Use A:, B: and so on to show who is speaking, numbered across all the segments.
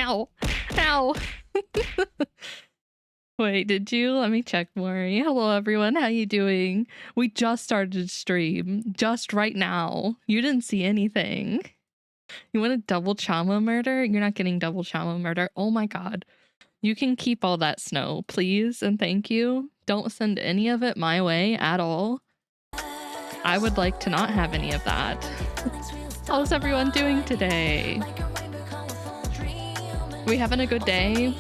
A: Ow. Ow. Wait, did you? Let me check, Maury. Hello, everyone. How you doing? We just started to stream. Just right now. You didn't see anything. You want a double Chama murder? You're not getting double Chama murder. Oh my god. You can keep all that snow, please, and thank you. Don't send any of it my way at all. I would like to not have any of that. How's everyone doing today? We having a good day?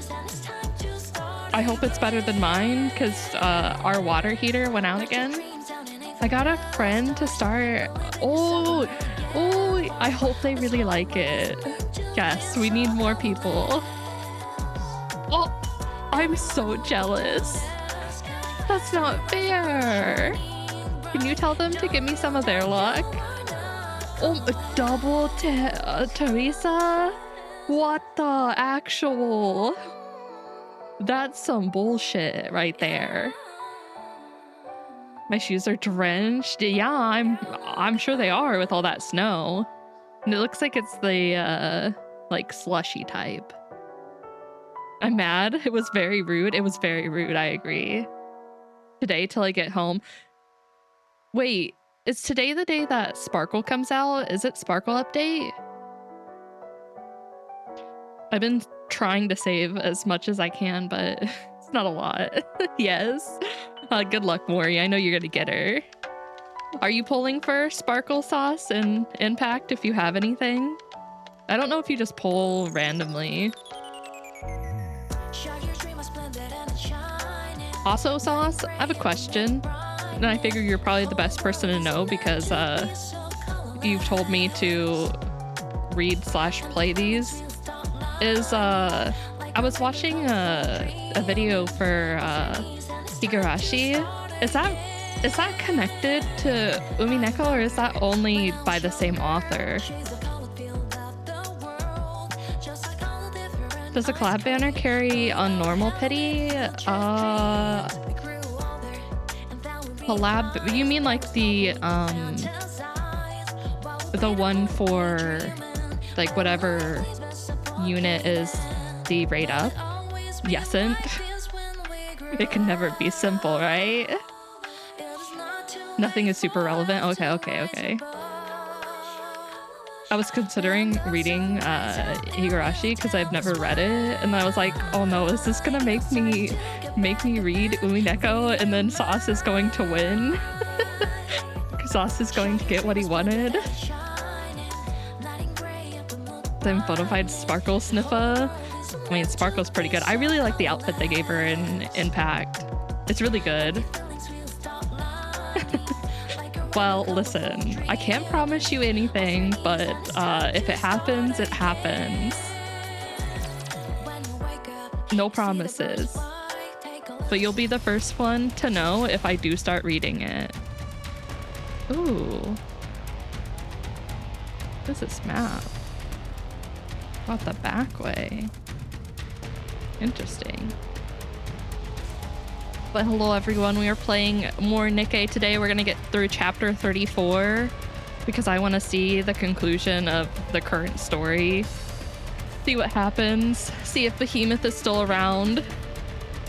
A: I hope it's better than mine, because our water heater went out again. I got a friend to start. Oh, I hope they really like it. Yes, we need more people. Oh, I'm so jealous. That's not fair. Can you tell them to give me some of their luck? Oh, double Teresa? What the actual? That's some bullshit right there. My shoes are drenched. Yeah, I'm sure they are with all that snow. And it looks like it's the like slushy type. I'm mad. It was very rude. It was very rude, I agree. Today till I get home. Wait, is today the day that Sparkle comes out? Is it Sparkle update? I've been trying to save as much as I can, but it's not a lot. Yes. Good luck, Maury. I know you're gonna get her. Are you pulling for Sparkle Sauce and Impact if you have anything? I don't know if you just pull randomly. Also, Sauce, I have a question. And I figure you're probably the best person to know because you've told me to read/play these. I was watching a video for Higurashi. Is that connected to Umineko, or is that only by the same author? Does the collab banner carry on normal pity? Collab, you mean like the one for like whatever unit is the rate up? Yesn't. It can never be simple, right? Nothing is super relevant. Okay. I was considering reading Higurashi because I've never read it, and I was like, oh no, is this gonna make me read Umineko and then Sauce is going to win? Sauce is going to get what he wanted. Then photofied Sparkle Sniffa. I mean, Sparkle's pretty good. I really like the outfit they gave her in Impact. It's really good. Well, listen, I can't promise you anything, but if it happens, it happens. No promises. But you'll be the first one to know if I do start reading it. Ooh. What is this map? Not the back way. Interesting. But hello everyone, we are playing more Nikke today. We're gonna get through chapter 34 because I want to see the conclusion of the current story. See what happens. See if Behemoth is still around.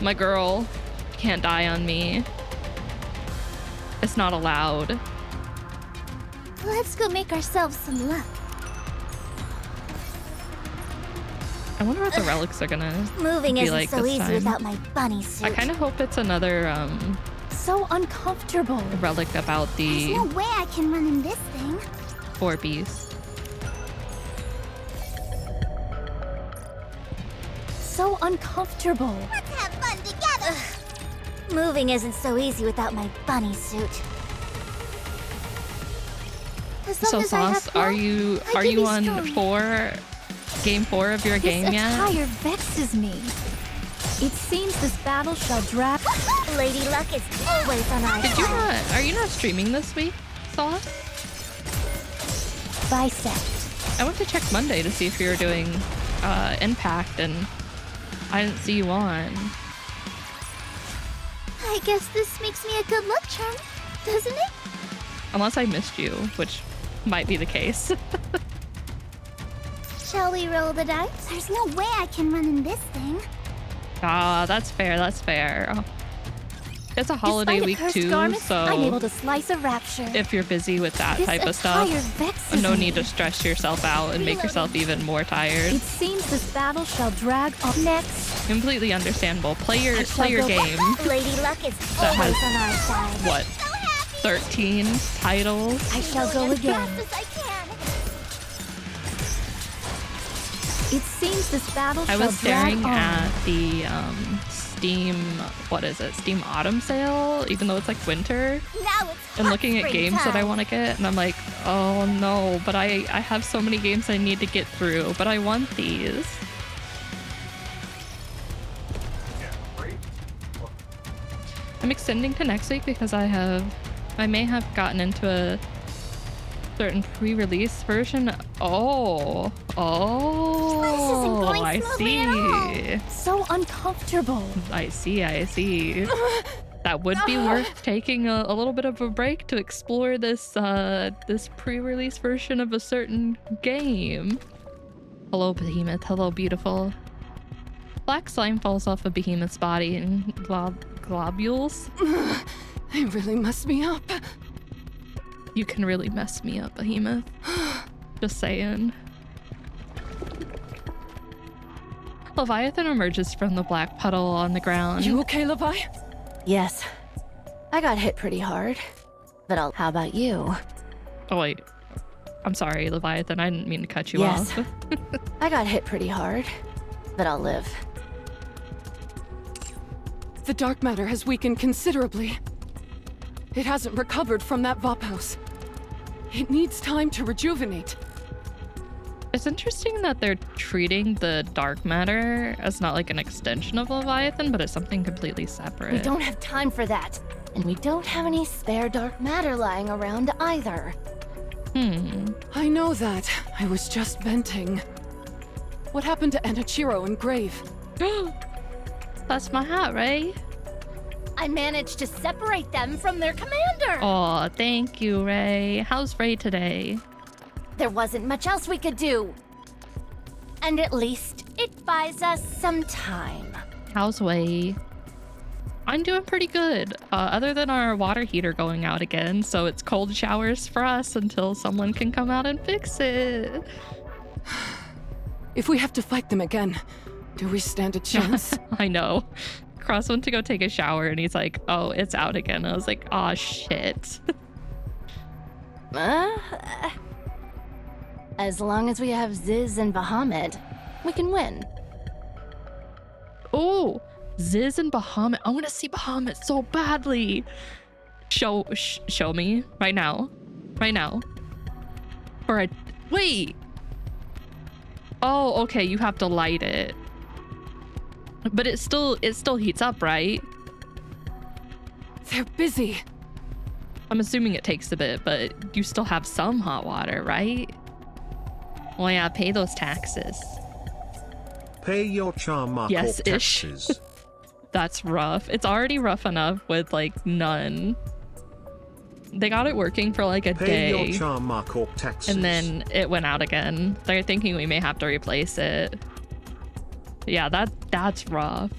A: My girl can't die on me. It's not allowed.
B: Let's go make ourselves some luck.
A: I wonder what the relics are gonna
B: Moving
A: be
B: isn't
A: like
B: so
A: this
B: easy
A: time.
B: without my bunny suit.
A: I kind of hope it's another
B: so uncomfortable.
A: relic about
B: There's
A: the
B: no way I can run in this thing.
A: 4 beasts.
B: So uncomfortable. Let's have fun together. Moving isn't so easy without my bunny suit. As long
A: So
B: as I have
A: Sauce,
B: hope,
A: are you
B: I can be
A: on
B: strong.
A: game 4 of your game
C: This
A: yet?
C: attire vexes me. It seems this battle shall drag.
B: Lady Luck is always on our side.
A: Are you not streaming this week, Sauce?
C: Bisect.
A: I went to check Monday to see if you were doing Impact, and I didn't see you on.
B: I guess this makes me a good luck charm, doesn't it?
A: Unless I missed you, which might be the case.
B: Shall we roll the dice? There's no way I can run in this thing.
A: Ah, that's fair. That's fair. It's a holiday
C: Despite a
A: week
C: cursed
A: too,
C: garment,
A: so
C: I'm able to slice a rapture.
A: if you're busy with that
C: This
A: type of stuff,
C: attire vexes
A: no
C: me.
A: need to stress yourself out and make yourself even more tired.
C: It seems this battle shall drag on. Next,
A: Completely understandable. Play your
C: shall go-
A: game.
B: Lady Luck is
A: That
B: always
A: has-
B: on our side.
A: What?
B: So happy.
A: 13 titles.
C: I shall go
B: As
C: again.
B: fast as I can.
C: It seems this battle
A: I
C: shall
A: was
C: drag
A: staring
C: on.
A: at the Steam, what is it? Steam Autumn sale, even though it's like winter,
B: Now it's
A: and
B: hot
A: looking at games that I
B: springtime.
A: want to get, and I'm like, oh no, but I have so many games I need to get through, but I want these. I'm extending to next week because I may have gotten into a certain pre-release version. Oh,
B: going
A: I
B: smoothly at
A: see.
C: So uncomfortable.
A: I see. That would be worth taking a little bit of a break to explore this this pre-release version of a certain game. Hello, Behemoth. Hello, beautiful. Black slime falls off of Behemoth's body in globules.
D: They really messed me up.
A: You can really mess me up, Behemoth. Just saying. Leviathan emerges from the black puddle on the ground.
D: You okay, Levi?
E: Yes. I got hit pretty hard. But how about you?
A: Oh wait. I'm sorry, Leviathan. I didn't mean to cut you
E: Yes.
A: off.
E: I got hit pretty hard. But I'll live.
D: The dark matter has weakened considerably. It hasn't recovered from that VOP house. It needs time to rejuvenate.
A: It's interesting that they're treating the dark matter as not like an extension of Leviathan, but as something completely separate.
E: We don't have time for that. And we don't have any spare dark matter lying around either.
D: I know that. I was just venting. What happened to Enichiro and Grave?
A: That's my hat, Ray.
B: I managed to separate them from their commander.
A: Oh, thank you, Ray. How's Ray today?
B: There wasn't much else we could do. And at least it buys us some time.
A: How's Way? I'm doing pretty good, other than our water heater going out again, so it's cold showers for us until someone can come out and fix it.
D: If we have to fight them again, do we stand a chance?
A: I know. Cross went to go take a shower and he's like, oh, it's out again. I was like, aw, shit.
E: As long as we have Ziz and Bahamut, we can win.
A: Oh, Ziz and Bahamut. I want to see Bahamut so badly. Show me right now. Right now. Wait. Oh, okay. You have to light it. But it still heats up, right?
D: They're busy.
A: I'm assuming it takes a bit, but you still have some hot water, right? Well, yeah, pay those taxes.
F: Pay your charm
A: Yes-ish.
F: taxes.
A: That's rough. It's already rough enough with like none. They got it working for like a
F: Pay
A: day,
F: your charm taxes.
A: and then it went out again. They're thinking we may have to replace it. Yeah, that's rough.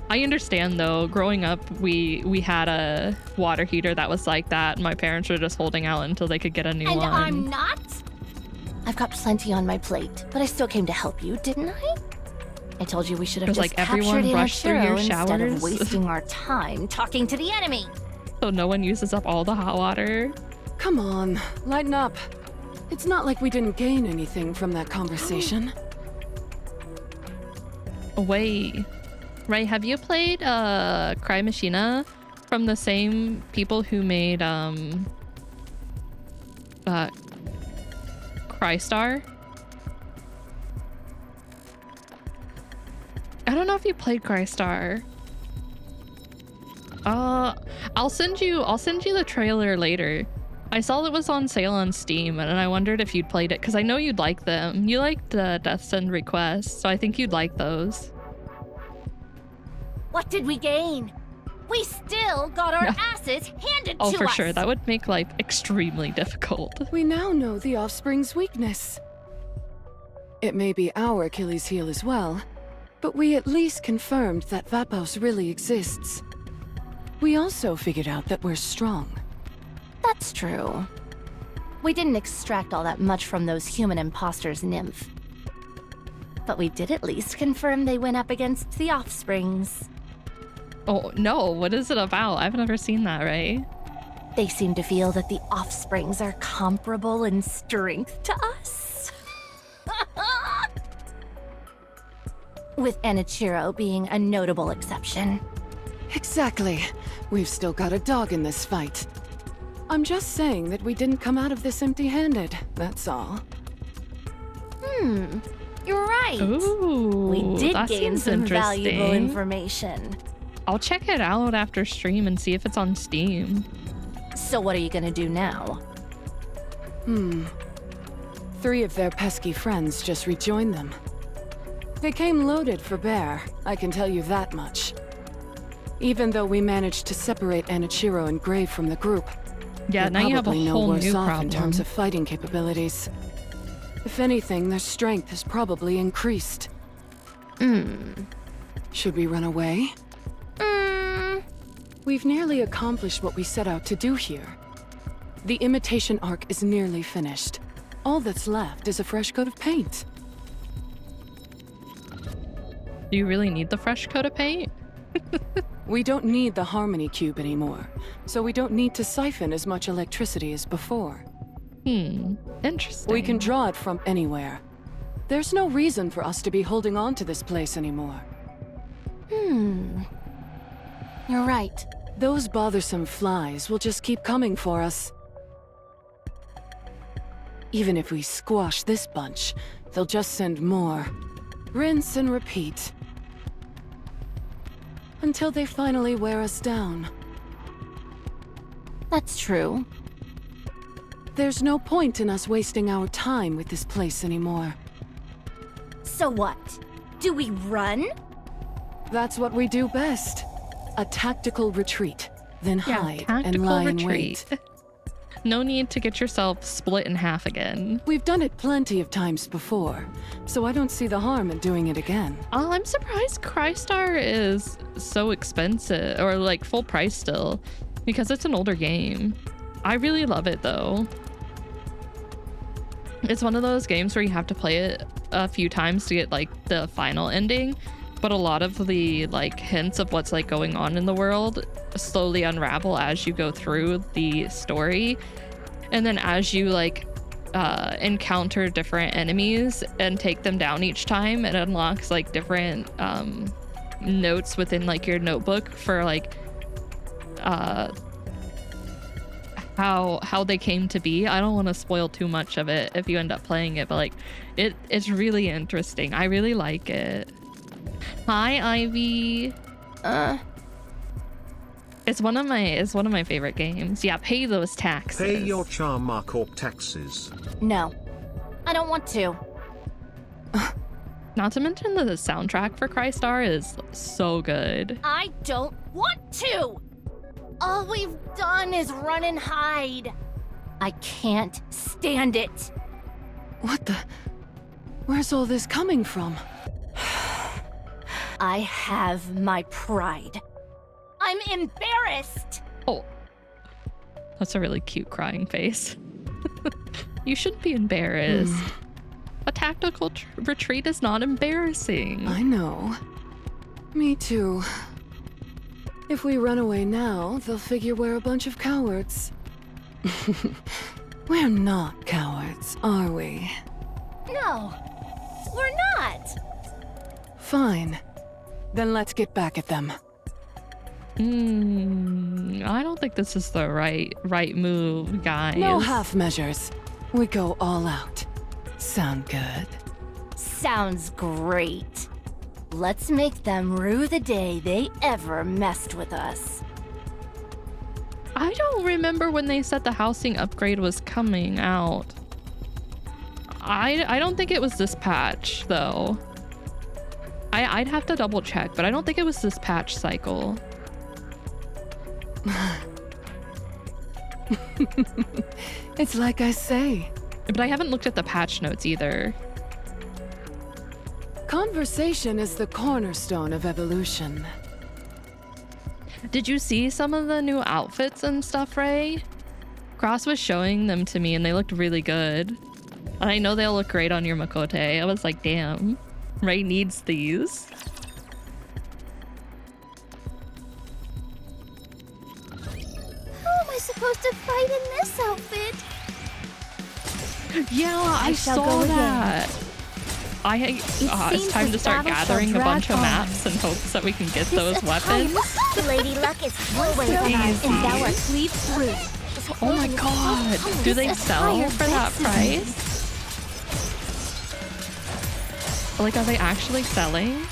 A: I understand though. Growing up, we had a water heater that was like that, and my parents were just holding out until they could get a new
B: And
A: one.
B: I'm not?
E: I've got plenty on my plate, but I still came to help you, didn't I? I told you we should have
A: Because,
E: just
A: like, everyone
E: captured
A: rushed through your
E: Enichiro instead of
A: showers.
E: wasting our time
B: Talking to the enemy.
A: So no one uses up all the hot water.
D: Come on, lighten up. It's not like we didn't gain anything from that conversation.
A: Wait, Ray, have you played Cry Machina from the same people who made Crystar? I don't know if you played Crystar. I'll send you the trailer later. I saw it was on sale on Steam, and I wondered if you'd played it because I know you'd like them. You liked Deaths and Requests, so I think you'd like those.
B: What did we gain? We still got our asses handed
A: Oh,
B: to
A: for
B: us.
A: sure. That would make life extremely difficult.
D: We now know the offspring's weakness. It may be our Achilles heel as well, but we at least confirmed that Vapos really exists. We also figured out that we're strong.
E: That's true. We didn't extract all that much from those human imposters, Nymph. But we did at least confirm they went up against the Offsprings.
A: Oh, no. What is it about? I've never seen that, right?
E: They seem to feel that the Offsprings are comparable in strength to us. With Enichiro being a notable exception.
D: Exactly. We've still got a dog in this fight. I'm just saying that we didn't come out of this empty-handed, that's all.
E: You're right.
A: Ooh,
E: We did
A: that
E: gain
A: seems
E: some valuable
A: interesting.
E: information.
A: I'll check it out after stream and see if it's on Steam.
E: So what are you gonna do now?
D: 3 of their pesky friends just rejoined them. They came loaded for Bear, I can tell you that much. Even though we managed to separate Enichiro and Grave from the group,
A: Yeah,
D: they're
A: now you have a
D: probably no
A: whole
D: worse
A: new
D: off
A: problem.
D: in terms of fighting capabilities. If anything, their strength has probably increased. Should we run away? We've nearly accomplished what we set out to do here. The imitation arc is nearly finished. All that's left is a fresh coat of paint.
A: Do you really need the fresh coat of paint?
D: We don't need the Harmony Cube anymore, so we don't need to siphon as much electricity as before.
A: Interesting.
D: We can draw it from anywhere. There's no reason for us to be holding on to this place anymore.
E: You're right.
D: Those bothersome flies will just keep coming for us. Even if we squash this bunch, they'll just send more. Rinse and repeat. Until they finally wear us down.
E: That's true.
D: There's no point in us wasting our time with this place anymore.
B: So what? Do we run?
D: That's what we do best. A tactical retreat, then hide and lie in wait.
A: No need to get yourself split in half again.
D: We've done it plenty of times before, so I don't see the harm in doing it again.
A: I'm surprised Crystar is so expensive, or like full price still, because it's an older game. I really love it though. It's one of those games where you have to play it a few times to get like the final ending, but a lot of the like hints of what's like going on in the world slowly unravel as you go through the story. And then as you like encounter different enemies and take them down each time, it unlocks like different notes within like your notebook for like how they came to be. I don't want to spoil too much of it if you end up playing it, but like it's really interesting. I really like it. Hi, Ivy. It's one of my favorite games. Yeah, pay those taxes.
F: Pay your charm mark or taxes.
E: No. I don't want to.
A: Not to mention the soundtrack for Crystar is so good.
B: I don't want to! All we've done is run and hide.
E: I can't stand it.
D: What the? Where's all this coming from?
E: I have my pride.
B: I'm embarrassed!
A: Oh, that's a really cute crying face. You shouldn't be embarrassed. A tactical retreat is not embarrassing.
D: I know. Me too. If we run away now, they'll figure we're a bunch of cowards. We're not cowards, are we?
B: No, we're not!
D: Fine. Then let's get back at them.
A: I don't think this is the right move, guys.
D: No half measures. We go all out. Sound good?
E: Sounds great. Let's make them rue the day they ever messed with us.
A: I don't remember when they said the housing upgrade was coming out. I don't think it was this patch though. I'd have to double check, but I don't think it was this patch cycle.
D: It's like I say.
A: But I haven't looked at the patch notes either.
D: Conversation is the cornerstone of evolution.
A: Did you see some of the new outfits and stuff, Ray? Cross was showing them to me and they looked really good. And I know they'll look great on your Makote. I was like, damn, Ray needs these.
B: How am I supposed to fight in this outfit?
A: Yeah, I
C: shall
A: saw
C: go again.
A: that. It's time to start gathering a bunch of maps in hopes that we can get those weapons.
B: Lady Luck is always on our
A: Easy.
B: and thou art cleaved through.
A: Oh my god, do they sell for that price? Like, are they actually selling?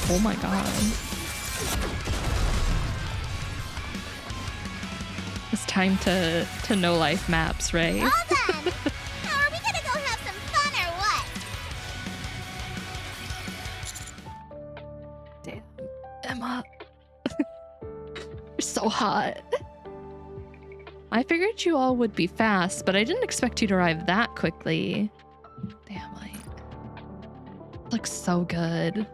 A: Oh my god. It's time to know life maps, Ray.
B: Well then, now are we gonna go have some fun or what?
A: Damn, Emma. You're so hot. I figured you all would be fast, but I didn't expect you to arrive that quickly. Damn, like, looks so good.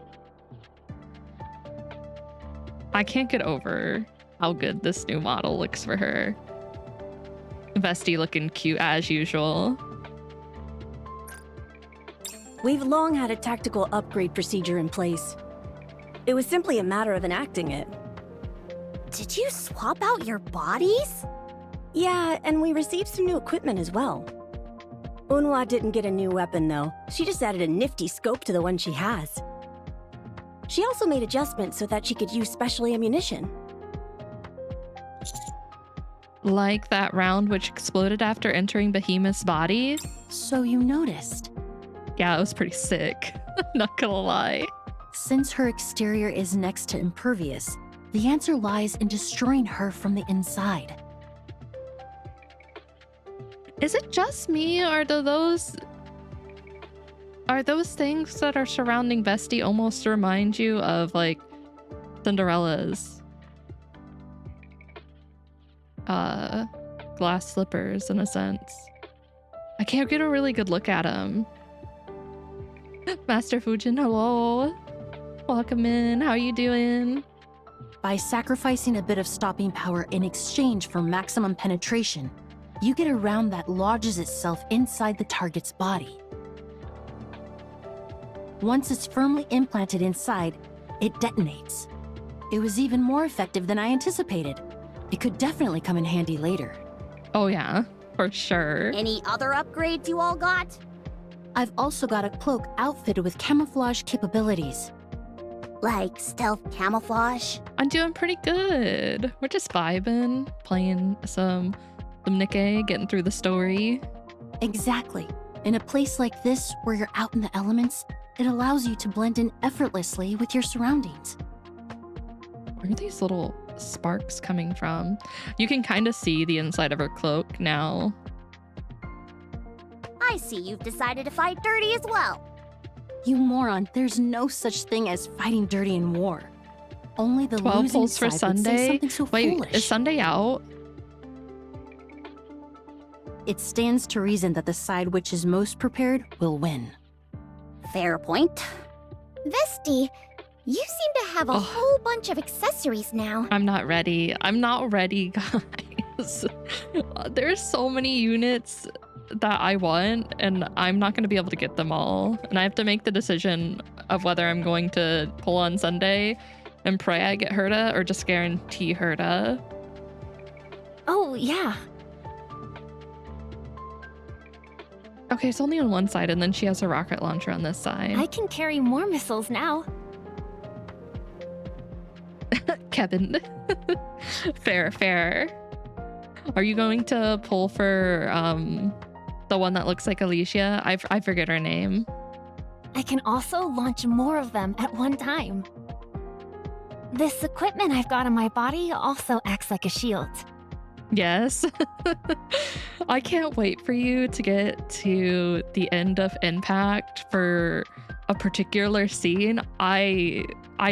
A: I can't get over how good this new model looks for her. Vesty looking cute as usual.
G: We've long had a tactical upgrade procedure in place. It was simply a matter of enacting it.
B: Did you swap out your bodies?
G: Yeah, and we received some new equipment as well. Unhwa didn't get a new weapon though. She just added a nifty scope to the one she has. She also made adjustments so that she could use special ammunition.
A: Like that round which exploded after entering Behemoth's body.
E: So you noticed.
A: Yeah, it was pretty sick. Not gonna lie.
E: Since her exterior is next to impervious, the answer lies in destroying her from the inside.
A: Is it just me, or do those things that are surrounding Vesty almost remind you of like Cinderella's glass slippers in a sense? I can't get a really good look at them. Master Fujin, hello. Welcome in. How are you doing?
E: By sacrificing a bit of stopping power in exchange for maximum penetration, you get a round that lodges itself inside the target's body. Once it's firmly implanted inside, it detonates. It was even more effective than I anticipated. It could definitely come in handy later.
A: Oh yeah, for sure.
B: Any other upgrades you all got?
E: I've also got a cloak outfitted with camouflage capabilities.
B: Like stealth camouflage?
A: I'm doing pretty good. We're just vibing, playing some Nikke, getting through the story.
E: Exactly. In a place like this, where you're out in the elements, it allows you to blend in effortlessly with your surroundings.
A: Where are these little sparks coming from? You can kind of see the inside of her cloak now.
B: I see you've decided to fight dirty as well.
E: You moron, there's no such thing as fighting dirty in war. Only the
A: 12
E: losing
A: pulls for
E: side would say
A: Sunday.
E: something so
A: Wait,
E: foolish.
A: is Sunday out?
E: It stands to reason that the side which is most prepared will win.
B: Fair point. Vesty, you seem to have a whole bunch of accessories now.
A: I'm not ready. I'm not ready, guys. There's so many units that I want, and I'm not going to be able to get them all. And I have to make the decision of whether I'm going to pull on Sunday and pray I get Herta, or just guarantee Herta.
B: Oh, yeah.
A: Okay, it's only on one side, and then she has a rocket launcher on this side.
B: I can carry more missiles now.
A: Kevin. Fair. Are you going to pull for the one that looks like Alicia? I forget her name.
B: I can also launch more of them at one time. This equipment I've got on my body also acts like a shield.
A: Yes. I can't wait for you to get to the end of Impact for a particular scene. I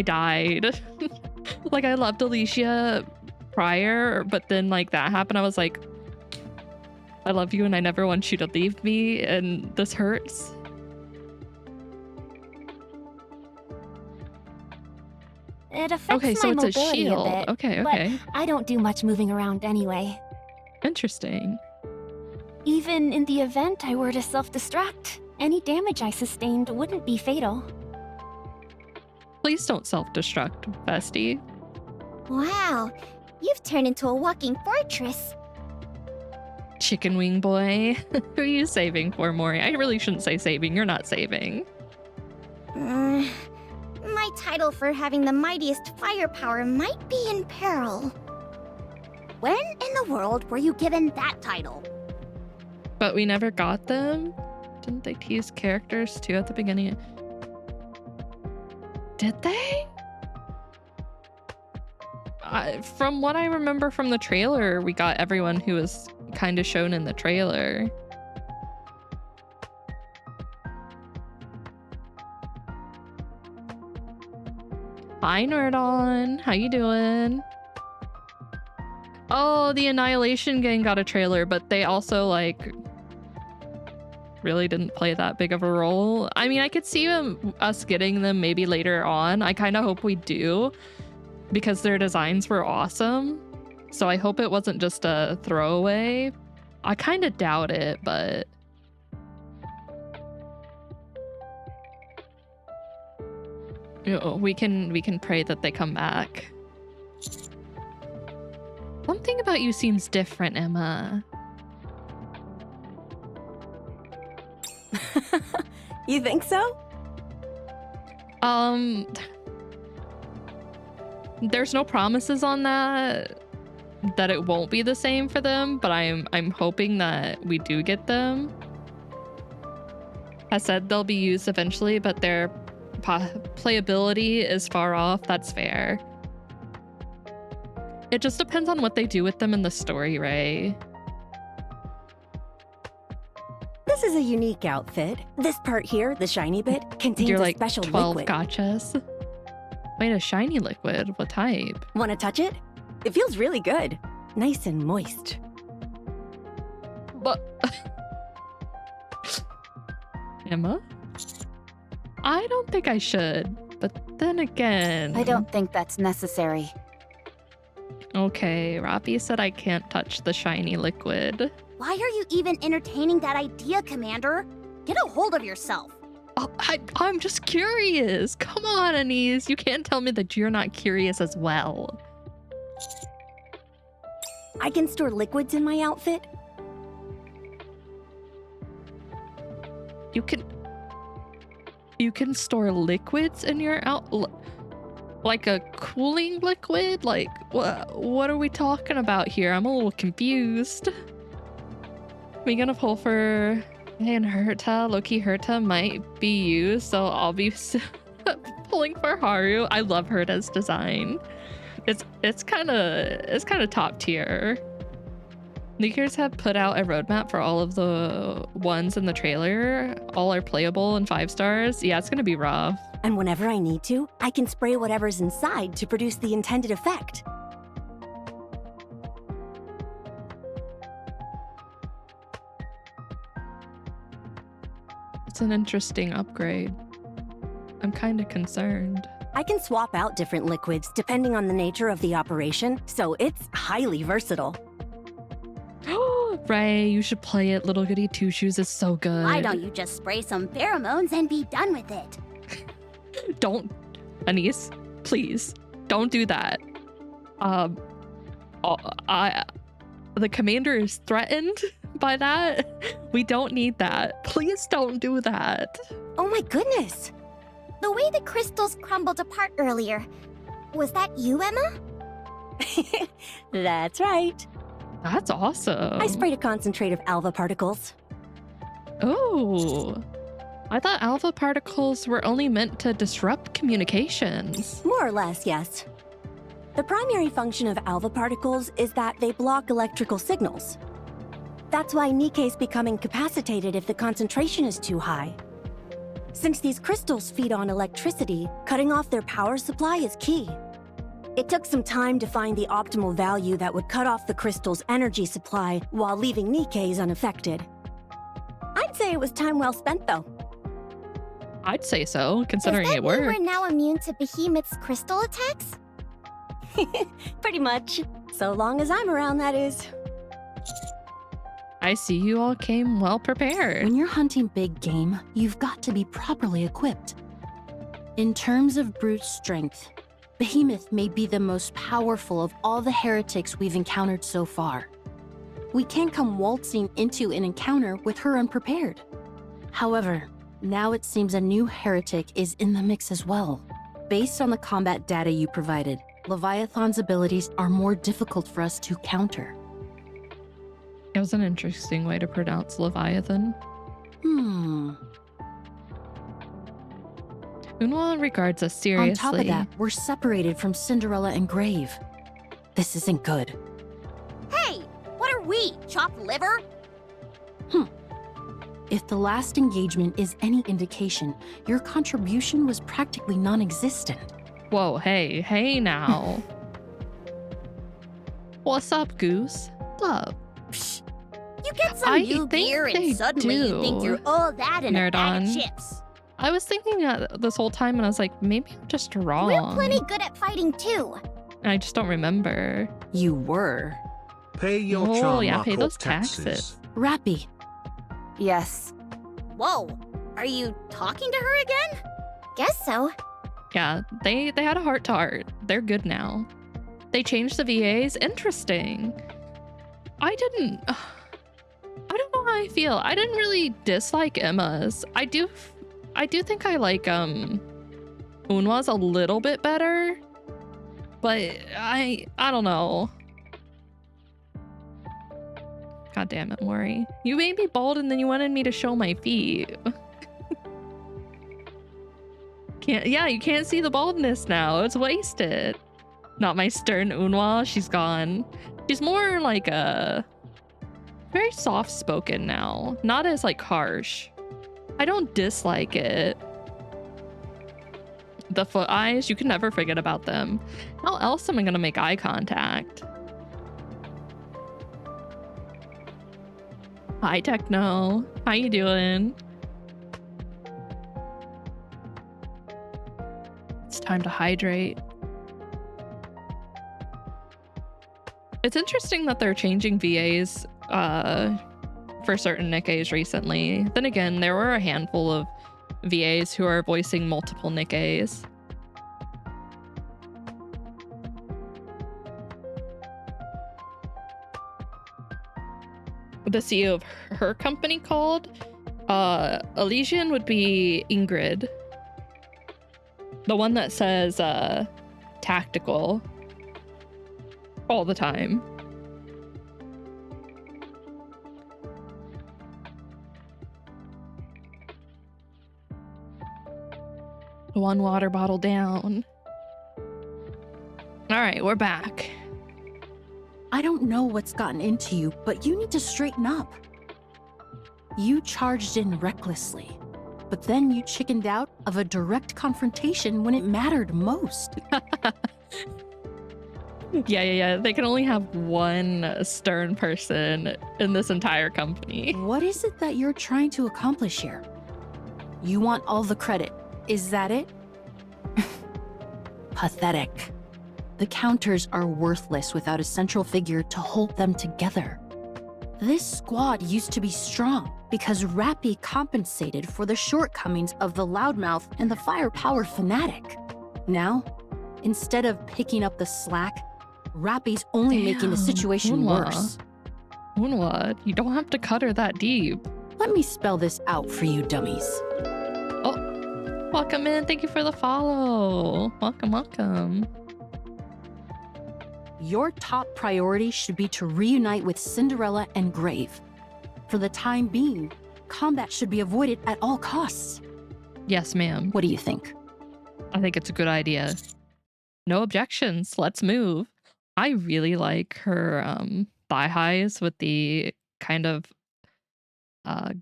A: died. Like, I loved Alicia prior, but then like that happened. I was like, I love you and I never want you to leave me, and this hurts.
B: It affects
A: Okay, so
B: my
A: it's a
B: mobility
A: shield.
B: bit,
A: Okay,
B: but
A: okay.
B: I don't do much moving around anyway.
A: Interesting.
B: Even in the event I were to self-destruct, any damage I sustained wouldn't be fatal.
A: Please don't self-destruct, bestie.
H: Wow, you've turned into a walking fortress.
A: Chicken wing boy. Who are you saving for, Mori? I really shouldn't say saving. You're not saving.
H: My title for having the mightiest firepower might be in peril. When in the world were you given that title?
A: But we never got them? Didn't they tease characters too at the beginning? Did they? From what I remember from the trailer, we got everyone who was kind of shown in the trailer. Hi, Nerdon. How you doing? Oh, the Annihilation Gang got a trailer, but they also, like, really didn't play that big of a role. I mean, I could see us getting them maybe later on. I kind of hope we do, because their designs were awesome. So I hope it wasn't just a throwaway. I kind of doubt it, but... you know, we can pray that they come back. Something about you seems different, Emma.
G: You think so?
A: There's no promises on that it won't be the same for them, but I'm hoping that we do get them. I said they'll be used eventually, but their playability is far off. That's fair. It just depends on what they do with them in the story, Ray.
G: This is a unique outfit. This part here, the shiny bit, contains
A: You're
G: a
A: like
G: special
A: 12
G: liquid.
A: gotchas. Wait, a shiny liquid? What type?
G: Want to touch it? It feels really good. Nice and moist.
A: But Emma? I don't think I should, but then again...
C: I don't think that's necessary.
A: Okay, Rapi said I can't touch the shiny liquid.
H: Why are you even entertaining that idea, Commander? Get a hold of yourself.
A: Oh, I'm just curious. Come on, Anise. You can't tell me that you're not curious as well.
G: I can store liquids in my outfit.
A: You can store liquids in your like a cooling liquid? Like, what are we talking about here? I'm a little confused. We gonna pull for... And Herta, Loki Herta might be used, so I'll be pulling for Haru. I love Herta's design. It's kind of top tier. Leakers have put out a roadmap for all of the ones in the trailer. All are playable and 5 stars. Yeah, it's gonna be rough.
G: And whenever I need to, I can spray whatever's inside to produce the intended effect.
A: It's an interesting upgrade. I'm kind of concerned.
G: I can swap out different liquids depending on the nature of the operation, so it's highly versatile.
A: Ray, you should play it. Little Goody Two Shoes is so good.
H: Why don't you just spray some pheromones and be done with it?
A: Don't, Anise, please, don't do that. The commander is threatened by that. We don't need that. Please don't do that.
G: Oh my goodness!
H: The way the crystals crumbled apart earlier, was that you, Emma?
G: That's right.
A: That's awesome.
G: I sprayed a concentrate of alpha particles.
A: Oh, I thought alpha particles were only meant to disrupt communications.
G: More or less, yes. The primary function of alpha particles is that they block electrical signals. That's why Nikke's become incapacitated if the concentration is too high. Since these crystals feed on electricity, cutting off their power supply is key. It took some time to find the optimal value that would cut off the crystal's energy supply while leaving Nikke's unaffected. I'd say it was time well spent, though.
A: I'd say so, considering
H: Does that
A: it
H: mean
A: worked.
H: we're now immune to Behemoth's crystal attacks?
G: Pretty much. So long as I'm around, that is.
A: I see you all came well prepared.
E: When you're hunting big game, you've got to be properly equipped. In terms of brute strength, Behemoth may be the most powerful of all the heretics we've encountered so far. We can't come waltzing into an encounter with her unprepared. However, now it seems a new heretic is in the mix as well. Based on the combat data you provided, Leviathan's abilities are more difficult for us to counter.
A: It was an interesting way to pronounce Leviathan. Unwa regards us seriously.
E: On top of that, we're separated from Cinderella and Grave. This isn't good.
H: Hey, what are we, chopped liver?
E: If the last engagement is any indication, your contribution was practically non-existent.
A: Whoa, hey now. What's up, Goose? What's up?
H: Psh, you get some
A: I
H: new
A: think
H: gear
A: they
H: and suddenly you think
A: do.
H: you're all that in a bag of
A: Nerdon.
H: chips.
A: I was thinking that this whole time and I was like, maybe I'm just wrong.
H: We're plenty good at fighting too.
A: I just don't remember.
E: You were.
F: Pay your
A: Oh,
F: charm
A: yeah,
F: mark
A: pay
F: or
A: those
F: taxes.
A: taxes.
E: Rappy.
B: Yes.
H: Whoa, are you talking to her again? Guess so.
A: Yeah, they had a heart to heart. They're good now. They changed the VAs. Interesting. I don't know how I feel. I didn't really dislike Emma's. I do think I like Unwa's a little bit better, but I don't know. God damn it, Maury. You made me bald and then you wanted me to show my feet. You can't see the baldness now. It's wasted. Not my stern Unwa. She's gone. She's more like a very soft spoken now. Not as like harsh. I don't dislike it. The foot eyes, you can never forget about them. How else am I gonna make eye contact? Hi, Techno. How you doing? It's time to hydrate. It's interesting that they're changing VAs for certain Nikkes recently. Then again, there were a handful of VAs who are voicing multiple Nikkes. The CEO of her company called Elysian would be Ingrid. The one that says tactical all the time. One water bottle down. All right, we're back.
E: I don't know what's gotten into you, but you need to straighten up. You charged in recklessly, but then you chickened out of a direct confrontation when it mattered most.
A: Yeah. They can only have one stern person in this entire company.
E: What is it that you're trying to accomplish here? You want all the credit. Is that it? Pathetic. The counters are worthless without a central figure to hold them together. This squad used to be strong because Rappy compensated for the shortcomings of the loudmouth and the firepower fanatic. Now, instead of picking up the slack, Rappy's only making the
A: Damn,
E: situation
A: Unwa.
E: worse.
A: Unwa, you don't have to cut her that deep.
E: Let me spell this out for you dummies.
A: Oh, welcome in. Thank you for the follow. Welcome.
E: Your top priority should be to reunite with Cinderella and Grave. For the time being, combat should be avoided at all costs.
A: Yes, ma'am.
E: What do you think?
A: I think it's a good idea. No objections. Let's move. I really like her thigh highs with the kind of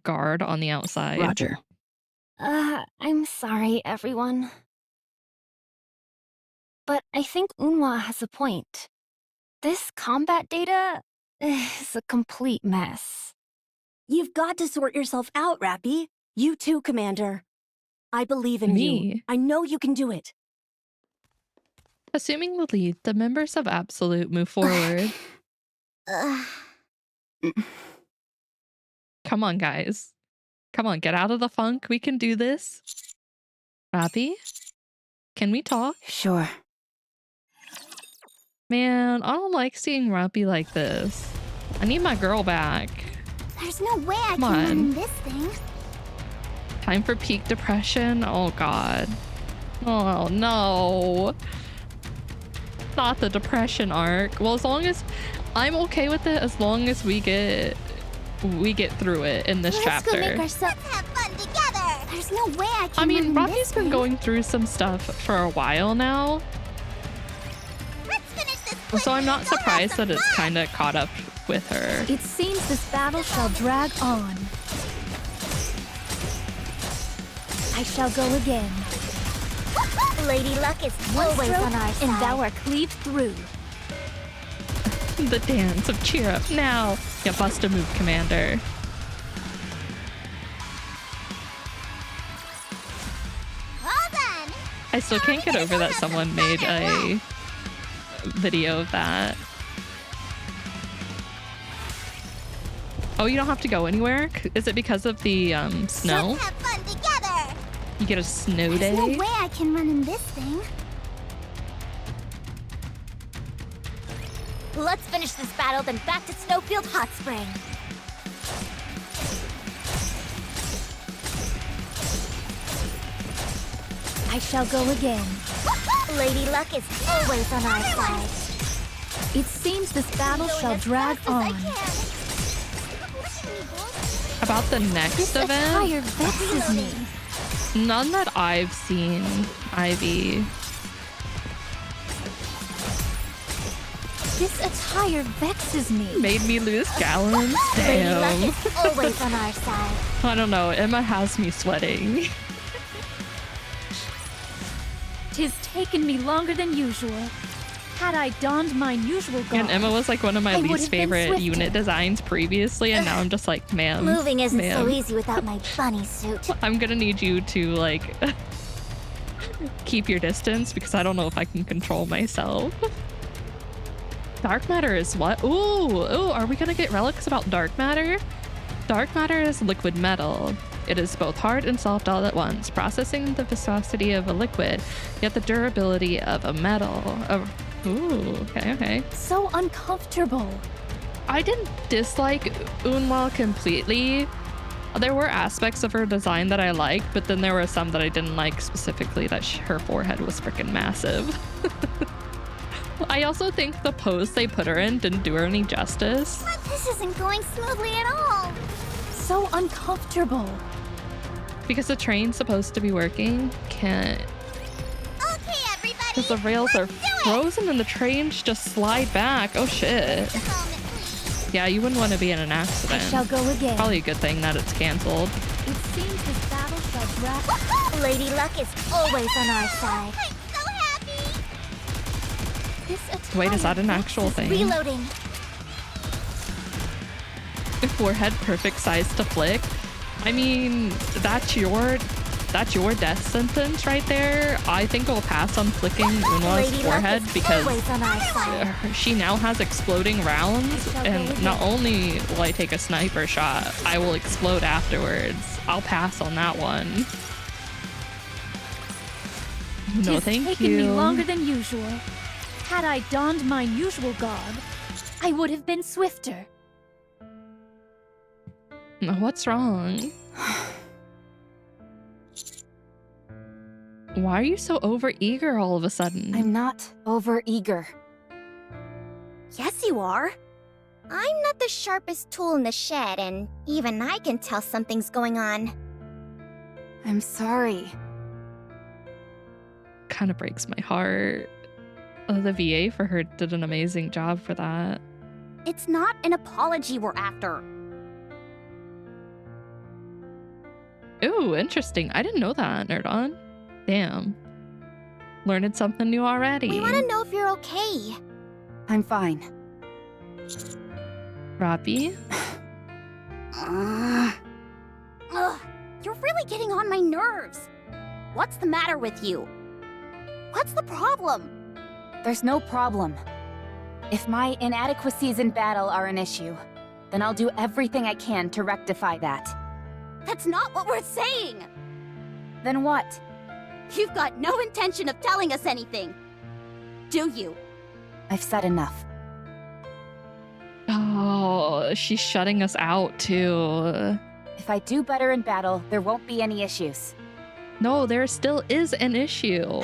A: guard on the outside.
E: Roger.
B: I'm sorry, everyone. But I think Unwa has a point. This combat data is a complete mess.
G: You've got to sort yourself out, Rappy. You too, Commander. I believe in you.
A: Me?
G: I know you can do it.
A: Assuming the lead, the members of Absolute move forward. Come on, guys. Come on, get out of the funk. We can do this. Rappy? Can we talk?
D: Sure.
A: Man, I don't like seeing Rappy like this. I need my girl back.
H: There's no way I
A: Come
H: can run
A: on.
H: in this thing.
A: Time for peak depression? Oh god. Oh no. Not the depression arc. Well, as long as I'm okay with it, as long as we get through it in this
H: Let's go make
A: chapter.
H: ourselves have fun together. There's no way I can
A: I mean,
H: run in
A: Rappy's
H: this
A: been
H: thing.
A: going through some stuff for a while now,
H: Let's finish this
A: so I'm not
H: quickly and go have
A: surprised
H: some
A: that it's
H: fun.
A: kind of caught up with her.
C: It seems this battle shall drag on. I shall go again.
H: Lady Luck is
C: One
H: always
C: stroke,
H: on our side.
C: and thou art cleaved through.
A: The dance of cheer up now. Yeah, bust a move, Commander.
H: Well done.
A: I still can't get over that someone made a video of that. Oh, you don't have to go anywhere? Is it because of the snow?
H: Let's have fun together.
A: You get a snow
H: There's no
A: day?
H: way I can run in this thing. Let's finish this battle, then back to Snowfield Hot Spring.
C: I shall go again.
H: Lady Luck is always on our side.
C: It seems this battle
H: Going
C: shall
H: as
C: drag
H: fast as I
C: on.
H: can. Pushing me, Wolf.
A: About the next
C: This
A: event?
C: attire vexes me.
A: None that I've seen, Ivy.
C: This attire vexes me.
A: Made me lose gallons?
H: Lady Luck
A: Damn.
H: is always on our side.
A: I don't know, Emma has me sweating.
C: Tis taken me longer than usual. Had I donned mine usual garb,
A: And Emma was like one of my
C: I would
A: least
C: have been
A: favorite
C: swifter.
A: unit designs previously, and now I'm just like, ma'am.
H: Moving isn't so
A: ma'am,
H: easy without my bunny suit.
A: I'm gonna need you to like keep your distance because I don't know if I can control myself. Dark matter is what? Ooh, are we gonna get relics about dark matter? Dark matter is liquid metal. It is both hard and soft all at once, processing the viscosity of a liquid, yet the durability of a metal. Ooh, okay.
C: so uncomfortable.
A: I didn't dislike Unwa completely. There were aspects of her design that I liked, but then there were some that I didn't like, specifically that her forehead was freaking massive. I also think the pose they put her in didn't do her any justice.
H: This isn't going smoothly at all.
C: So uncomfortable.
A: Because the train's supposed to be working, can't.
H: Okay, everybody.
A: Because the rails are frozen and the trains just slide back. Oh shit.
H: Take a moment, please.
A: Yeah, you wouldn't want to be in an
C: I
A: accident.
C: shall go again.
A: Probably a good thing that it's canceled.
C: It seems this battle shall drag.
H: Lady Luck is always on our side. I'm so happy.
C: This attire
A: Wait, is that an actual thing?
H: Reloading.
A: Forehead perfect size to flick. I mean, that's your death sentence right there. I think I'll pass on flicking Unwa's
H: Lady Luck
A: forehead
H: is
A: because
H: always on our side.
A: she now has exploding rounds, and not only will I take a sniper shot, I will explode afterwards. I'll pass on that one. No,
C: Tis
A: thank
C: taken
A: you.
C: me longer than usual. Had I donned mine usual garb, I would have been swifter.
A: What's wrong? Why are you so overeager all of a sudden?
B: I'm not over-eager.
H: Yes, you are. I'm not the sharpest tool in the shed, and even I can tell something's going on.
B: I'm sorry.
A: Kind of breaks my heart. The VA for her did an amazing job for that.
H: It's not an apology we're after.
A: Ooh, interesting. I didn't know that, Nerd On. Damn. Learning something new already.
H: We want to know if you're okay.
I: I'm fine.
A: Robbie?
H: Ugh, you're really getting on my nerves. What's the matter with you? What's the problem?
I: There's no problem. If my inadequacies in battle are an issue, then I'll do everything I can to rectify that.
H: That's not what we're saying.
I: Then what?
H: You've got no intention of telling us anything. Do you?
I: I've said enough.
A: Oh, she's shutting us out too.
I: If I do better in battle, there won't be any issues.
A: No, there still is an issue.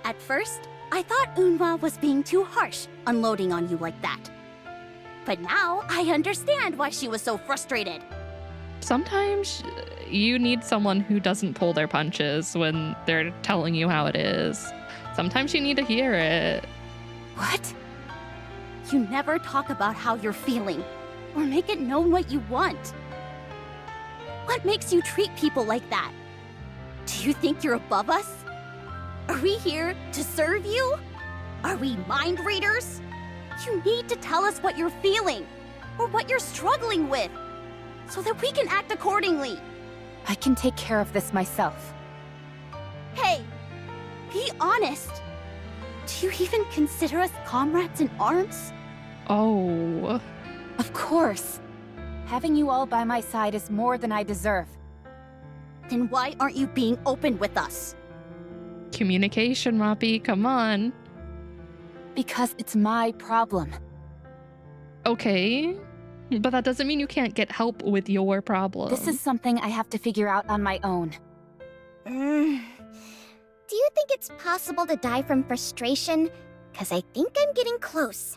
H: At first, I thought Unwa was being too harsh, unloading on you like that. But now, I understand why she was so frustrated.
A: Sometimes you need someone who doesn't pull their punches when they're telling you how it is. Sometimes you need to hear it.
H: What? You never talk about how you're feeling, or make it known what you want. What makes you treat people like that? Do you think you're above us? Are we here to serve you? Are we mind readers? You need to tell us what you're feeling, or what you're struggling with, so that we can act accordingly.
I: I can take care of this myself.
H: Hey, be honest. Do you even consider us comrades in arms?
A: Oh.
I: Of course. Having you all by my side is more than I deserve.
H: Then why aren't you being open with us?
A: Communication, Robbie, come on.
I: Because it's my problem.
A: Okay, but that doesn't mean you can't get help with your problem.
I: This is something I have to figure out on my own.
H: Do you think it's possible to die from frustration? Because I think I'm getting close.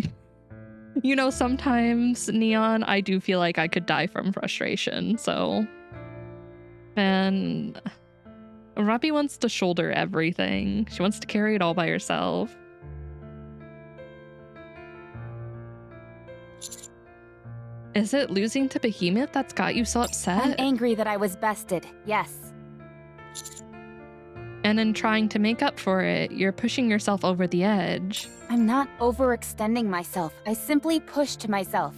A: You know, sometimes, Neon, I do feel like I could die from frustration, so... And... Robbie wants to shoulder everything. She wants to carry it all by herself. Is it losing to Behemoth that's got you so upset?
I: I'm angry that I was bested, yes.
A: And in trying to make up for it, you're pushing yourself over the edge.
I: I'm not overextending myself. I simply pushed myself.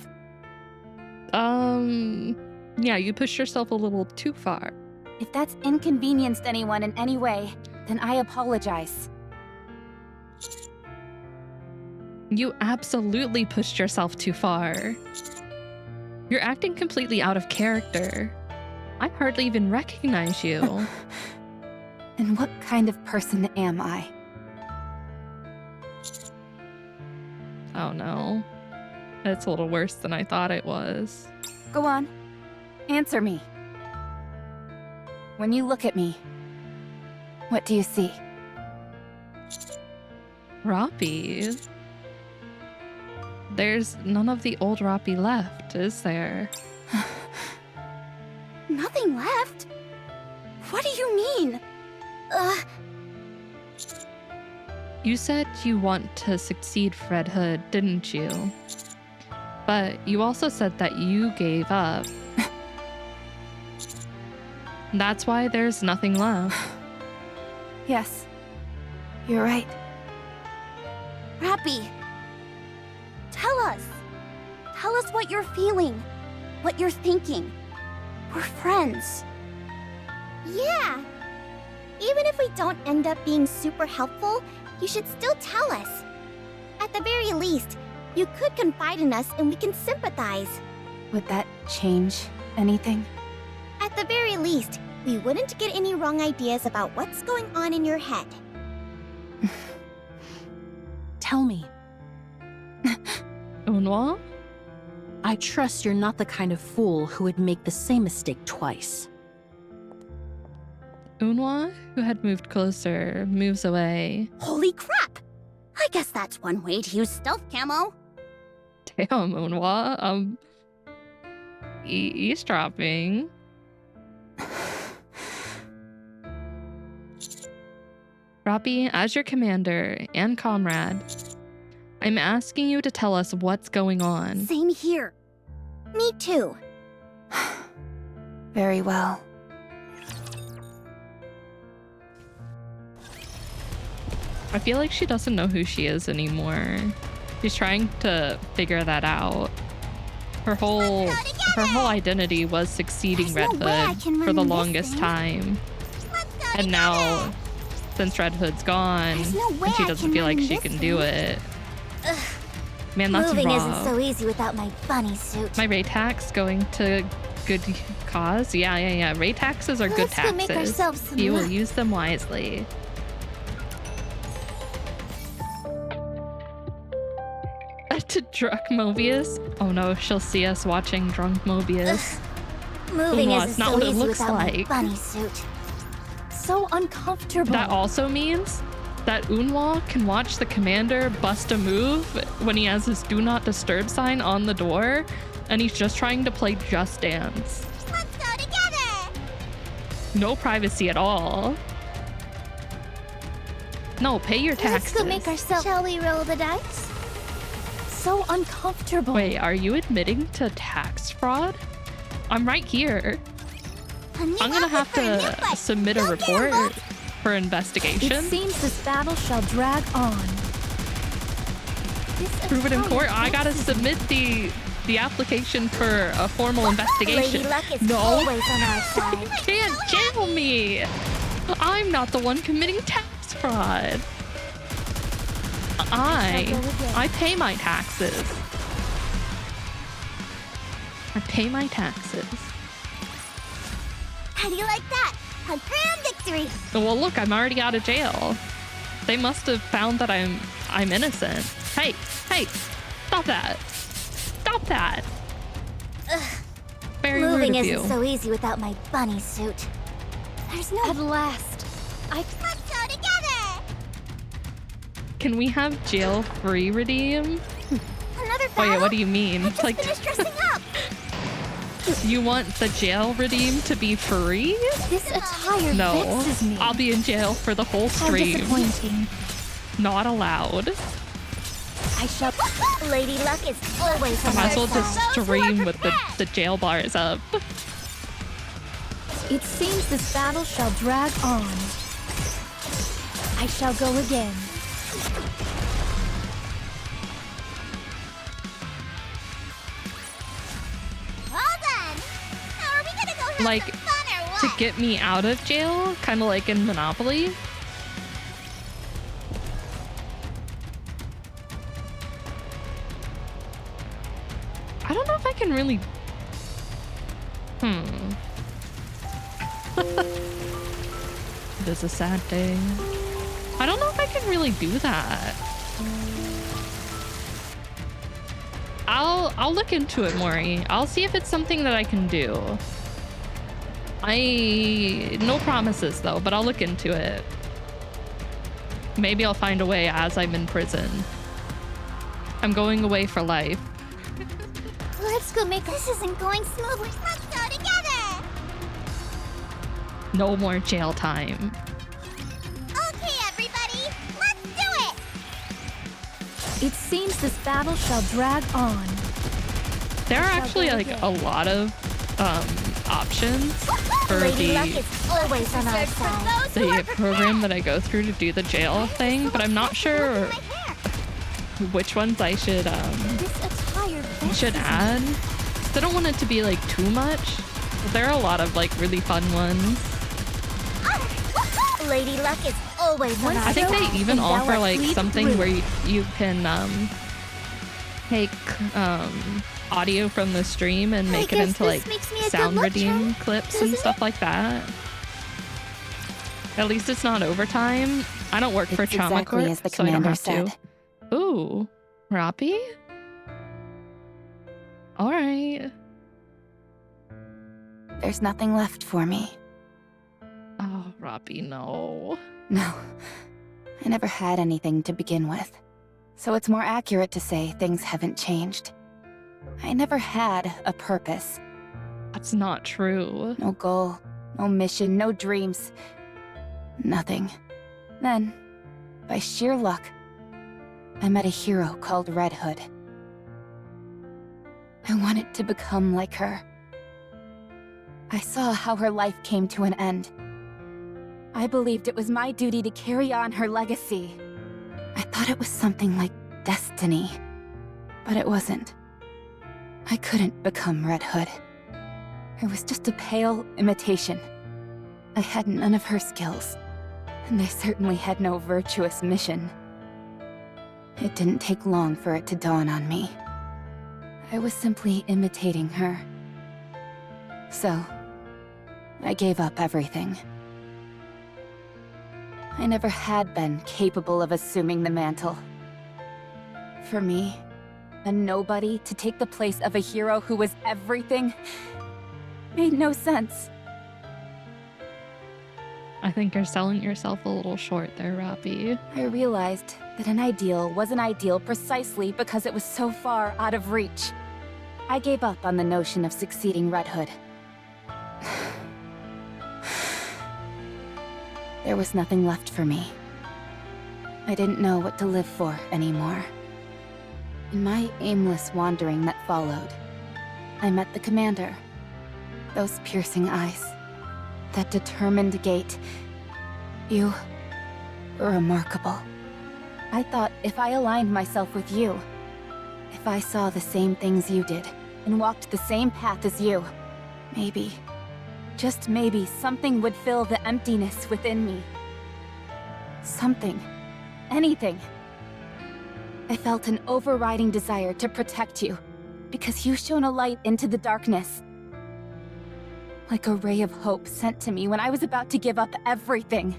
A: Yeah, you pushed yourself a little too far.
I: If that's inconvenienced anyone in any way, then I apologize.
A: You absolutely pushed yourself too far. You're acting completely out of character. I hardly even recognize you.
I: And what kind of person am I?
A: Oh no. It's a little worse than I thought it was.
I: Go on. Answer me. When you look at me, what do you see?
A: Roppy. There's none of the old Roppy left, is there?
H: Nothing left? What do you mean?
A: You said you want to succeed Red Hood, didn't you? But you also said that you gave up. That's why there's nothing left.
I: Yes, you're right.
H: Rappy, tell us. Tell us what you're feeling, what you're thinking. We're friends. Yeah. Even if we don't end up being super helpful, you should still tell us. At the very least, you could confide in us and we can sympathize.
I: Would that change anything?
H: At the very least, we wouldn't get any wrong ideas about what's going on in your head.
E: Tell me.
A: Unwa?
E: I trust you're not the kind of fool who would make the same mistake twice.
A: Unwa, who had moved closer, moves away.
H: Holy crap! I guess that's one way to use stealth camo.
A: Damn, Unwa. Eavesdropping. Roppy, as your commander and comrade, I'm asking you to tell us what's going on.
H: Same here. Me too.
I: Very well.
A: I feel like she doesn't know who she is anymore. She's trying to figure that out. Her whole identity was succeeding Red Hood for the longest time. And now, since Red Hood's gone, and she doesn't feel like she can do it. Man, that's
B: Moving
A: raw.
B: isn't so easy without my bunny suit.
A: My rate tax going to good cause? Yeah. Rate taxes are good
B: Let's go make
A: taxes.
B: ourselves some
A: You will
B: lunch.
A: use them wisely. To drunk Mobius? Oh no, she'll see us watching drunk Mobius.
B: Moving
A: Ooh,
B: isn't
A: it's not
B: so
A: what it
B: easy
A: looks
B: without my
A: like.
B: bunny suit.
C: So uncomfortable.
A: That also means that Unwa can watch the commander bust a move when he has his do not disturb sign on the door and he's just trying to play Just Dance.
B: Let's go together!
A: No privacy at all. No, pay your taxes.
B: Let's go make ourselves. Shall we roll the dice?
C: So uncomfortable.
A: Wait, are you admitting to tax fraud? I'm right here. I'm gonna have to submit a report for investigation.
C: It seems this battle shall drag on.
A: Prove it in court. I gotta submit the application for a formal investigation.
B: Lady Luck is
A: No,
B: always on our side.
A: you can't jail me. I'm not the one committing tax fraud. I pay my taxes. I pay my taxes.
B: How do you like that? A grand victory!
A: Well, look, I'm already out of jail. They must have found that I'm innocent. Hey, stop that! Stop that! Very rude
B: Moving
A: of you.
B: isn't so easy without my bunny suit. There's no.
C: At last.
B: Let's go together!
A: Can we have jail-free redeem?
B: Another
A: Oh
B: battle?
A: yeah, what do you mean?
B: I just finished dressing up!
A: You want the jail redeem to be free?
C: This attire
A: No,
C: vexes me.
A: I'll be in jail for the whole
C: How
A: stream.
C: disappointing.
A: Not allowed.
C: I shall.
B: Lady Luck is always on
A: Might
B: our
A: as well just
B: side.
A: stream with the jail bars up.
C: It seems this battle shall drag on. I shall go again.
B: Well done! Now are we gonna go have
A: Like,
B: some fun or
A: to
B: what?
A: get me out of jail, kind of like in Monopoly. I don't know if I can really... It is a sad day. I don't know if I can really do that. I'll look into it, Maury. I'll see if it's something that I can do. No promises though, but I'll look into it. Maybe I'll find a way as I'm in prison. I'm going away for life.
B: Let's go make. This isn't going smoothly. Let's go together!
A: No more jail time.
B: Okay, everybody, let's do it!
C: It seems this battle shall drag on.
A: There are actually like a lot of options for
B: Lady Luck is always on our side.
A: the program that I go through to do the jail thing, but I'm not sure which ones I should
C: This attire vexes me.
A: add. I don't want it to be like too much, but there are a lot of like really fun ones.
B: Lady Luck is always on our
A: I think
B: side.
A: they even
C: And thou
A: offer
C: art
A: like
C: fleet
A: something
C: through.
A: where you can take audio from the stream and make it
B: guess
A: into
B: this
A: like
B: makes me a good
A: sound
B: luck
A: redeem
B: charm,
A: clips and
B: doesn't
A: stuff like that. At least it's not overtime. I don't work for
I: It's
A: Trauma
I: exactly
A: Corp,
I: as the
A: so I don't
I: commander
A: have
I: said.
A: to. Ooh, Roppy? All right.
I: There's nothing left for me.
A: Oh, Roppy, no.
I: No, I never had anything to begin with. So it's more accurate to say things haven't changed. I never had a purpose.
A: That's not true.
I: No goal, no mission, no dreams. Nothing. Then, by sheer luck, I met a hero called Red Hood. I wanted to become like her. I saw how her life came to an end. I believed it was my duty to carry on her legacy. I thought it was something like destiny, but it wasn't. I couldn't become Red Hood. I was just a pale imitation. I had none of her skills, and I certainly had no virtuous mission. It didn't take long for it to dawn on me. I was simply imitating her. So, I gave up everything. I never had been capable of assuming the mantle. For me, a nobody to take the place of a hero who was everything made no sense.
A: I think you're selling yourself a little short there, Robbie.
I: I realized that an ideal was an ideal precisely because it was so far out of reach. I gave up on the notion of succeeding Red Hood. There was nothing left for me. I didn't know what to live for anymore. In my aimless wandering that followed, I met the commander. Those piercing eyes, that determined gait. You were remarkable. I thought if I aligned myself with you, if I saw the same things you did, and walked the same path as you, maybe, just maybe, something would fill the emptiness within me. Something. Anything. I felt an overriding desire to protect you, because you shone a light into the darkness. Like a ray of hope sent to me when I was about to give up everything.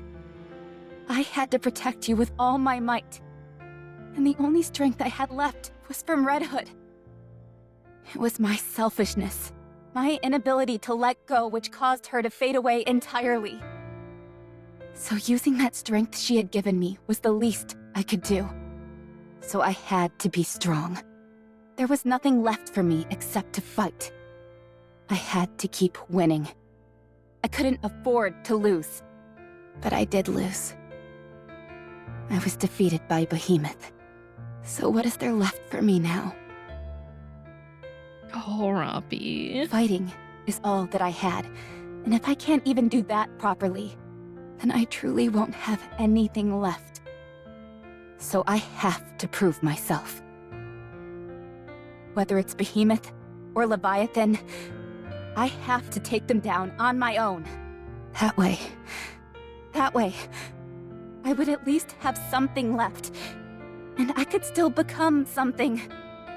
I: I had to protect you with all my might. And the only strength I had left was from Red Hood. It was my selfishness, my inability to let go which caused her to fade away entirely. So using that strength she had given me was the least I could do. So I had to be strong. There was nothing left for me except to fight. I had to keep winning. I couldn't afford to lose. But I did lose. I was defeated by Behemoth. So what is there left for me now?
A: Oh, Robbie.
I: Fighting is all that I had. And if I can't even do that properly, then I truly won't have anything left. So I have to prove myself. Whether it's Behemoth or Leviathan, I have to take them down on my own. That way, I would at least have something left. And I could still become something.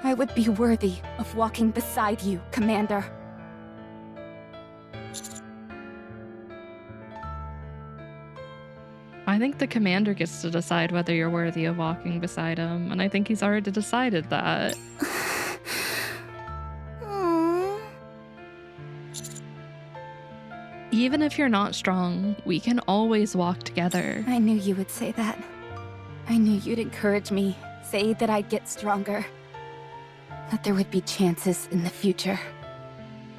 I: I would be worthy of walking beside you, Commander.
A: I think the commander gets to decide whether you're worthy of walking beside him, and I think he's already decided that. Even if you're not strong, we can always walk together.
I: I knew you would say that. I knew you'd encourage me, say that I'd get stronger. That there would be chances in the future.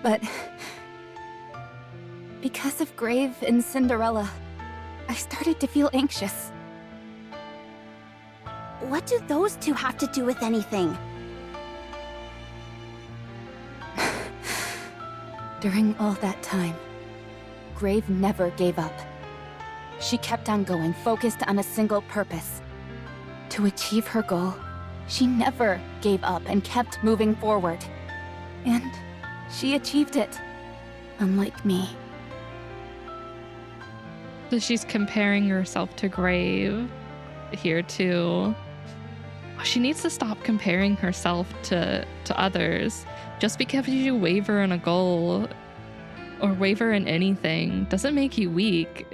I: But because of Grave and Cinderella, I started to feel anxious.
H: What do those two have to do with anything?
I: During all that time, Grave never gave up. She kept on going, focused on a single purpose. To achieve her goal, she never gave up and kept moving forward. And she achieved it, unlike me.
A: So she's comparing herself to Grave here too. She needs to stop comparing herself to others. Just because you waver in a goal or waver in anything doesn't make you weak.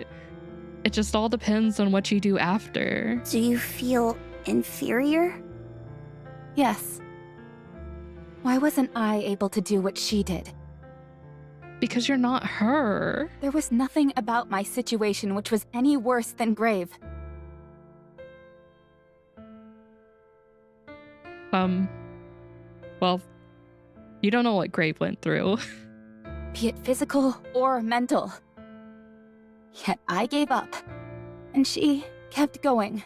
A: It just all depends on what you do after.
H: Do you feel inferior?
I: Yes. Why wasn't I able to do what she did?
A: Because you're not her.
I: There was nothing about my situation which was any worse than Grave.
A: Well, you don't know what Grave went through.
I: Be it physical or mental. Yet I gave up, and she kept going.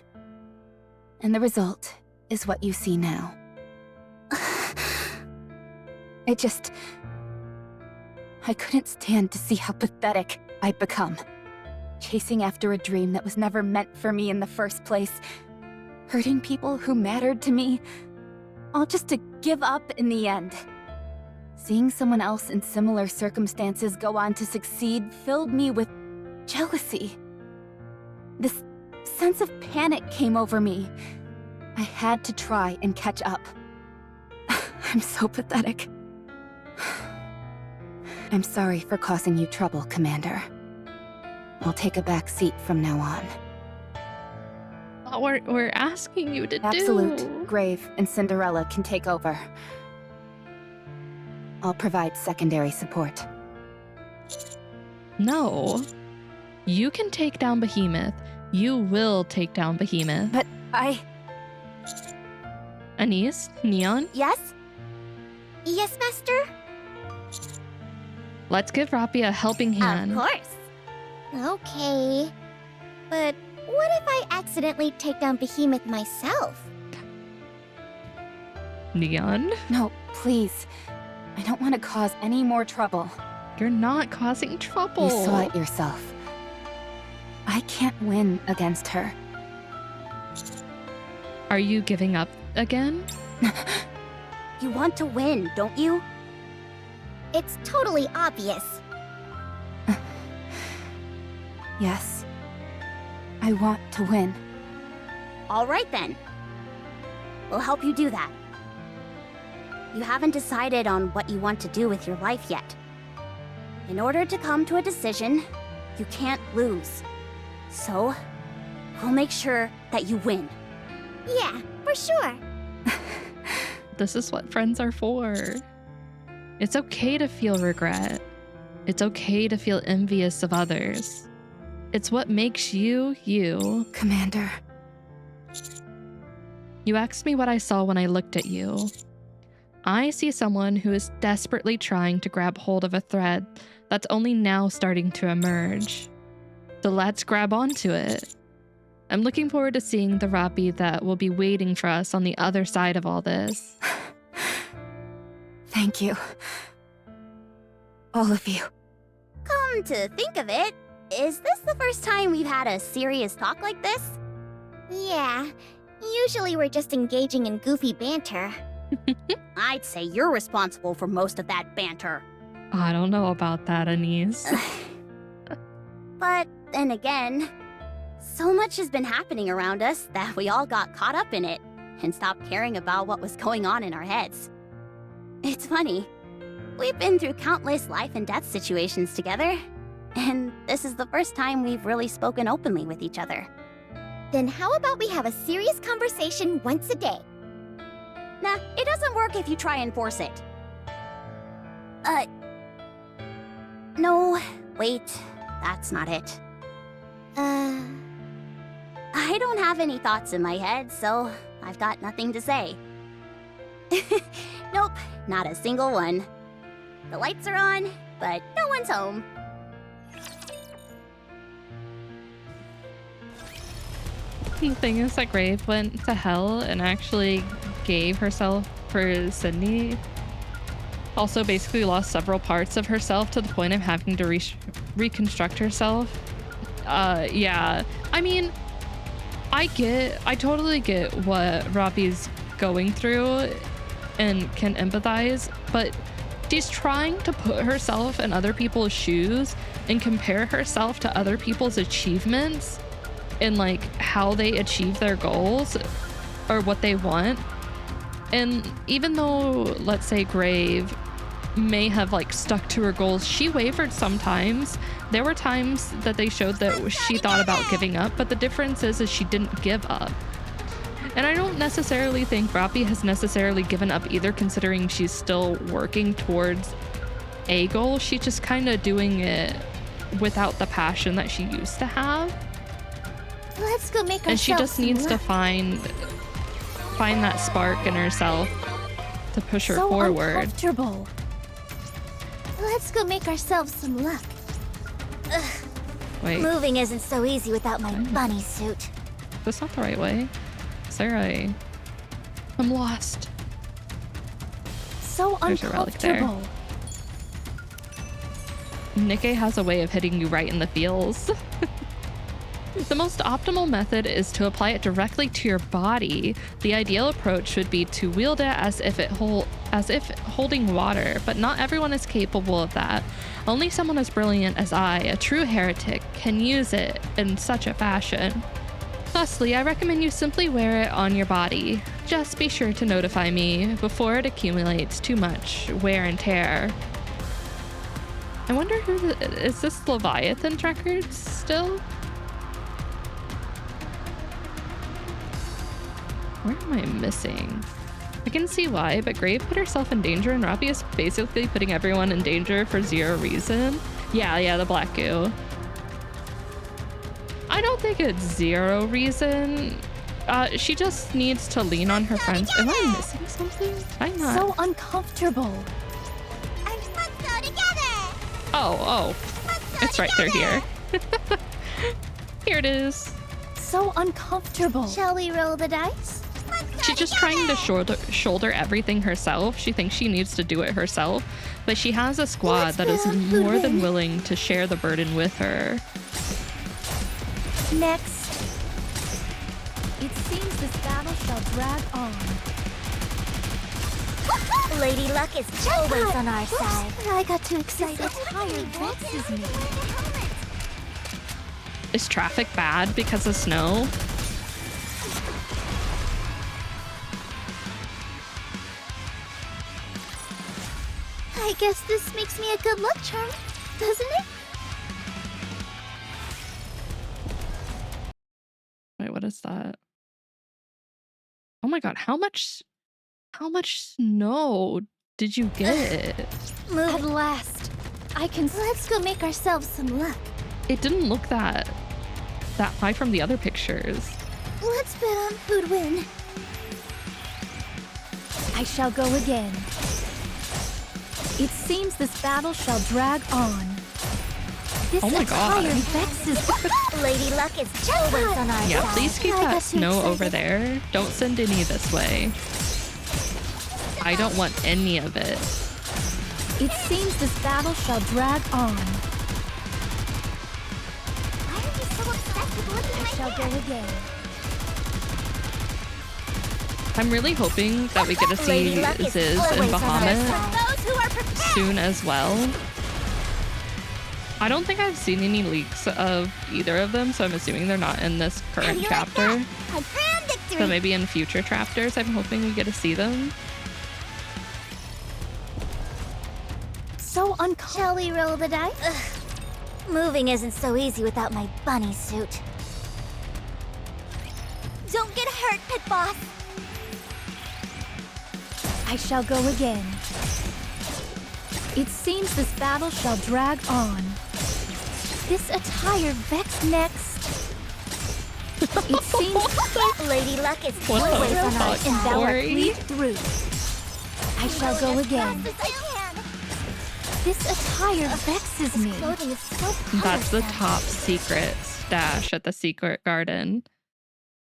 I: And the result is what you see now. I couldn't stand to see how pathetic I'd become. Chasing after a dream that was never meant for me in the first place. hurting people who mattered to me, all just to give up in the end. Seeing someone else in similar circumstances go on to succeed filled me with jealousy. This sense of panic came over me. I had to try and catch up. I'm so pathetic. I'm sorry for causing you trouble, Commander. I'll take a back seat from now on.
A: We're asking you to do.
I: Absolute, Grave, and Cinderella can take over. I'll provide secondary support.
A: No. You can take down Behemoth. You will take down Behemoth.
I: But
A: Anise? Neon?
H: Yes? Yes, Master?
A: Let's give Rapi a helping hand.
H: Of course. Okay. But what if I accidentally take down Behemoth myself?
A: Neon?
I: No, please. I don't want to cause any more trouble.
A: You're not causing trouble.
I: You saw it yourself. I can't win against her.
A: Are you giving up again?
H: You want to win, don't you? It's totally obvious.
I: Yes. I want to win.
H: All right then. We'll help you do that. You haven't decided on what you want to do with your life yet. In order to come to a decision, you can't lose. So, we'll make sure that you win. Yeah, for sure.
A: This is what friends are for. It's okay to feel regret. It's okay to feel envious of others. It's what makes you, you.
I: Commander.
A: You asked me what I saw when I looked at you. I see someone who is desperately trying to grab hold of a thread that's only now starting to emerge. So let's grab onto it. I'm looking forward to seeing the Rapi that will be waiting for us on the other side of all this.
I: Thank you. All of you.
H: Come to think of it, is this the first time we've had a serious talk like this? Yeah. Usually we're just engaging in goofy banter. I'd say you're responsible for most of that banter.
A: I don't know about that, Anise.
H: But then again, so much has been happening around us that we all got caught up in it and stopped caring about what was going on in our heads. It's funny. We've been through countless life and death situations together, and this is the first time we've really spoken openly with each other. Then how about we have a serious conversation once a day? Nah, it doesn't work if you try and force it. No, wait, that's not it. I don't have any thoughts in my head, so I've got nothing to say. Nope, not a single one. The lights are on, but no one's home.
A: The thing is that Grave went to hell and actually gave herself for Sydney. Also basically lost several parts of herself to the point of having to reconstruct herself. Yeah. I mean, I totally get what Rapi's going through and can empathize, but she's trying to put herself in other people's shoes and compare herself to other people's achievements and like how they achieve their goals or what they want. And even though, let's say, Grave may have like stuck to her goals, she wavered sometimes. There were times that they showed that she thought about giving up, but the difference is she didn't give up. And I don't necessarily think Rapi has necessarily given up either, considering she's still working towards a goal. She's just kind of doing it without the passion that she used to have.
H: Let's go make ourselves
A: And she just needs to find that spark in herself to push her forward.
H: Uncomfortable. Let's go make ourselves some luck. Ugh.
A: Wait,
H: Moving isn't so easy without my bunny suit.
A: that's not the right way. Sarah, I'm lost.
H: So
A: There's a relic there.
H: uncomfortable.
A: Nikke has a way of hitting you right in the feels. The most optimal method is to apply it directly to your body. The ideal approach would be to wield it as if holding water, but not everyone is capable of that. Only someone as brilliant as I, a true heretic, can use it in such a fashion. Thusly, I recommend you simply wear it on your body. Just be sure to notify me before it accumulates too much wear and tear. I wonder who is this Leviathan records still? Where am I missing? I can see why, but Grave put herself in danger and Robbie is basically putting everyone in danger for zero reason. Yeah, the black goo. I don't think it's zero reason. She just needs to lean on her friends. Am I missing something? I'm not.
C: So uncomfortable.
H: Let's go together.
A: Oh. It's right through here. Here it is.
C: So uncomfortable.
H: Shall we roll the dice?
A: She's just trying to shoulder everything herself. She thinks she needs to do it herself, but she has a squad that is more than willing to share the burden with her.
C: Next. It seems this battle shall drag on.
H: Lady Luck is always on our side. I got too excited.
C: Tired vexes me.
A: Is traffic bad because of snow?
H: I guess this makes me a good luck charm, doesn't it?
A: Wait, what is that? Oh my god, how much snow did you get?
C: At last, I can.
H: Let's go make ourselves some luck.
A: It didn't look that high from the other pictures.
H: Let's bet on who'd win.
C: I shall go again. It seems this battle shall drag on. This
A: Oh my god.
C: attire vexes.
H: Lady Luck is always on our
A: Yeah,
H: side.
A: please keep
H: I got
A: that
H: too
A: snow
H: excited.
A: over there. Don't send any this way. I don't want any of it.
C: It seems this battle shall drag on.
H: Why are you so obsessed with looking at
C: I
H: my
C: shall
H: hair?
C: go again.
A: I'm really hoping that we get to see
H: Lady Luck is
A: Ziz and
H: always on our
A: Behemoth
H: side. Those who are prepared.
A: soon as well. I don't think I've seen any leaks of either of them, so I'm assuming they're not in this
H: How
A: current
H: do you
A: chapter.
H: Like that? A grand victory.
A: So maybe in future chapters, I'm hoping we get to see them.
C: So uncomfortable.
H: Shall we roll the dice? Moving isn't so easy without my bunny suit. Don't get hurt, Pit Boss.
C: I shall go again. It seems this battle shall drag on. This attire vex next. It seems
H: Lady Luck is
A: What the
H: always on our
A: fuck,
H: side.
C: and thou art
A: Corey?
C: cleaved through. I shall go again.
H: As fast as I can.
C: This attire vexes me.
H: Clothing is so
A: That's the
H: cumbersome.
A: top secret stash at the secret garden.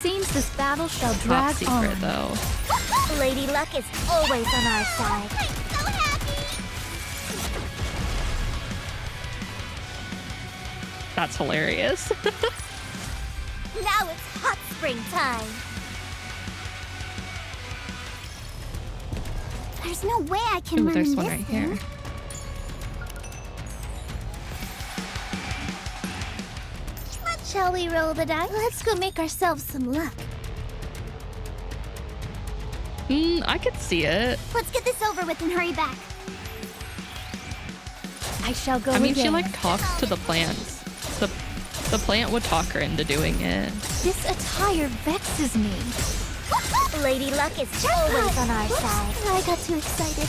C: Seems this battle shall
A: Top
C: drag
A: secret,
C: on.
A: though.
H: Lady Luck is always on our side. I'm so happy.
A: That's hilarious.
H: Now it's hot spring time. There's no way I can
A: Ooh,
H: run
A: there's
H: in
A: one
H: this
A: right
H: thing.
A: here.
H: Shall we roll the dice? Let's go make ourselves some luck.
A: I could see it.
H: Let's get this over with and hurry back.
C: I shall go
A: I mean,
C: again.
A: she like talks to the plants. The plant would talk her into doing it.
C: This attire vexes me.
H: Lady Luck is always on our side. I got too excited.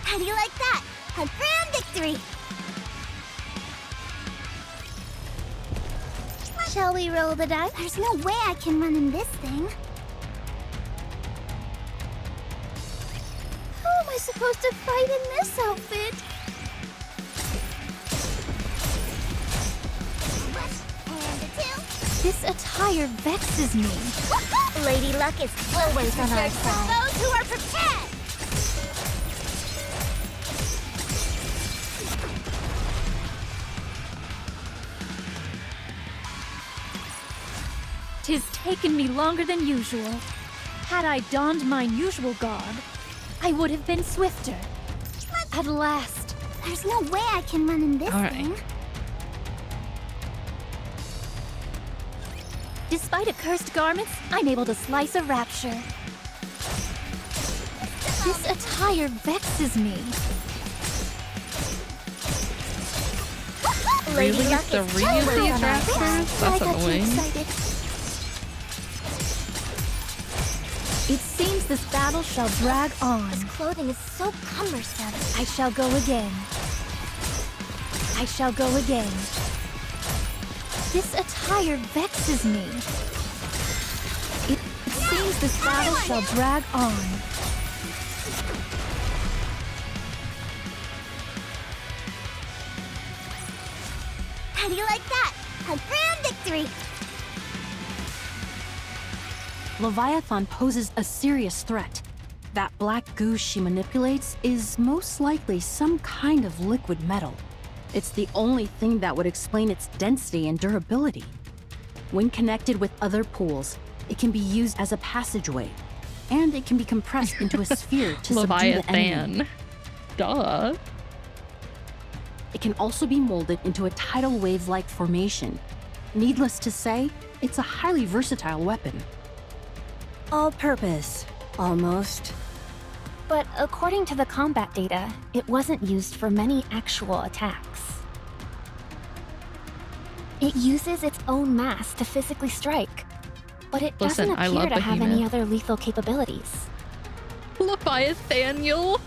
H: How do you like that? A grand victory! Shall we roll the dice? There's no way I can run in this thing. How am I supposed to fight in this outfit? And a two.
C: This attire vexes me.
H: Lady Luck is always on our side. Those who are prepared.
C: taken me longer than usual. Had I donned mine usual garb, I would have been swifter. At last.
H: There's no way I can run in this
A: All right.
H: thing.
C: Despite accursed garments, I'm able to slice a rapture. This attire vexes me.
A: Really?
H: Luck
A: The
H: is
A: reuse
H: totally
A: these
H: on our
A: raptors?
H: side.
A: That's
C: I got too
A: annoying.
C: excited. It seems this battle shall drag on.
H: This clothing is so cumbersome.
C: I shall go again. I shall go again. This attire vexes me. It seems this battle shall drag on.
H: How do you like that? A grand victory!
E: Leviathan poses a serious threat. That black goo she manipulates is most likely some kind of liquid metal. It's the only thing that would explain its density and durability. When connected with other pools, it can be used as a passageway, and it can be compressed into a sphere to subdue the enemy.
A: Leviathan. Duh.
E: It can also be molded into a tidal wave-like formation. Needless to say, it's a highly versatile weapon.
G: All-purpose, almost.
B: But according to the combat data, it wasn't used for many actual attacks. It uses its own mass to physically strike, but it
A: Listen,
B: doesn't
A: I
B: appear
A: love
B: to have any
A: Behemoth.
B: other lethal capabilities.
A: Leviathaniel.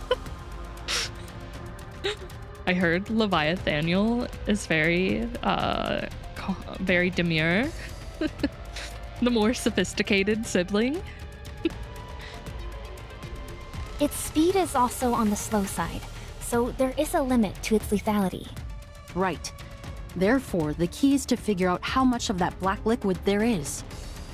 A: I heard Leviathaniel is very demure. The more sophisticated sibling.
B: Its speed is also on the slow side, so there is a limit to its lethality.
E: Right. Therefore, the key is to figure out how much of that black liquid there is.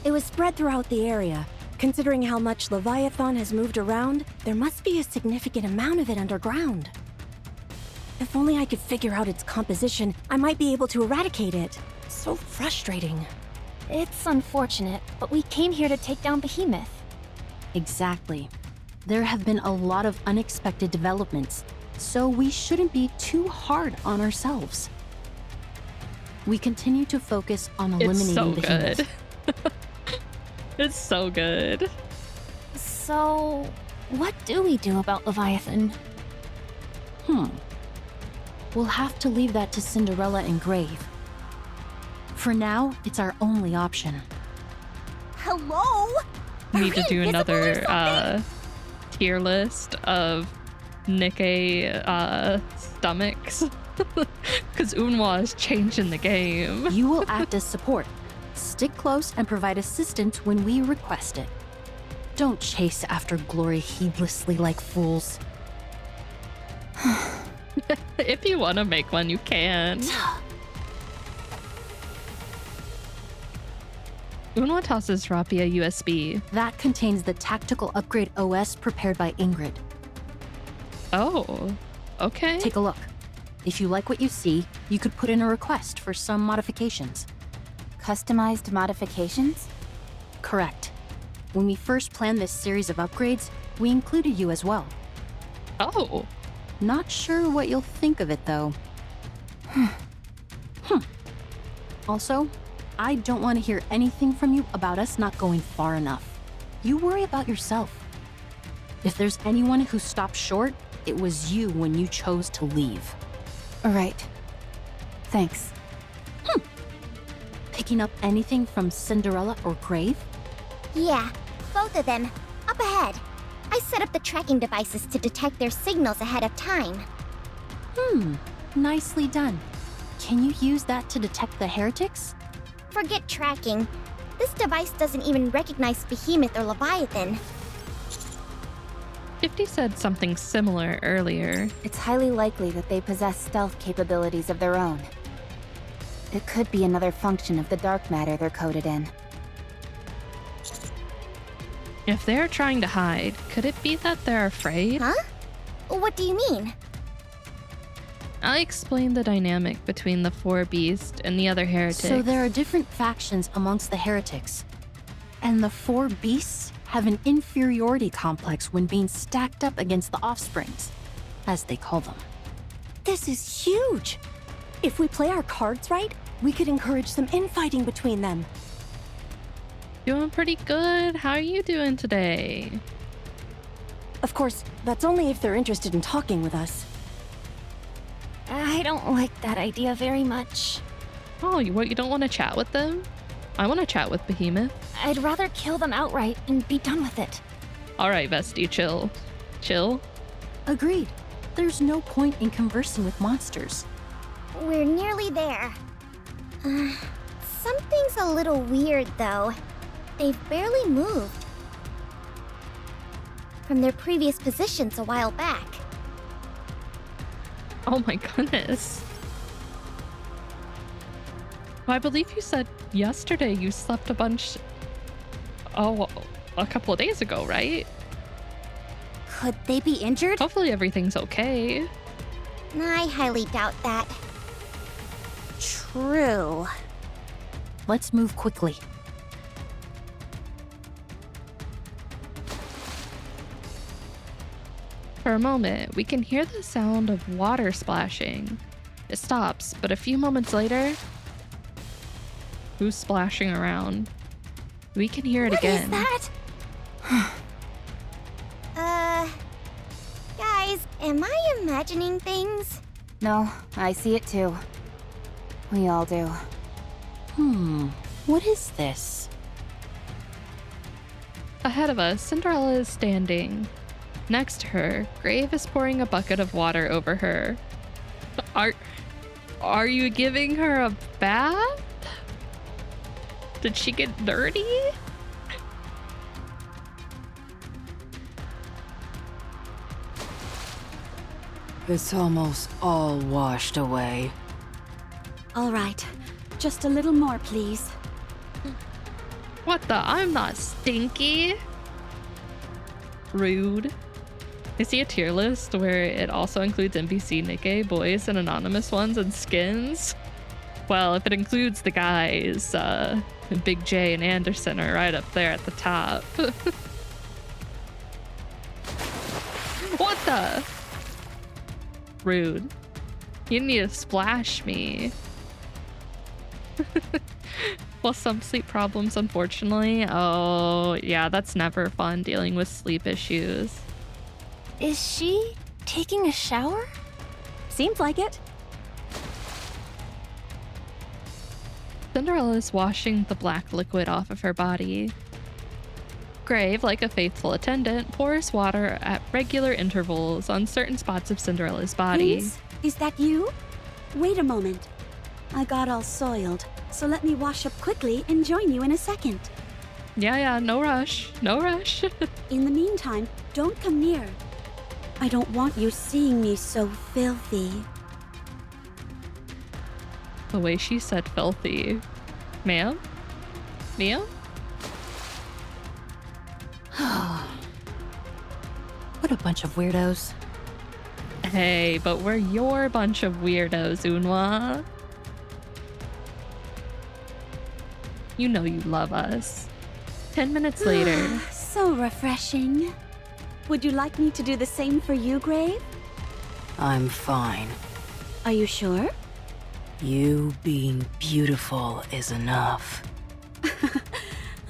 G: It was spread throughout the area. Considering how much Leviathan has moved around, there must be a significant amount of it underground. If only I could figure out its composition, I might be able to eradicate it. So frustrating.
B: It's unfortunate, but we came here to take down Behemoth.
E: Exactly. There have been a lot of unexpected developments, so we shouldn't be too hard on ourselves. We continue to focus on eliminating
A: It's so
E: Behemoth.
A: good. It's so good.
B: So, what do we do about Leviathan?
E: We'll have to leave that to Cinderella and Grave. For now, it's our only option.
H: Hello?
A: We need to
H: Are we
A: do
H: invisible or
A: another
H: something?
A: tier list of Nikke stomachs. Because Unwa is changing the game.
E: You will act as support. Stick close and provide assistance when we request it. Don't chase after glory heedlessly like fools.
A: If you want to make one, you can. Unwa tosses Rapi a USB.
E: That contains the tactical upgrade OS prepared by Ingrid.
A: Oh, okay.
E: Take a look. If you like what you see, you could put in a request for some modifications.
I: Customized modifications?
E: Correct. When we first planned this series of upgrades, we included you as well.
A: Oh,
E: Not sure what you'll think of it, though. Also, I don't want to hear anything from you about us not going far enough. You worry about yourself. If there's anyone who stopped short, it was you when you chose to leave.
I: Right. Thanks.
E: Picking up anything from Cinderella or Grave?
H: Yeah, both of them. Up ahead. I set up the tracking devices to detect their signals ahead of time.
E: Nicely done. Can you use that to detect the heretics?
H: Forget tracking. This device doesn't even recognize Behemoth or Leviathan.
A: 50 said something similar earlier.
I: It's highly likely that they possess stealth capabilities of their own. It could be another function of the dark matter they're coded in.
A: If they're trying to hide, could it be that they're afraid?
H: Huh? What do you mean?
A: I explained the dynamic between the four beasts and the other heretics.
E: So there are different factions amongst the heretics. And the four beasts have an inferiority complex when being stacked up against the offsprings, as they call them.
G: This is huge! If we play our cards right, we could encourage some infighting between them.
A: Doing pretty good. How are you doing today?
G: Of course, that's only if they're interested in talking with us.
B: I don't like that idea very much.
A: Oh, you don't want to chat with them? I want to chat with Behemoth.
B: I'd rather kill them outright and be done with it.
A: All right, Vesty, chill. Chill?
E: Agreed. There's no point in conversing with monsters.
C: We're nearly there. Something's a little weird, though. They've barely moved from their previous positions a while back.
A: Oh my goodness. I believe you said yesterday you slept a bunch... Oh, a couple of days ago, right?
H: Could they be injured?
A: Hopefully everything's okay.
C: I highly doubt that.
H: True.
E: Let's move quickly.
A: For a moment, we can hear the sound of water splashing. It stops, but a few moments later... Who's splashing around? We can hear it again.
C: What is that? Guys, am I imagining things?
I: No, I see it too. We all do.
E: What is this?
A: Ahead of us, Cinderella is standing. Next to her, Grave is pouring a bucket of water over her. Are you giving her a bath? Did she get dirty?
D: It's almost all washed away.
H: All right. Just a little more, please.
A: What the? I'm not stinky. Rude. I see a tier list where it also includes NPC, Nikke, boys, and anonymous ones, and skins. Well, if it includes the guys, Big J and Anderson are right up there at the top. What the? Rude. You need to splash me. Well, some sleep problems, unfortunately. Oh, yeah, that's never fun, dealing with sleep issues.
B: Is she taking a shower?
G: Seems like it.
A: Cinderella's washing the black liquid off of her body. Grave, like a faithful attendant, pours water at regular intervals on certain spots of Cinderella's body.
H: Prince, is that you? Wait a moment. I got all soiled, so let me wash up quickly and join you in a second.
A: Yeah, no rush. No rush.
H: In the meantime, don't come near. I don't want you seeing me so filthy.
A: The way she said filthy. Ma'am? Ma'am?
E: What a bunch of weirdos.
A: Hey, but we're your bunch of weirdos, Unwa. You know you love us. 10 minutes later.
H: So refreshing. Would you like me to do the same for you, Grave?
D: I'm fine.
H: Are you sure?
D: You being beautiful is enough.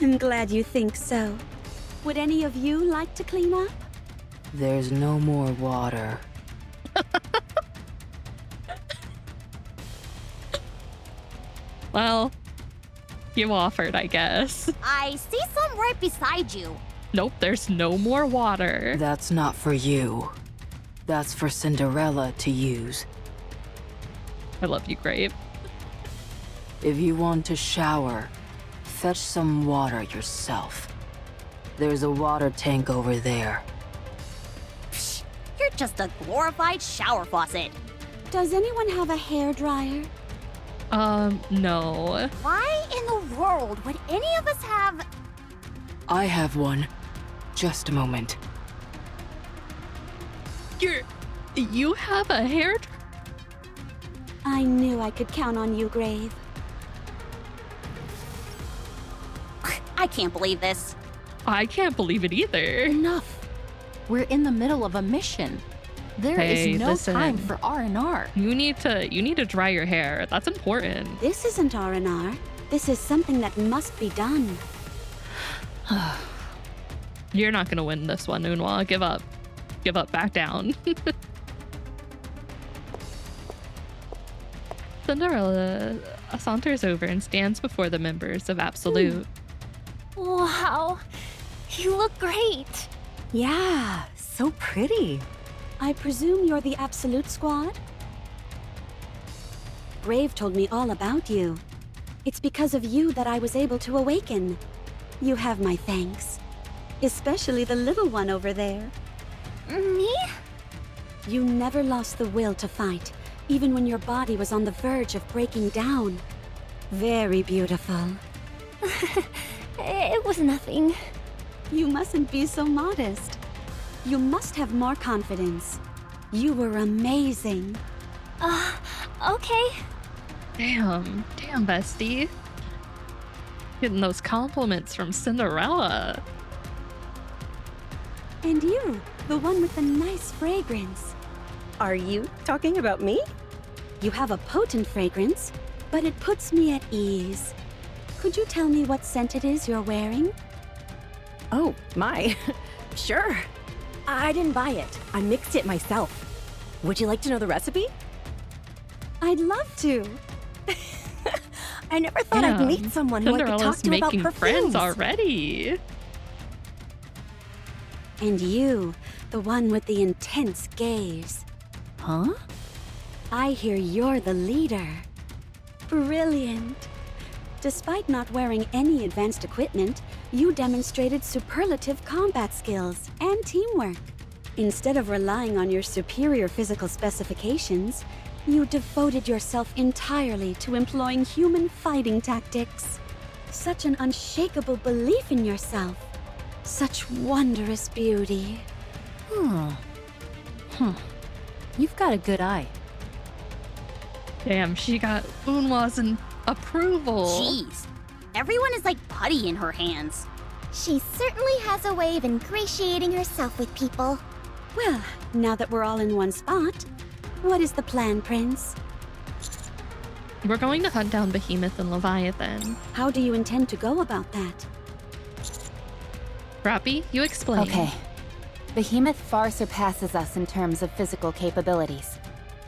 H: I'm glad you think so. Would any of you like to clean up?
D: There's no more water.
A: Well, you offered, I guess.
H: I see some right beside you.
A: Nope, there's no more water.
D: That's not for you. That's for Cinderella to use.
A: I love you, Grave.
D: If you want to shower, fetch some water yourself. There's a water tank over there.
H: Psh, you're just a glorified shower faucet. Does anyone have a hairdryer?
A: No.
H: Why in the world would any of us have...
D: I have one. Just a moment.
A: You have a hair...
H: I knew I could count on you, Grave. I can't believe this.
A: I can't believe it either.
E: Enough. We're in the middle of a mission. There
A: Hey,
E: is no
A: listen.
E: time for R&R.
A: You need to dry your hair. That's important.
H: This isn't R&R. This is something that must be done.
A: You're not gonna win this one, Unwa. Give up. Give up. Back down. Cinderella saunters over and stands before the members of Absolute.
B: Wow, you look great.
G: Yeah, so pretty.
H: I presume you're the Absolute Squad? Grave told me all about you. It's because of you that I was able to awaken. You have my thanks. Especially the little one over there.
B: Me?
H: You never lost the will to fight, even when your body was on the verge of breaking down. Very beautiful.
B: It was nothing.
H: You mustn't be so modest. You must have more confidence. You were amazing.
B: Okay.
A: Damn, bestie. Getting those compliments from Cinderella.
H: And you, the one with the nice fragrance.
G: Are you talking about me?
H: You have a potent fragrance, but it puts me at ease. Could you tell me what scent it is you're wearing?
G: Oh, my. Sure. I didn't buy it. I mixed it myself. Would you like to know the recipe?
H: I'd love to.
G: I never thought I'd meet someone who I could talk
A: Cinderella's
G: to about
A: making
G: perfumes.
A: friends already.
H: And you, the one with the intense gaze.
E: Huh?
H: I hear you're the leader. Brilliant. Despite not wearing any advanced equipment, you demonstrated superlative combat skills and teamwork. Instead of relying on your superior physical specifications, you devoted yourself entirely to employing human fighting tactics. Such an unshakable belief in yourself. Such wondrous beauty.
E: You've got a good eye.
A: Damn, she got Unwa's approval.
H: Jeez. Everyone is like putty in her hands.
C: She certainly has a way of ingratiating herself with people.
H: Well, now that we're all in one spot, what is the plan, Prince?
A: We're going to hunt down Behemoth and Leviathan.
H: How do you intend to go about that?
A: Rappy, you explain.
I: Okay. Behemoth far surpasses us in terms of physical capabilities.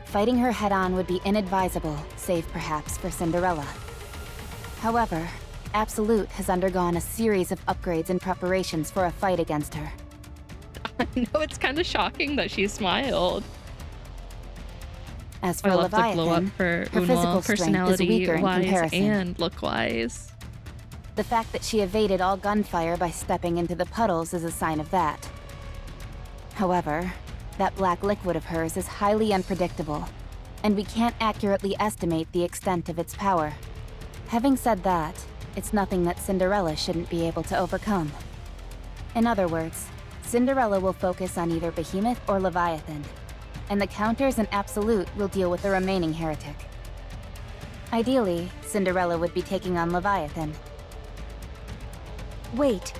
I: Fighting her head-on would be inadvisable, save perhaps for Cinderella. However, Absolute has undergone a series of upgrades and preparations for a fight against her.
A: I know it's kind of shocking that she smiled.
I: As for
A: I love to glow up
I: Leviathan,
A: for
I: her physical
A: Unwa,
I: strength is
A: personality
I: weaker in
A: wise
I: comparison.
A: and look wise.
I: The fact that she evaded all gunfire by stepping into the puddles is a sign of that. However, that black liquid of hers is highly unpredictable, and we can't accurately estimate the extent of its power. Having said that, it's nothing that Cinderella shouldn't be able to overcome. In other words, Cinderella will focus on either Behemoth or Leviathan, and the counters and Absolute will deal with the remaining heretic. Ideally, Cinderella would be taking on Leviathan.
H: Wait,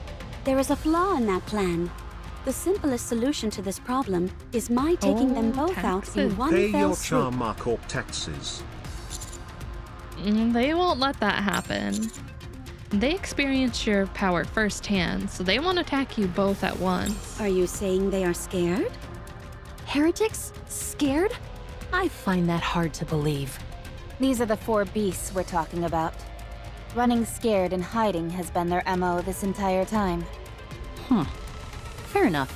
H: there is a flaw in that plan. The simplest solution to this problem is my taking them both out in one
F: Pay
H: fell
F: your
H: swoop.
F: charm mark or taxes.
A: They won't let that happen. They experience your power firsthand, so they won't attack you both at once.
H: Are you saying they are scared?
E: Heretics? Scared? I find that hard to believe.
I: These are the four beasts we're talking about. Running scared and hiding has been their MO this entire time.
E: Fair enough.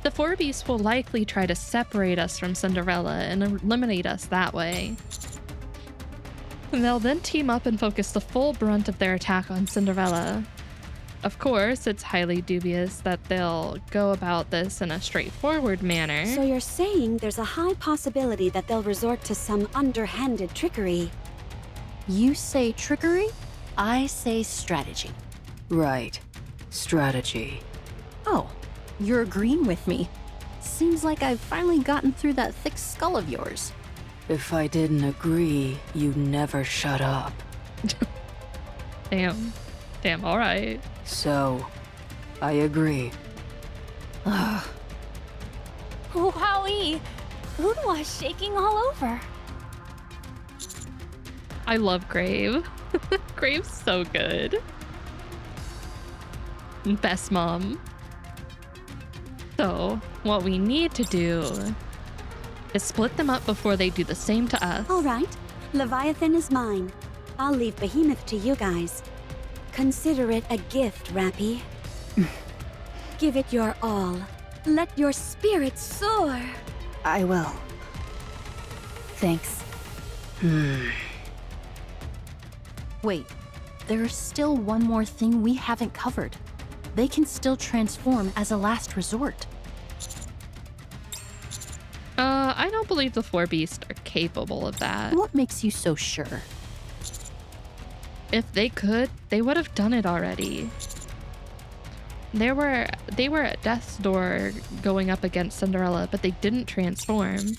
A: The four beasts will likely try to separate us from Cinderella and eliminate us that way. They'll then team up and focus the full brunt of their attack on Cinderella. Of course, it's highly dubious that they'll go about this in a straightforward manner.
H: So you're saying there's a high possibility that they'll resort to some underhanded trickery.
E: You say trickery, I say strategy.
D: Right. Strategy.
E: Oh, you're agreeing with me. Seems like I've finally gotten through that thick skull of yours.
D: If I didn't agree, you'd never shut up.
A: Damn. Damn, alright.
D: So, I agree.
B: Wowie! Unwa's shaking all over.
A: I love Grave. Grave's so good. Best mom. So, what we need to do is split them up before they do the same to us.
J: All right. Leviathan is mine. I'll leave Behemoth to you guys. Consider it a gift, Rappy. Give it your all. Let your spirit soar.
I: I will. Thanks.
E: Wait, there's still one more thing we haven't covered. They can still transform as a last resort.
A: I don't believe the 4 beasts are capable of that.
E: What makes you so sure?
A: If they could, they would have done it already. They were at death's door going up against Cinderella, but they didn't transform.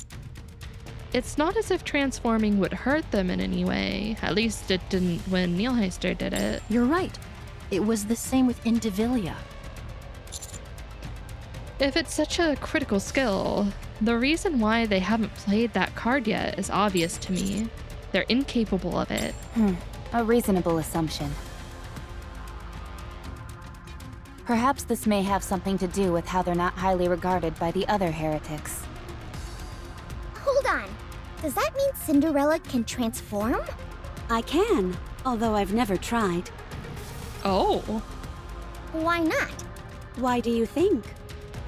A: It's not as if transforming would hurt them in any way. At least it didn't when Neilheister did it.
E: You're right. It was the same with Indivilia.
A: If it's such a critical skill, the reason why they haven't played that card yet is obvious to me. They're incapable of it.
I: A reasonable assumption. Perhaps this may have something to do with how they're not highly regarded by the other heretics.
C: Hold on. Does that mean Cinderella can transform?
J: I can, although I've never tried.
A: Oh.
C: Why not?
J: Why do you think?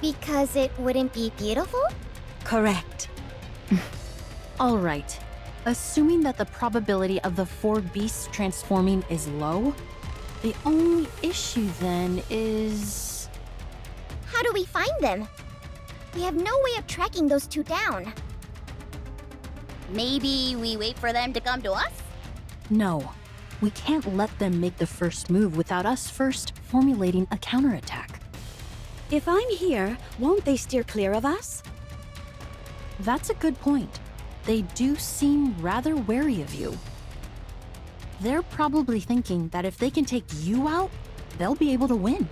C: Because it wouldn't be beautiful?
J: Correct.
E: All right. Assuming that the probability of the 4 beasts transforming is low, the only issue then is...
C: How do we find them? We have no way of tracking those 2 down.
H: Maybe we wait for them to come to us?
E: No. We can't let them make the first move without us first formulating a counterattack.
J: If I'm here, won't they steer clear of us?
E: That's a good point. They do seem rather wary of you. They're probably thinking that if they can take you out, they'll be able to win.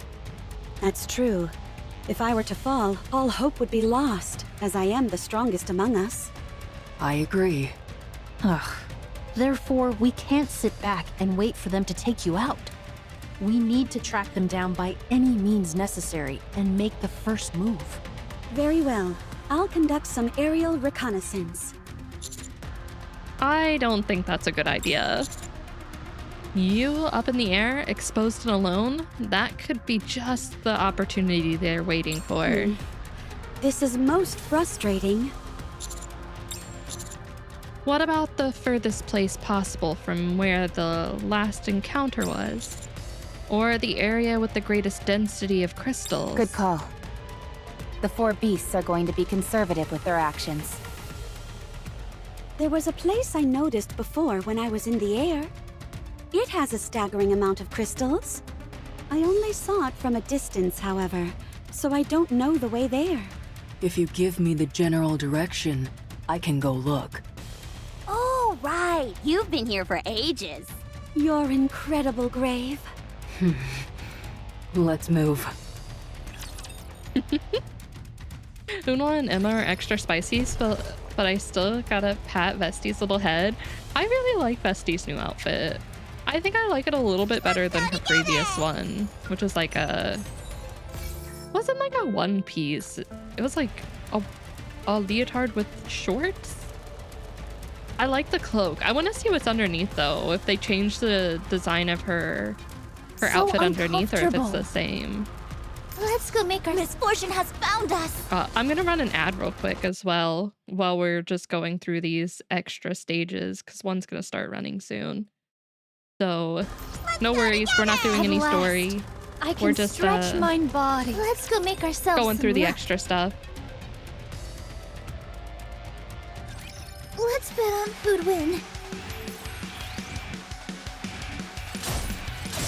J: That's true. If I were to fall, all hope would be lost, as I am the strongest among us.
D: I agree.
E: Ugh. Therefore, we can't sit back and wait for them to take you out. We need to track them down by any means necessary and make the first move.
J: Very well. I'll conduct some aerial reconnaissance.
A: I don't think that's a good idea. You up in the air, exposed and alone, that could be just the opportunity they're waiting for.
J: This is most frustrating.
A: What about the furthest place possible from where the last encounter was? Or the area with the greatest density of crystals?
I: Good call. The 4 beasts are going to be conservative with their actions.
J: There was a place I noticed before when I was in the air. It has a staggering amount of crystals. I only saw it from a distance, however, so I don't know the way there.
D: If you give me the general direction, I can go look.
H: Oh, right. You've been here for ages.
J: You're incredible, Grave.
D: Let's move.
A: Unwa and Emma are extra spicy, but I still gotta pat Vesti's little head. I really like Vesti's new outfit. I think I like it a little bit better than her previous one, which was like wasn't like a one piece. It was like a leotard with shorts. I like the cloak. I want to see what's underneath though, if they change the design of her outfit underneath or if it's the same.
C: Let's go make our misfortune has found us.
A: I'm gonna run an ad real quick as well while we're just going through these extra stages because one's gonna start running soon. So no worries, we're not doing any story.
C: We're
A: just
C: stretch my body. Let's go make ourselves
A: going through the
C: rest.
A: extra stuff.
C: Let's bet on who'd win.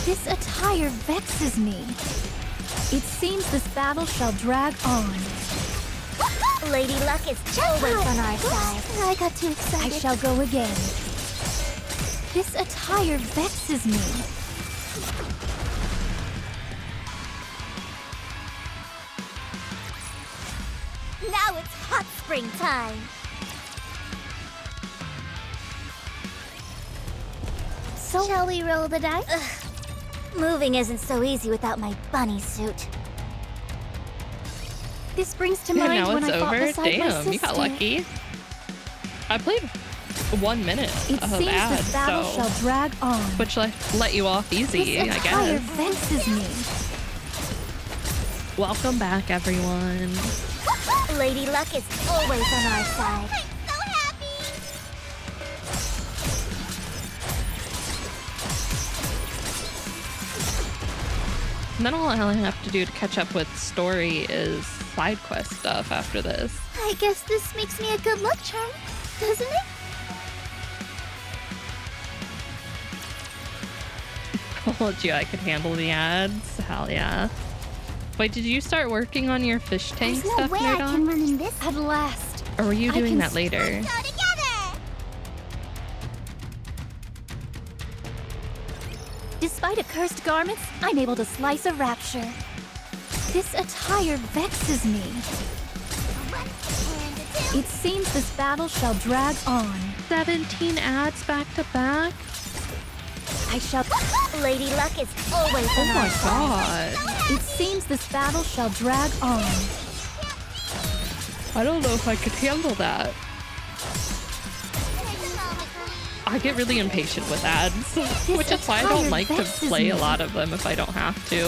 C: This attire vexes me. It seems this battle shall drag on. Lady Luck is always on our side. I got too excited. I shall go again. This attire vexes me. Now it's hot spring time. So shall we roll the dice? Ugh. Moving isn't so easy without my bunny suit. This brings to mind
A: now
C: when
A: it's
C: I fought
A: over.
C: beside my
A: Damn, you got
C: sister.
A: lucky. I played 1 minute
C: It
A: of
C: seems
A: ads,
C: this battle
A: so
C: shall drag on.
A: which let you off easy,
C: This
A: I
C: attire
A: guess.
C: vexes me.
A: Welcome back, everyone.
C: Lady Luck is always on our side. I'm so happy!
A: And then all I have to do to catch up with story is side quest stuff after this.
C: I guess this makes me a good luck charm, doesn't it?
A: Told you I could handle the ads. Hell yeah. Wait, did you start working on your fish tank
C: There's no
A: stuff,
C: way I
A: Nerdon?
C: can run in this at last.
A: Or were you
C: I
A: doing
C: can
A: that later?
C: Let's go together! Despite accursed garments, I'm able to slice a rapture. This attire vexes me. It seems this battle shall drag on.
A: 17 ads back to back?
C: I shall. Lady Luck is always
A: Oh
C: on
A: my
C: our side.
A: god.
C: It seems this battle shall drag on.
A: I don't know if I could handle that. I get really impatient with ads, which is why I don't like to play a lot of them if I don't have to.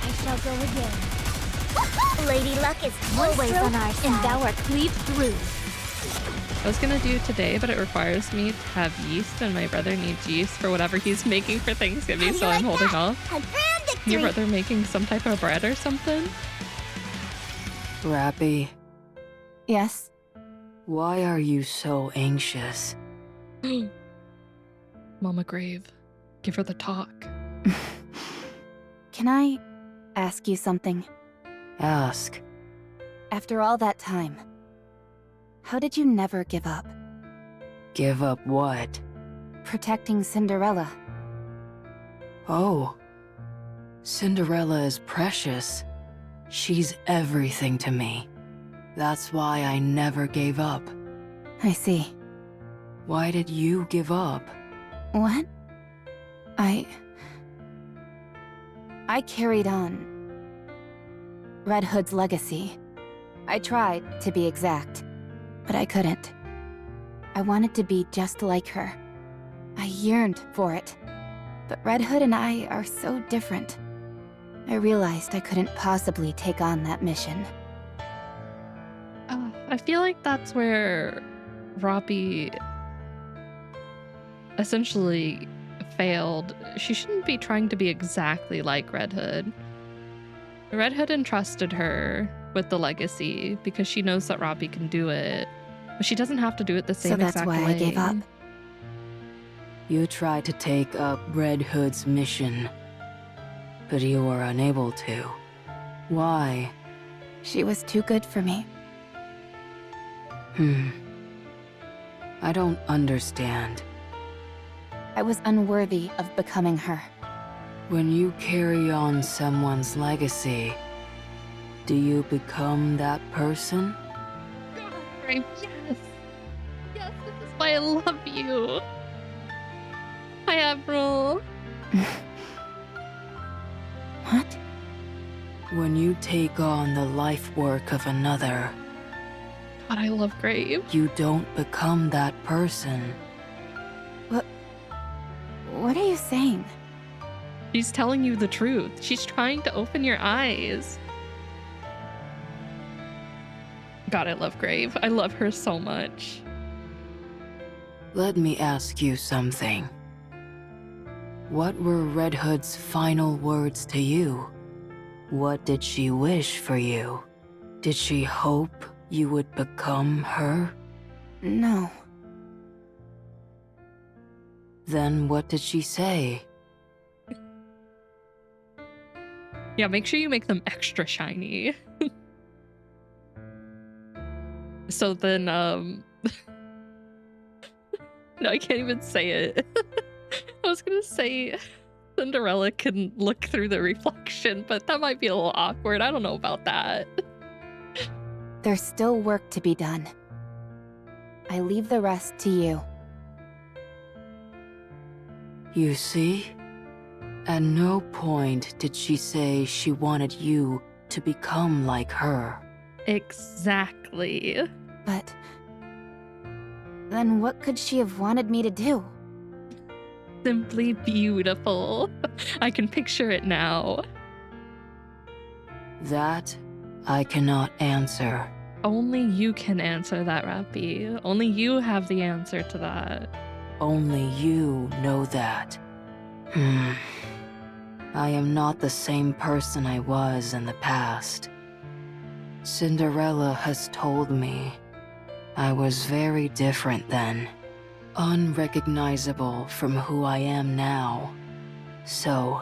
C: I shall go again. Lady Luck is always on our side. And thou art cleaved through.
A: I was gonna do today, but it requires me to have yeast, and my brother needs yeast for whatever he's making for Thanksgiving, so I'm holding off. Your brother making some type of bread or something?
D: Rappy,
I: Yes?
D: why are you so anxious?
A: Mama Grave, give her the talk.
I: Can I ask you something?
D: Ask.
I: After all that time, how did you never give up?
D: Give up what?
I: Protecting Cinderella.
D: Oh. Cinderella is precious. She's everything to me. That's why I never gave up.
I: I see.
D: Why did you give up?
I: What? I carried on Red Hood's legacy. I tried, to be exact, but I couldn't. I wanted to be just like her. I yearned for it. But Red Hood and I are so different. I realized I couldn't possibly take on that mission.
A: I feel like that's where Robbie essentially failed. She shouldn't be trying to be exactly like Red Hood. Red Hood entrusted her with the legacy because she knows that Robbie can do it. But she doesn't have to do it the same exact way.
I: So that's why I gave up.
D: You tried to take up Red Hood's mission, but you were unable to. Why?
I: She was too good for me.
D: I don't understand.
I: I was unworthy of becoming her.
D: When you carry on someone's legacy, do you become that person?
A: Right, yes. Yes, this is why I love you. Hi, Admiral.
I: What?
D: When you take on the life work of another,
A: God, I love Grave.
D: you don't become that person.
I: What are you saying?
A: She's telling you the truth. She's trying to open your eyes. God, I love Grave. I love her so much.
D: Let me ask you something. What were Red Hood's final words to you? What did she wish for you? Did she hope you would become her?
I: No.
D: Then what did she say?
A: Yeah, make sure you make them extra shiny. So then, no, I can't even say it. I was gonna say Cinderella can look through the reflection, but that might be a little awkward. I don't know about that.
I: There's still work to be done. I leave the rest to you.
D: You see? At no point did she say she wanted you to become like her.
A: Exactly.
I: But then what could she have wanted me to do?
A: Simply beautiful. I can picture it now.
D: That I cannot answer.
A: Only you can answer that, Rappy. Only you have the answer to that.
D: Only you know that. I am not the same person I was in the past. Cinderella has told me I was very different then, unrecognizable from who I am now. So,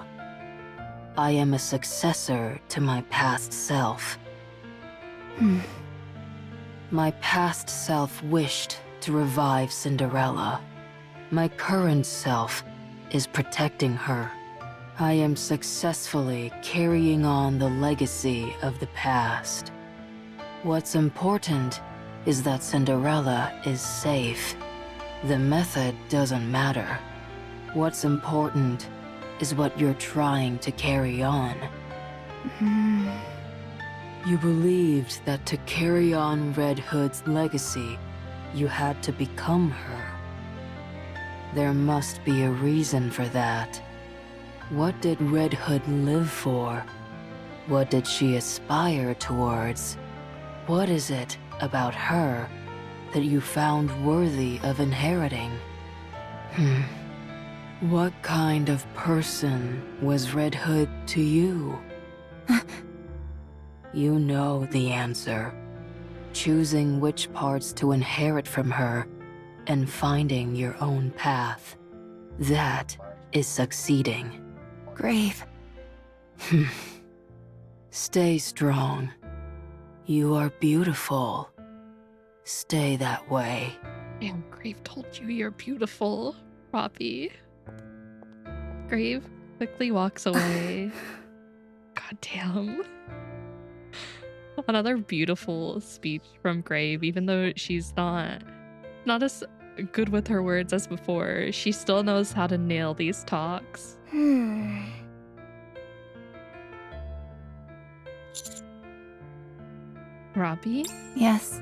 D: I am a successor to my past self. My past self wished to revive Cinderella. My current self is protecting her. I am successfully carrying on the legacy of the past. What's important is that Cinderella is safe. The method doesn't matter. What's important is what you're trying to carry on. You believed that to carry on Red Hood's legacy, you had to become her. There must be a reason for that. What did Red Hood live for? What did she aspire towards? What is it about her that you found worthy of inheriting? What kind of person was Red Hood to you? You know the answer. Choosing which parts to inherit from her and finding your own path. That is succeeding.
I: Grave.
D: Stay strong. You are beautiful. Stay that way.
A: Damn, Grave told you you're beautiful, Robbie. Grave quickly walks away. God damn. Another beautiful speech from Grave, even though she's not as good with her words as before. She still knows how to nail these talks. Robbie?
I: Yes.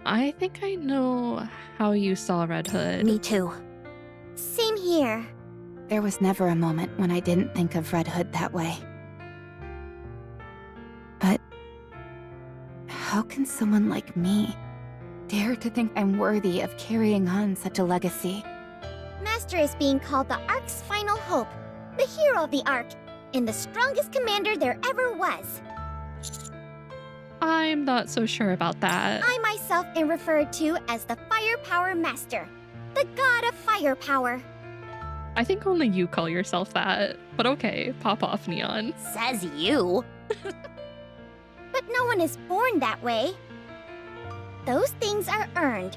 A: I think I know how you saw Red Hood.
H: Me too.
B: Same here.
I: There was never a moment when I didn't think of Red Hood that way. But how can someone like me dare to think I'm worthy of carrying on such a legacy?
B: Master is being called the Ark's final hope, the hero of the Ark, and the strongest commander there ever was.
A: I'm not so sure about that.
B: I myself am referred to as the Firepower Master, the god of firepower.
A: I think only you call yourself that. But okay, pop off, Neon.
H: Says you.
B: But no one is born that way. Those things are earned.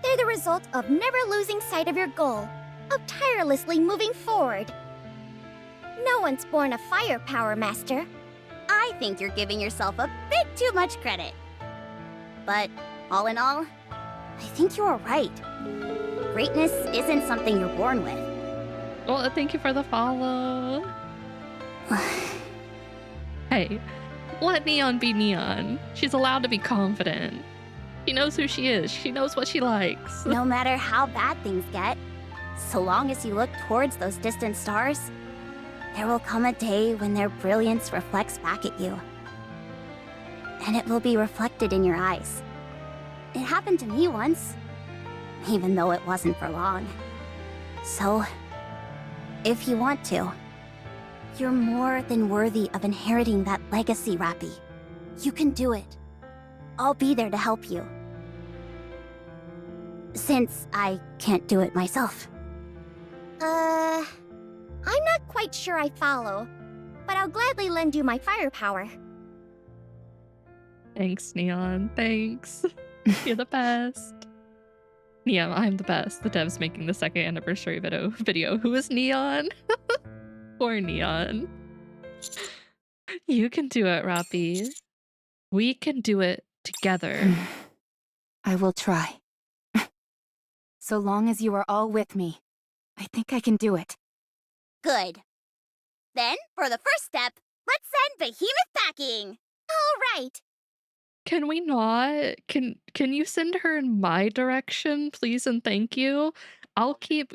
B: They're the result of never losing sight of your goal, of tirelessly moving forward. No one's born a Firepower Master.
H: I think you're giving yourself a bit too much credit. But all in all, I think you are right. Greatness isn't something you're born with.
A: Well, thank you for the follow. Hey, let Neon be Neon. She's allowed to be confident. She knows who she is. She knows what she likes.
H: No matter how bad things get, so long as you look towards those distant stars, there will come a day when their brilliance reflects back at you. And it will be reflected in your eyes. It happened to me once, even though it wasn't for long. So, if you want to, you're more than worthy of inheriting that legacy, Rappy. You can do it. I'll be there to help you. Since I can't do it myself.
B: I'm not quite sure I follow, but I'll gladly lend you my firepower.
A: Thanks, Neon. Thanks. You're the best. Neon, I'm the best. The dev's making the second anniversary video. Who is Neon? Poor Neon. You can do it, Rappy. We can do it together.
I: I will try. So long as you are all with me, I think I can do it.
H: Good. Then, for the first step, let's send Behemoth packing.
B: All right.
A: Can we not? Can you send her in my direction, please and thank you? I'll keep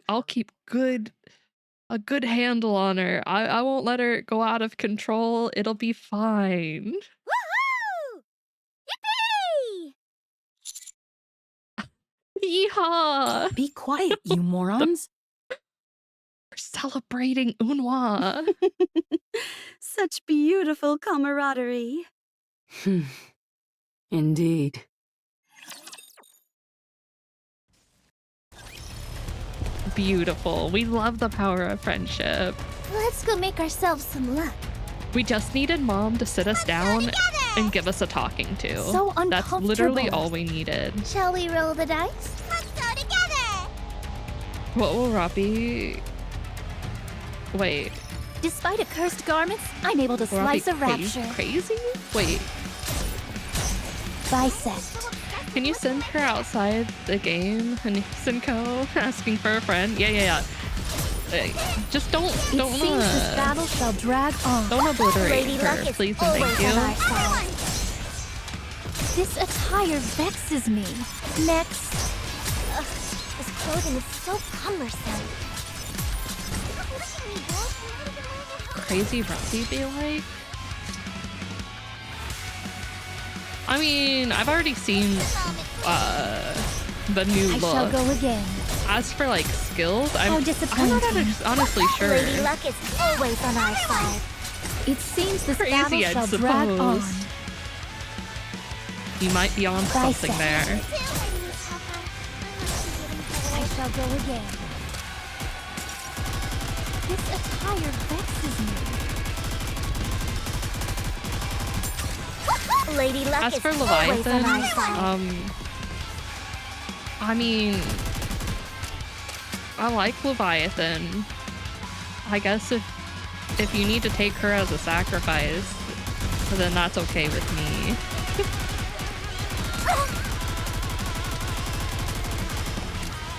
A: a good handle on her. I won't let her go out of control. It'll be fine.
H: Woohoo! Yippee!
A: Yeehaw!
E: Be quiet, you morons.
A: We're celebrating Unwa.
J: Such beautiful camaraderie.
D: Indeed.
A: Beautiful. We love the power of friendship.
B: Let's go make ourselves some luck.
A: We just needed Mom to sit us down and give us a talking to.
B: So
A: That's literally
B: uncomfortable.
A: all we needed.
B: Shall we roll the dice?
H: Let's go together!
A: What will Robbie... Wait.
C: Despite accursed garments, I'm able to
A: will Robbie
C: slice a rapture.
A: crazy? Wait.
C: Bisect.
A: Can you send her outside the game, Simcoe, asking for a friend? Yeah. Just don't
C: It seems this battle shall drag on.
A: don't obliterate
B: Lady
A: her,
B: Luck is
A: please and
B: always
A: thank
B: on our
A: you.
B: side.
C: This attire vexes me.
B: Next. Ugh, this clothing is so cumbersome.
A: Crazy Robbie be like? I mean, I've already seen the new
C: I shall
A: look.
C: go again.
A: As for like skills, I'm not
C: disappointing.
A: honestly sure.
B: Lady Luck is always on our side.
C: It seems this
A: Crazy,
C: battle
A: I'd
C: shall drag on.
A: suppose. You might be on something
C: Bisect.
A: there.
C: I shall go again. This attire vexes me.
B: Lady Luck
A: As
B: is
A: for
B: always
A: Leviathan,
B: on our side.
A: I mean, I like Leviathan. I guess if you need to take her as a sacrifice, then that's okay with me.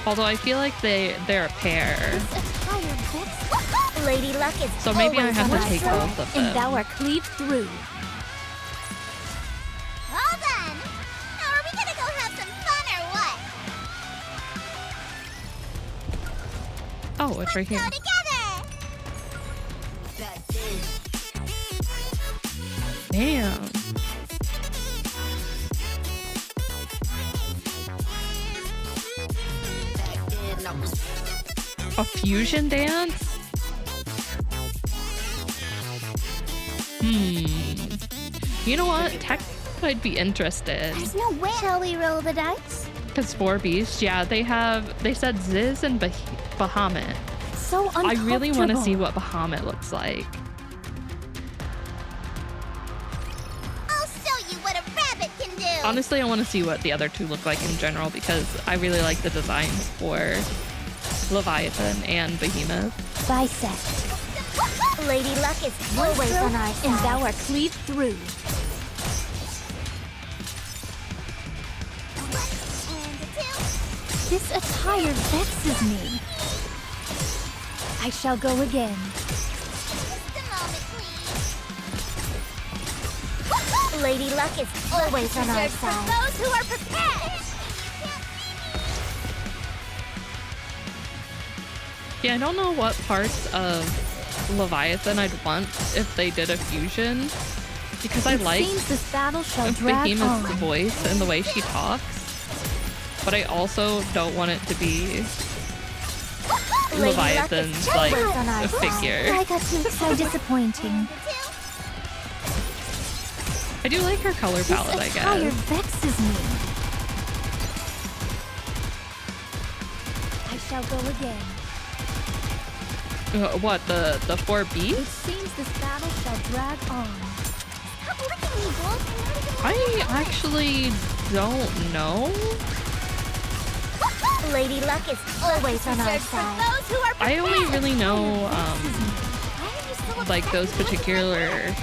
A: Although I feel like they're a pair,
B: This attire vexes. Lady Luck is
A: so maybe I
B: always
A: have
B: on
A: to
B: our
A: take
B: side.
A: both of
C: And thou
A: them.
C: art cleaved through.
H: All done! Now are we gonna go have some fun or what?
A: Oh, it's right here.
H: Go together!
A: Damn. A fusion dance? You know what? Technically, I'd be interested.
B: There's no way. Shall we roll the dice?
A: Because 4 beasts, yeah, they said Ziz and Bahamut.
C: So
A: I
C: uncomfortable.
A: really want to see what Bahamut looks like.
H: I'll show you what a rabbit can do!
A: Honestly, I want to see what the other two look like in general because I really like the designs for Leviathan and Behemoth.
C: Bisect.
B: Lady Luck is always on our side.
C: And thou art cleaved through. This attire vexes me. I shall go again.
H: Just a moment, please.
B: Lady Luck is always on our
H: Reserved for
B: side.
H: those who are prepared!
A: Yeah, I don't know what parts of Leviathan I'd want if they did a fusion because I
C: It
A: like
C: seems this battle shall drag
A: Behemoth's
C: on.
A: voice and the way she talks, but I also don't want it to be
B: Lady Luck
A: Leviathan's
B: is
A: like
B: always on our
A: a
B: side.
A: figure.
C: I got you. So disappointing.
A: I do like her color palette, I
C: This attire
A: guess.
C: vexes me. I shall go again.
A: What, the 4
C: It
A: beasts?
C: seems this battle shall drag on.
B: Stop looking at me, Wolf.
A: I actually don't know.
B: Lady Luck is always on our
H: Reserved for
B: side.
H: those who are prepared!
A: I only really know like those particular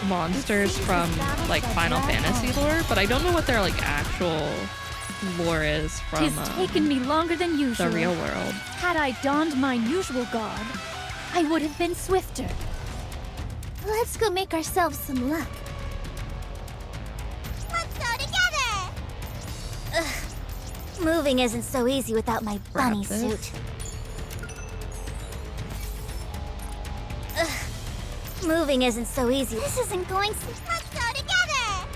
A: monsters from like Final Fantasy lore, but I don't know what their like actual lore is from
C: Tis taken me longer than usual.
A: the real world.
C: Had I donned mine usual garb, I would have been swifter.
B: Let's go make ourselves some luck. Let's go together! Ugh. Moving isn't so easy without my bunny
A: Grab this.
B: suit. Ugh. Moving isn't so easy. This isn't going so... Let's go together!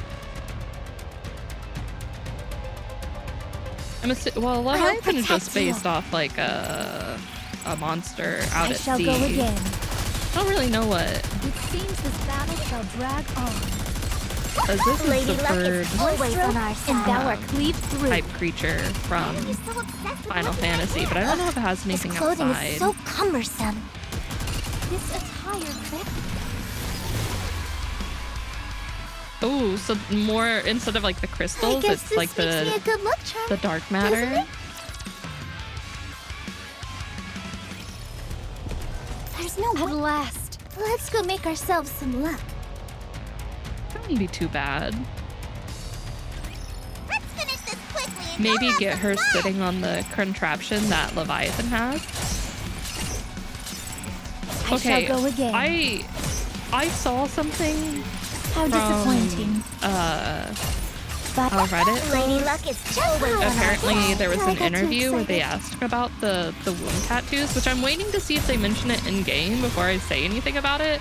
A: Well,
B: I'll
A: Leviathan is just
B: protect you.
A: based off like a monster out
C: I
A: at
C: shall
A: sea.
C: go again.
A: I don't really know what.
C: It seems this battle shall drag on.
A: As this is
B: Lady
A: the
B: Luck is
A: third
B: always on our
C: And
B: side.
C: thou art cleaved through.
A: type creature from
B: You're so obsessed with
A: Final
B: looking at
A: Fantasy,
B: me.
A: but I don't know if it has
B: This
A: anything
B: clothing
A: outside.
B: is so cumbersome.
C: This attire vex.
A: Oh, so more instead of like the
B: I
A: crystals,
B: guess
A: it's
B: this
A: like
B: makes me a
A: the
B: good luck charm.
A: dark
B: doesn't
A: matter.
B: it? There's no
C: At
B: way.
C: last.
B: Let's go make ourselves some luck.
A: That wouldn't be too bad.
B: Let's finish this quickly. And
A: Maybe
B: go have
A: get
B: some
A: her
B: fun.
A: sitting on the contraption that Leviathan has.
C: I
A: Okay,
C: shall go again.
A: I saw something
C: How
A: from
C: disappointing.
A: a Reddit.
B: Lady Luck is always on our
A: Apparently
B: side.
A: there was
B: I
A: an
B: got too
A: interview where they
B: excited.
A: asked about the wound tattoos, which I'm waiting to see if they mention it in game before I say anything about it.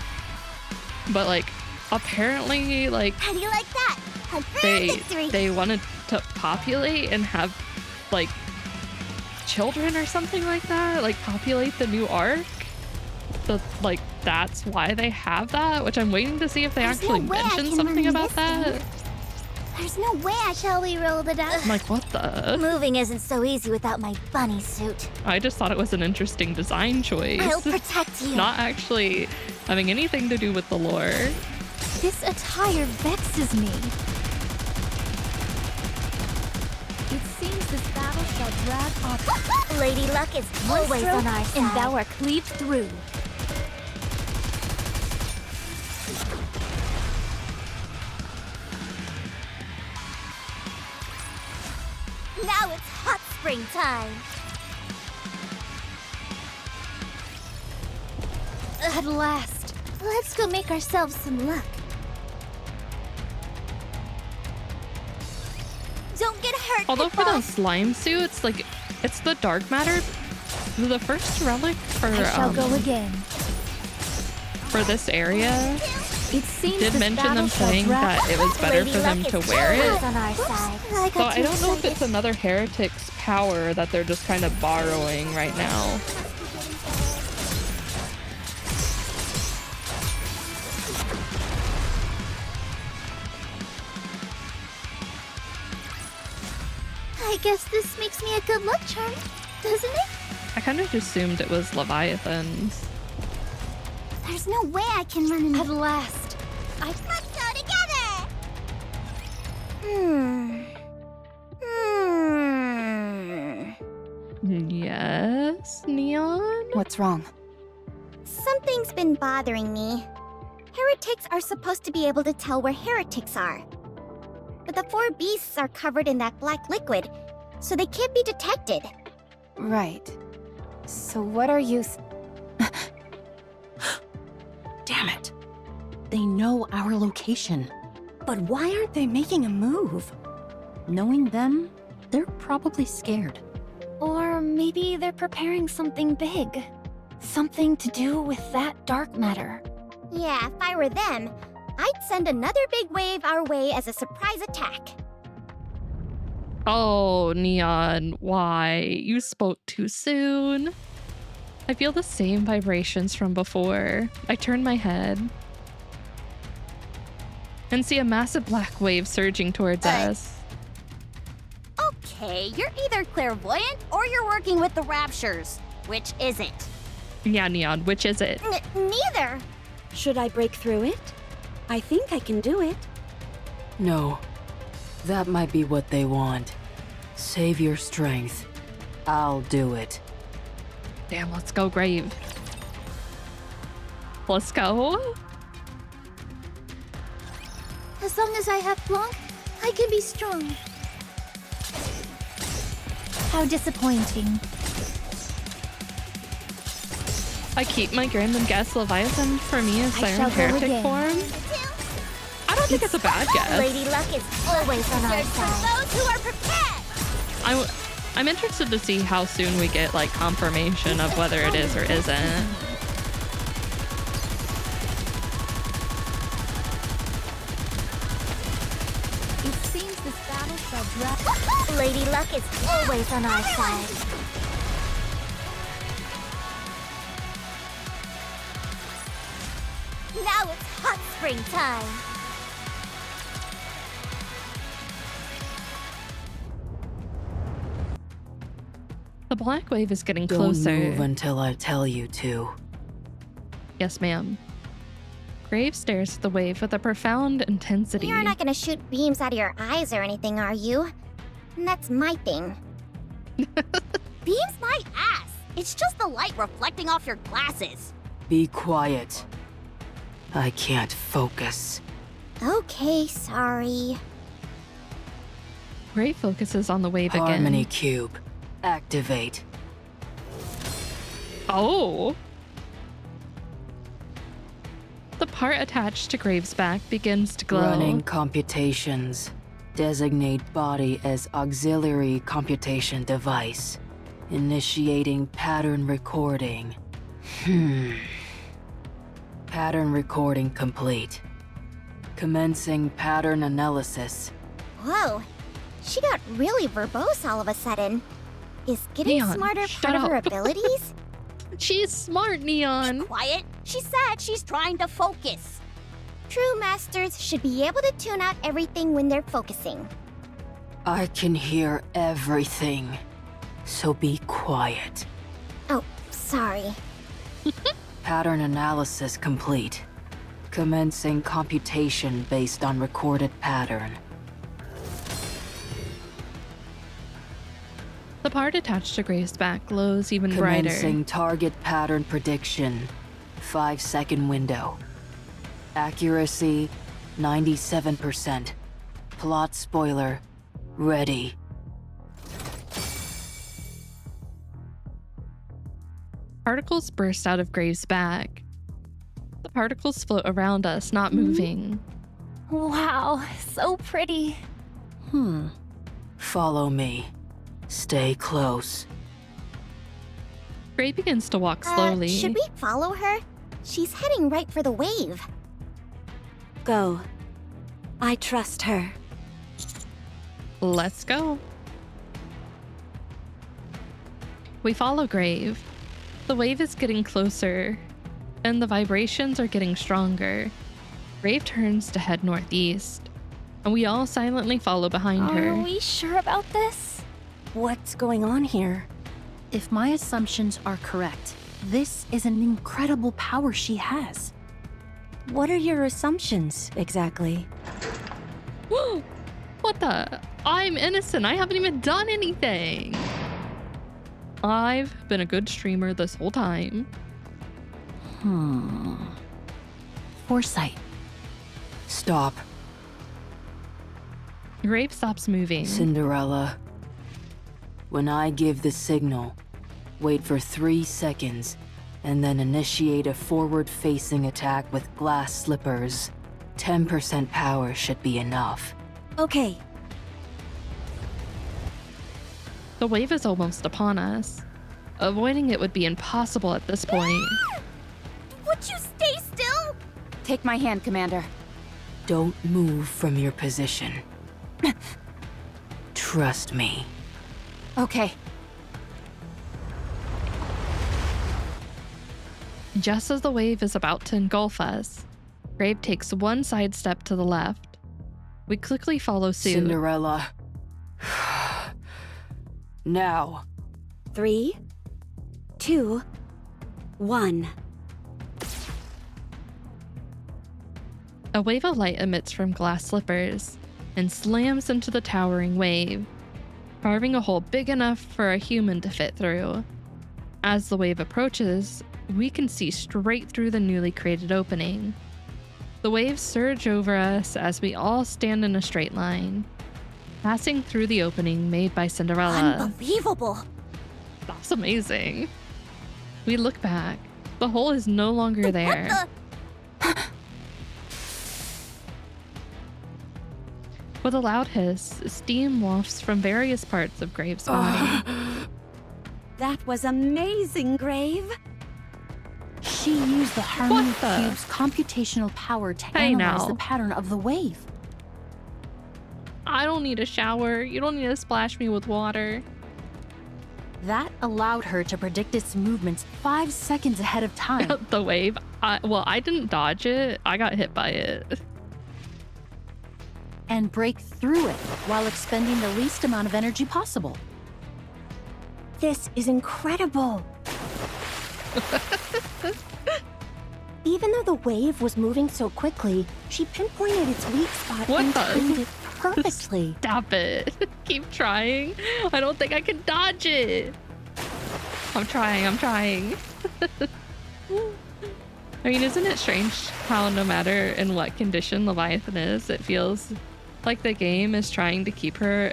A: But like apparently like
B: How do you like that? A grand victory.
A: they wanted to populate and have like children or something like that, like populate the new arc. So like that's why they have that, which I'm waiting to see if they
B: There's
A: actually
B: no way I
A: mention
B: can
A: something
B: run
A: about
B: this
A: that.
B: thing. There's no way I shall we roll the dice.
A: I'm like, what the?
B: Moving isn't so easy without my bunny suit.
A: I just thought it was an interesting design choice.
B: I'll protect you.
A: Not actually having anything to do with the lore.
C: This attire vexes me. It seems this battle shall drag on.
B: Lady Luck is
C: One
B: always
C: stroke,
B: on our side.
C: and thou art cleaved through.
B: Now it's hot spring time.
C: At last.
B: Let's go make ourselves some luck. Don't get hurt,
A: Although
B: Pit
A: for those
B: Boss.
A: slime suits, like it's the dark matter. The first relic for
C: I shall go again.
A: for this area
C: It seems
A: did
C: this
A: mention
C: battle
A: them
C: shall
A: saying
C: drag
A: that it was better
B: Lady
A: for
B: Luck
A: them to
B: is
A: wear
B: always
A: it.
B: on our side. I
A: So
B: got
A: I
B: too
A: don't know if
B: excited.
A: it's another heretic's power that they're just kind of borrowing right now.
B: I guess this makes me a good luck charm, doesn't it?
A: I kind of assumed it was Leviathan's.
B: There's no way I can run in.
C: At last.
B: Let's go together. Hmm.
A: Yes, Neon?
I: What's wrong?
B: Something's been bothering me. Heretics are supposed to be able to tell where heretics are. But the four beasts are covered in that black liquid, so they can't be detected.
I: Right. So what are you...
E: Damn it. They know our location.
G: But why aren't they making a move?
E: Knowing them, they're probably scared.
C: Or maybe they're preparing something big. Something to do with that dark matter.
B: Yeah, if I were them, I'd send another big wave our way as a surprise attack.
A: Oh, Neon, why? You spoke too soon. I feel the same vibrations from before. I turn my head and see a massive black wave surging towards us.
H: Okay, you're either clairvoyant or you're working with the Raptures. Which is it?
A: Yeah, Neon, which is it?
B: Neither.
J: Should I break through it? I think I can do it.
D: No. That might be what they want. Save your strength. I'll do it.
A: Damn, let's go, Grave. Let's go.
B: As long as I have Blanc, I can be strong.
C: How disappointing.
A: I keep my random guess Leviathan for me as
C: I
A: Siren
C: shall go
A: Heretic
C: again.
A: form. I don't think it's a bad guess.
B: Lady Luck is always on our side.
H: Those who are prepared!
A: I'm interested to see how soon we get like confirmation of whether it is or isn't.
C: It seems this battle shall drag.
B: Lady Luck is always on our side.
H: Now it's hot springtime!
A: The black wave is getting
D: Don't
A: closer.
D: move until I tell you to.
A: Yes, ma'am. Grave stares at the wave with a profound intensity.
B: You're not gonna shoot beams out of your eyes or anything, are you? That's my thing.
H: Beams my ass! It's just the light reflecting off your glasses.
D: Be quiet. I can't focus.
B: Okay, sorry.
A: Grave focuses on the wave
D: Harmony
A: again.
D: cube. Activate.
A: Oh! The part attached to Grave's back begins to glow.
D: Running computations. Designate body as auxiliary computation device. Initiating pattern recording. Pattern recording complete. Commencing pattern analysis.
B: Whoa, she got really verbose all of a sudden. Is getting
A: Neon,
B: smarter
A: shut
B: part of her
A: up.
B: abilities?
A: She's smart, Neon.
H: Quiet! She said she's trying to focus.
B: True masters should be able to tune out everything when they're focusing.
D: I can hear everything. So be quiet.
B: Oh, sorry.
D: Pattern analysis complete. Commencing computation based on recorded pattern.
A: The part attached to Grave's back glows even
D: Commencing
A: brighter.
D: target pattern prediction. 5-second window. Accuracy 97%. Plot spoiler ready.
A: Particles burst out of Grave's back. The particles float around us, not moving.
C: Wow, so pretty.
D: Follow me. Stay close.
A: Grave begins to walk slowly.
B: Should we follow her? She's heading right for the wave.
J: Go. I trust her.
A: Let's go. We follow Grave. The wave is getting closer, and the vibrations are getting stronger. Grave turns to head northeast, and we all silently follow behind
C: Are
A: her.
C: we sure about this?
G: What's going on here?
E: If my assumptions are correct, this is an incredible power she has.
G: What are your assumptions, exactly?
A: What the? I'm innocent. I haven't even done anything. I've been a good streamer this whole time.
E: Foresight.
D: Stop.
A: Grave stops moving.
D: Cinderella. When I give the signal, wait for 3 seconds, and then initiate a forward-facing attack with glass slippers. 10% power should be enough.
J: Okay,
A: The wave is almost upon us. Avoiding it would be impossible at this point.
H: Would you stay still?
I: Take my hand, Commander.
D: Don't move from your position. Trust me.
I: Okay.
A: Just as the wave is about to engulf us, Grave takes one side step to the left. We quickly follow suit.
D: Cinderella. Now.
J: 3, 2, 1.
A: A wave of light emits from glass slippers and slams into the towering wave, carving a hole big enough for a human to fit through. As the wave approaches, we can see straight through the newly created opening. The waves surge over us as we all stand in a straight line, passing through the opening made by Cinderella.
H: Unbelievable!
A: That's amazing. We look back. The hole is no longer there. With a loud hiss, steam wafts from various parts of Grave's body.
J: That was amazing, Grave.
E: She used the Harmony
A: What the?
E: Cube's computational power to
A: Hey,
E: analyze
A: now.
E: the pattern of the wave.
A: I don't need a shower. You don't need to splash me with water.
E: That allowed her to predict its movements 5 seconds ahead of time.
A: The wave. Well, I didn't dodge it. I got hit by it.
E: And break through it while expending the least amount of energy possible.
G: This is incredible. Even though the wave was moving so quickly, she pinpointed its weak spot
A: What
G: and
A: the?
G: timed it perfectly.
A: Stop it. Keep trying. I don't think I can dodge it. I'm trying. I mean, isn't it strange how no matter in what condition Leviathan is, it feels like the game is trying to keep her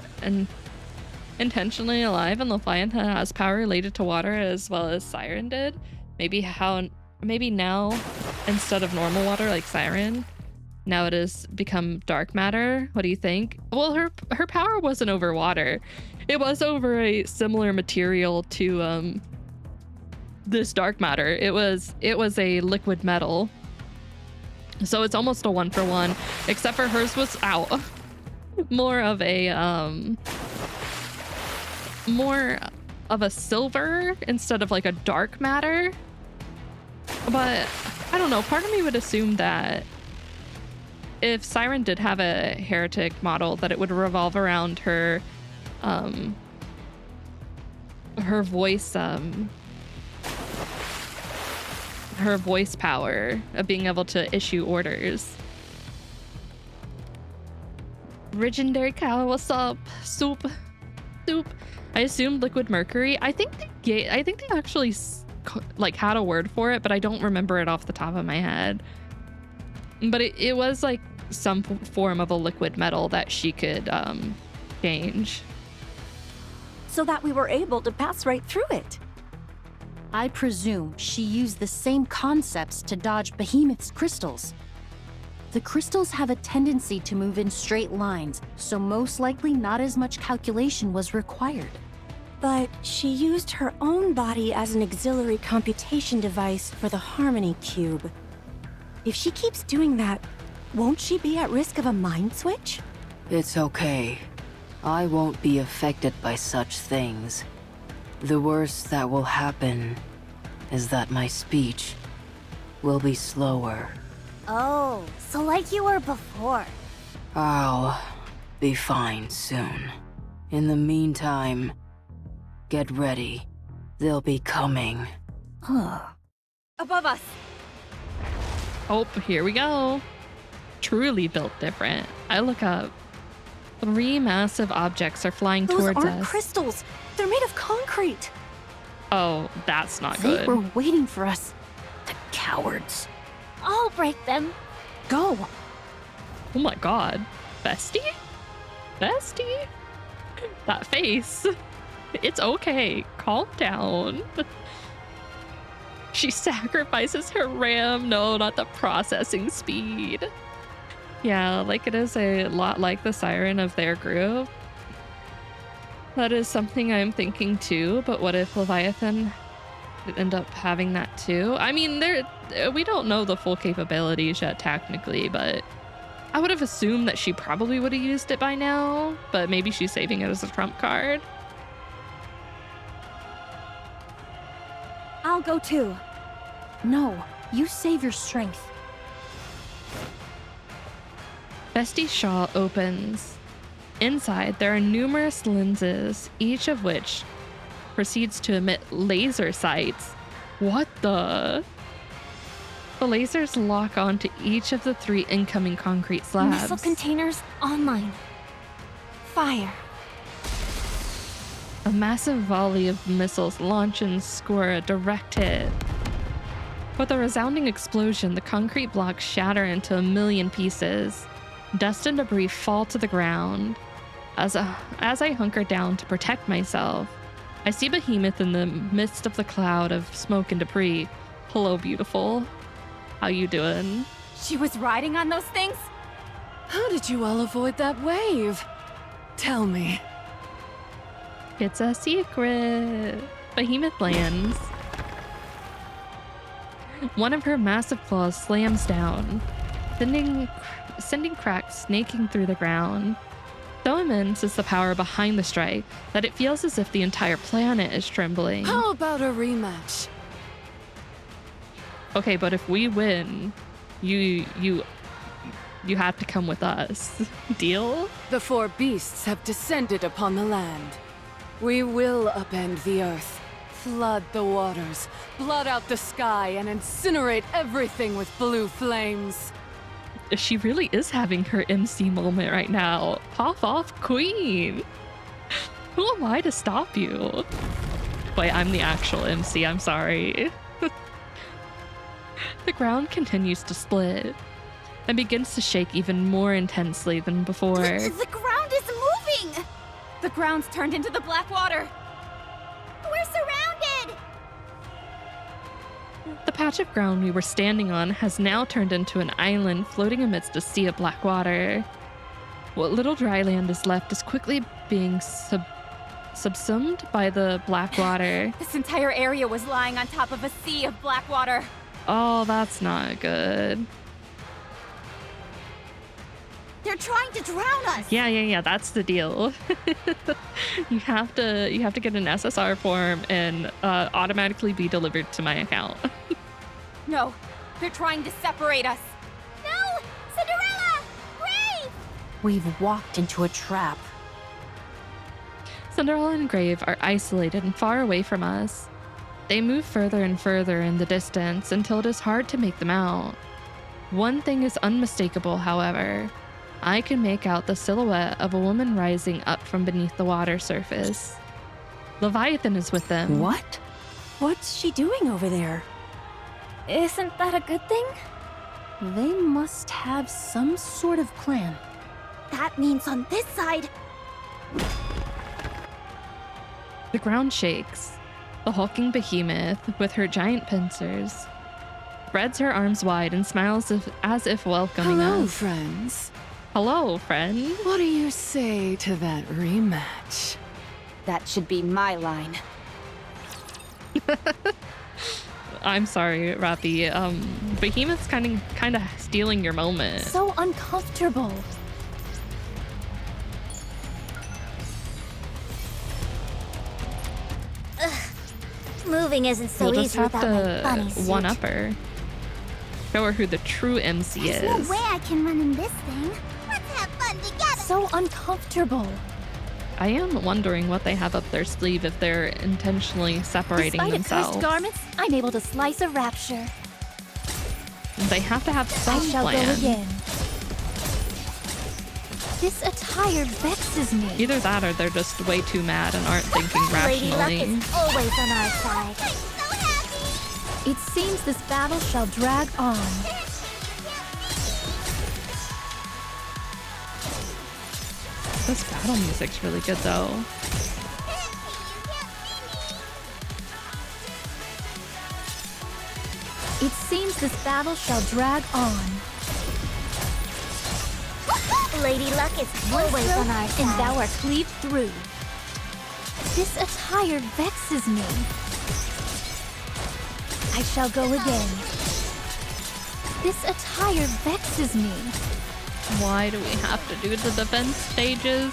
A: intentionally alive, and Leviathan has power related to water as well as Siren did. Maybe now, instead of normal water like Siren, now it has become dark matter. What do you think? Well, her power wasn't over water. It was over a similar material to this dark matter. It was a liquid metal. So it's almost a 1-for-1, except for hers was out. More of a silver instead of like a dark matter. But I don't know, part of me would assume that if Siren did have a heretic model, that it would revolve around her voice power of being able to issue orders. Legendary cow, what's up? Soup. I assumed liquid mercury. I think they actually like had a word for it, but I don't remember it off the top of my head. But it was like some form of a liquid metal that she could change.
G: So that we were able to pass right through it.
E: I presume she used the same concepts to dodge Behemoth's crystals. The crystals have a tendency to move in straight lines, so most likely not as much calculation was required.
G: But she used her own body as an auxiliary computation device for the Harmony Cube. If she keeps doing that, won't she be at risk of a mind switch?
K: It's okay. I won't be affected by such things. The worst that will happen is that my speech will be slower.
H: Oh, so like you were before.
K: I'll be fine soon. In the meantime, get ready. They'll be coming.
G: Above us!
A: Oh, here we go. Truly built different. I look up. 3 massive objects are flying
G: Those
A: towards
G: aren't
A: us.
G: crystals! They're made of concrete!
A: Oh, that's not
E: They
A: good.
E: were waiting for us. The cowards.
H: I'll break them.
E: Go!
A: Oh my god. Bestie? Bestie? That face. It's okay. Calm down. She sacrifices her RAM. No, not the processing speed. Yeah, like it is a lot like the Siren of their group. That is something I'm thinking too, but what if Leviathan would end up having that too? I mean, we don't know the full capabilities yet technically, but I would have assumed that she probably would have used it by now, but maybe she's saving it as a trump card.
J: I'll go too.
E: No, you save your strength.
A: Bestie's shawl opens. Inside, there are numerous lenses, each of which proceeds to emit laser sights. What the? The lasers lock onto each of the 3 incoming concrete slabs.
H: Missile containers online. Fire.
A: A massive volley of missiles launch and score a direct hit. With a resounding explosion, the concrete blocks shatter into a million pieces. Dust and debris fall to the ground. As I hunker down to protect myself, I see Behemoth in the midst of the cloud of smoke and debris. Hello, beautiful. How you doing?
C: She was riding on those things?
D: How did you all avoid that wave? Tell me.
A: It's a secret. Behemoth lands. One of her massive claws slams down, sending cracks snaking through the ground. So immense is the power behind the strike that it feels as if the entire planet is trembling.
D: How about a rematch?
A: Okay, but if we win, you have to come with us. Deal?
D: The four beasts have descended upon the land. We will upend the earth, flood the waters, blot out the sky, and incinerate everything with blue flames.
A: She really is having her MC moment right now. Pop off, queen. Who am I to stop you? Wait, I'm the actual MC, I'm sorry. The ground continues to split and begins to shake even more intensely than before.
H: The ground is moving!
C: The ground's turned into the black water.
B: We're surrounded!
A: The patch of ground we were standing on has now turned into an island floating amidst a sea of black water. What little dry land is left is quickly being subsumed by the black water.
C: This entire area was lying on top of a sea of black water.
A: Oh, that's not good.
H: They're trying to drown us!
A: Yeah, that's the deal. You have to get an SSR form and automatically be delivered to my account.
C: No, they're trying to separate us.
B: No! Cinderella! Brave!
E: We've walked into a trap.
A: Cinderella and Grave are isolated and far away from us. They move further and further in the distance until it is hard to make them out. One thing is unmistakable, however. I can make out the silhouette of a woman rising up from beneath the water surface. Leviathan is with them.
G: What? What's she doing over there?
H: Isn't that a good thing?
E: They must have some sort of plan.
H: That means on this side.
A: The ground shakes. The hulking behemoth, with her giant pincers, spreads her arms wide and smiles as if welcoming
D: Hello,
A: us.
D: friends.
A: Hello, friend.
D: What do you say to that rematch?
I: That should be my line.
A: I'm sorry, Rappy. Behemoth's kind of stealing your moment.
H: So uncomfortable.
B: Moving isn't so
A: We'll just
B: easy
A: have
B: without my bunny
A: to
B: suit.
A: one-up her. Show her who the true MC
B: There's
A: is.
B: no way I can run in this thing. Let's have fun together.
H: So uncomfortable.
A: I am wondering what they have up their sleeve if they're intentionally separating
H: Despite
A: themselves.
H: accursed garments, I'm able to slice a rapture.
A: They have to have some
H: I shall
A: plan.
H: go again. This attire vexes me.
A: Either that or they're just way too mad and aren't thinking
B: Lady Luck
A: rationally.
B: is always on our side. I'm so happy!
H: It seems this battle shall drag on.
A: This battle music's really good though.
H: It seems this battle shall drag on.
B: Lady Luck is always on our side.
H: And thou art cleaved through. This attire vexes me. I shall go again. This attire vexes me.
A: Why do we have to do the defense stages?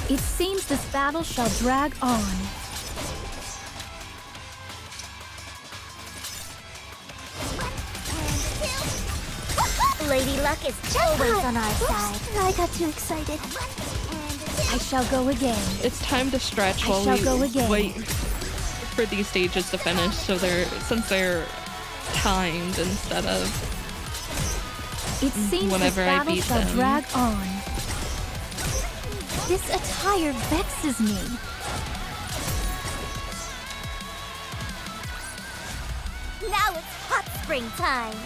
H: It seems this battle shall drag on.
B: Lady Luck is always on our side. I got too excited.
H: I shall go again.
A: It's time to stretch
H: I
A: while
H: shall
A: we
H: go again.
A: wait for these stages to finish. So since they're timed instead of
H: It seems
A: whenever
H: this
A: I
H: battle
A: beat
H: shall
A: them.
H: drag on. This attire vexes me.
B: Now it's hot spring time.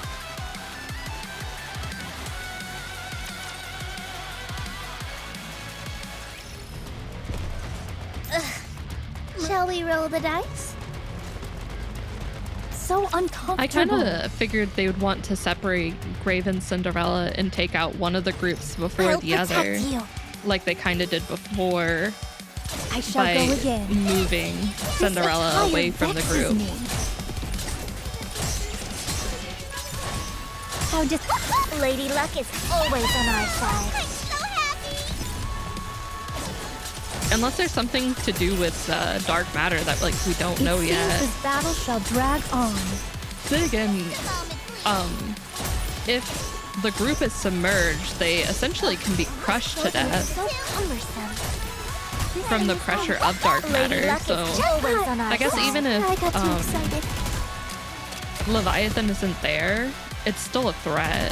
B: Shall we roll the dice?
C: So uncomfortable.
A: I kind of figured they would want to separate Grave and Cinderella and take out one of the groups before
B: I'll
A: the other,
B: protect you.
A: like they kind of did before
C: I shall
A: by
C: go again.
A: moving Cinderella
C: This
A: away
C: attire
A: from the
C: vexes
A: group.
C: me. How dis-
B: Lady Luck is always on our side. I'm so happy.
A: Unless there's something to do with dark matter that like we don't know
C: it
A: yet.
C: seems this battle shall drag on.
A: Then again, if the group is submerged, they essentially can be crushed to death
B: So cumbersome.
A: from the pressure of dark
B: Lady
A: matter.
B: Luck
A: So
B: is always on our
A: I guess
B: side.
A: even if
B: I got too excited.
A: Leviathan isn't there, it's still a threat.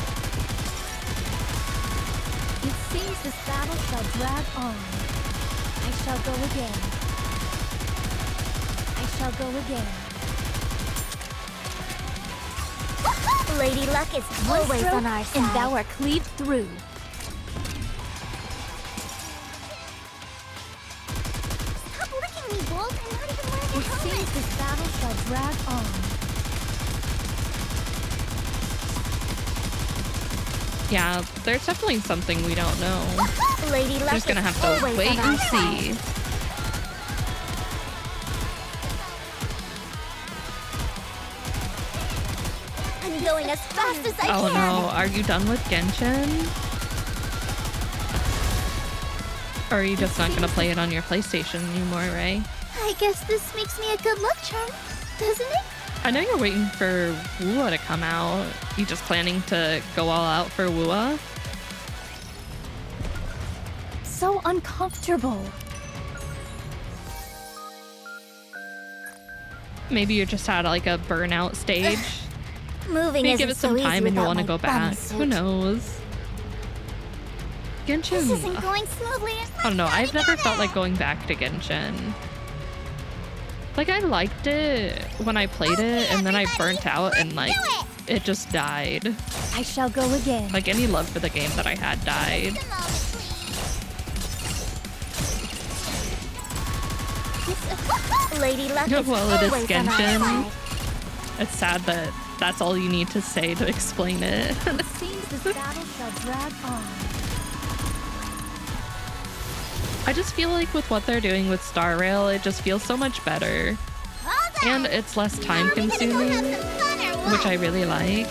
C: It seems this battle shall drag on. I shall go again. I shall go again.
B: Lady Luck is always on our side.
C: And thou art cleaved through.
B: Stop licking me, Bolt. I'm not even wearing a
C: It seems this battle shall drag on.
A: Yeah, there's definitely something we don't know.
B: Lady Luck
A: We're just gonna
B: is
A: have to
B: always
A: wait
B: on our
A: and
B: side.
A: see.
B: I'm going as fast as I
A: Oh
B: can.
A: no, are you done with Genshin? Or are you just not gonna play it on your PlayStation anymore, Ray?
B: I guess this makes me a good luck charm, doesn't it?
A: I know you're waiting for Wua to come out. You just planning to go all out for Wua?
C: So uncomfortable.
A: Maybe you just had like a burnout stage.
B: Moving
A: Maybe
B: isn't
A: give it some
B: so
A: time
B: easy
A: and you'll
B: without
A: want to
B: my
A: go back.
B: bunny
A: Who
B: suit.
A: knows?
B: This
A: Genshin.
B: isn't going smoothly.
A: I don't know. I've never felt like going back to Genshin. Like I liked it when I played it, and then I burnt out and like it just died.
C: I shall go again.
A: Like any love for the game that I had died.
B: Lady Luck is
A: Well, it is
B: always on our
A: Genshin.
B: side.
A: It's sad that that's all you need to say to explain it.
C: It seems this battle shall drag on.
A: I just feel like with what they're doing with Star Rail, it just feels so much better. And it's less time consuming, which I really like.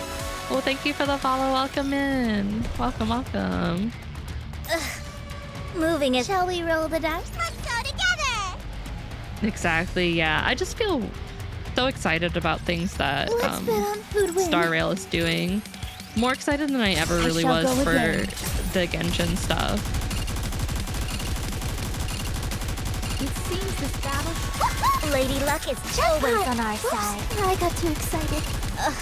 A: Well, thank you for the follow. Welcome in. Welcome, welcome.
B: Moving is. Shall we roll the dice? Let's go together.
A: Exactly, yeah. I just feel so excited about things that
B: Let's bet on who'd win.
A: Star Rail is doing. More excited than I ever really
C: shall
A: was
C: go
A: for
C: again.
A: the Genshin stuff.
C: It seems this battle
B: Lady Luck is always on our side. I got too excited. Ugh,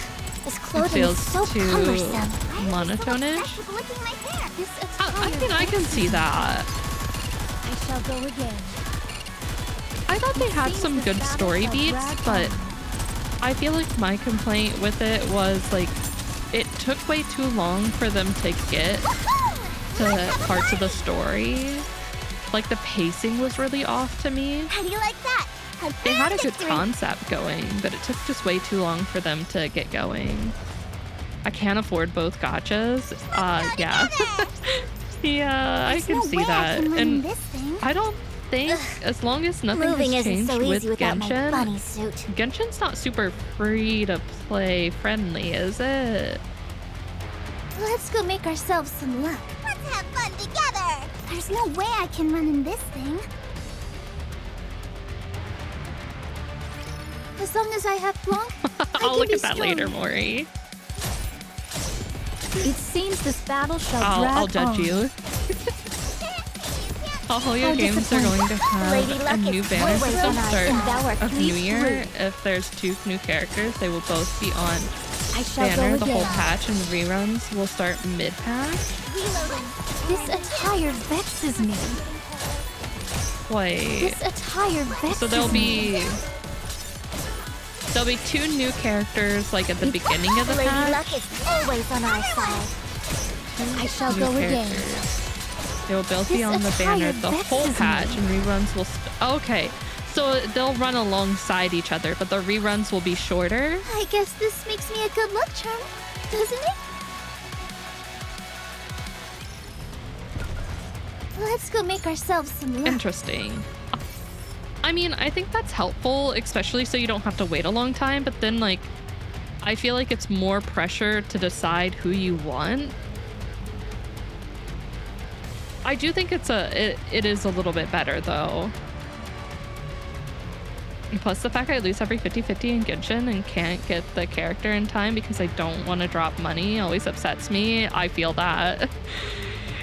B: this
A: It
B: clothing
A: feels
B: is so
A: too
B: cumbersome.
A: monotone-ish.
B: Licking my hair.
C: This
A: I mean, I can see that.
C: I shall go again.
A: I thought they had some good story beats, but I feel like my complaint with it was like it took way too long for them to get to parts of the story. Like the pacing was really off to me.
B: How do you like that?
A: They had a good concept going, but it took just way too long for them to get going. I can't afford both gachas. Yeah. Yeah, I can see that. And I don't think, as long as nothing
B: Moving
A: has
B: isn't
A: changed
B: so
A: with
B: easy without my bunny
A: Genshin,
B: suit.
A: Genshin's not super free to play friendly, is it?
B: Let's go make ourselves some luck. Let's have fun together. There's no way I can run in this thing. As long as I have long,
A: I'll look at that later, Mori.
C: It seems this battle shall drag
A: I'll judge
C: on.
A: you. All your
C: How
A: games are going to
B: Lady
A: have a
B: Luck
A: new
B: is
A: banner
B: always
A: system
B: on our
A: start
B: side.
C: Thou art
A: of New
C: cleaved
A: Year.
C: through.
A: If there's 2 new characters, they will both be on
C: I shall
A: banner.
C: go
A: The whole
C: again.
A: patch and reruns will start mid-patch.
C: This attire vexes me.
A: Wait.
C: This attire vexes
A: So there'll
C: me.
A: be There'll be 2 new characters like at the beginning of the
B: Lady
A: patch.
B: Luck is always on our side.
C: I shall
A: New
C: go again.
A: characters. They will both be
C: This
A: on the banner the
C: attire
A: whole
C: vexes
A: patch,
C: me.
A: and reruns will. Okay, so they'll run alongside each other, but the reruns will be shorter.
B: I guess this makes me a good luck charm, doesn't it? Let's go make ourselves some luck.
A: Interesting. I mean, I think that's helpful, especially so you don't have to wait a long time, but then, like, I feel like it's more pressure to decide who you want. I do think it is a little bit better, though. And plus, the fact I lose every 50-50 in Genshin and can't get the character in time because I don't want to drop money always upsets me. I feel that.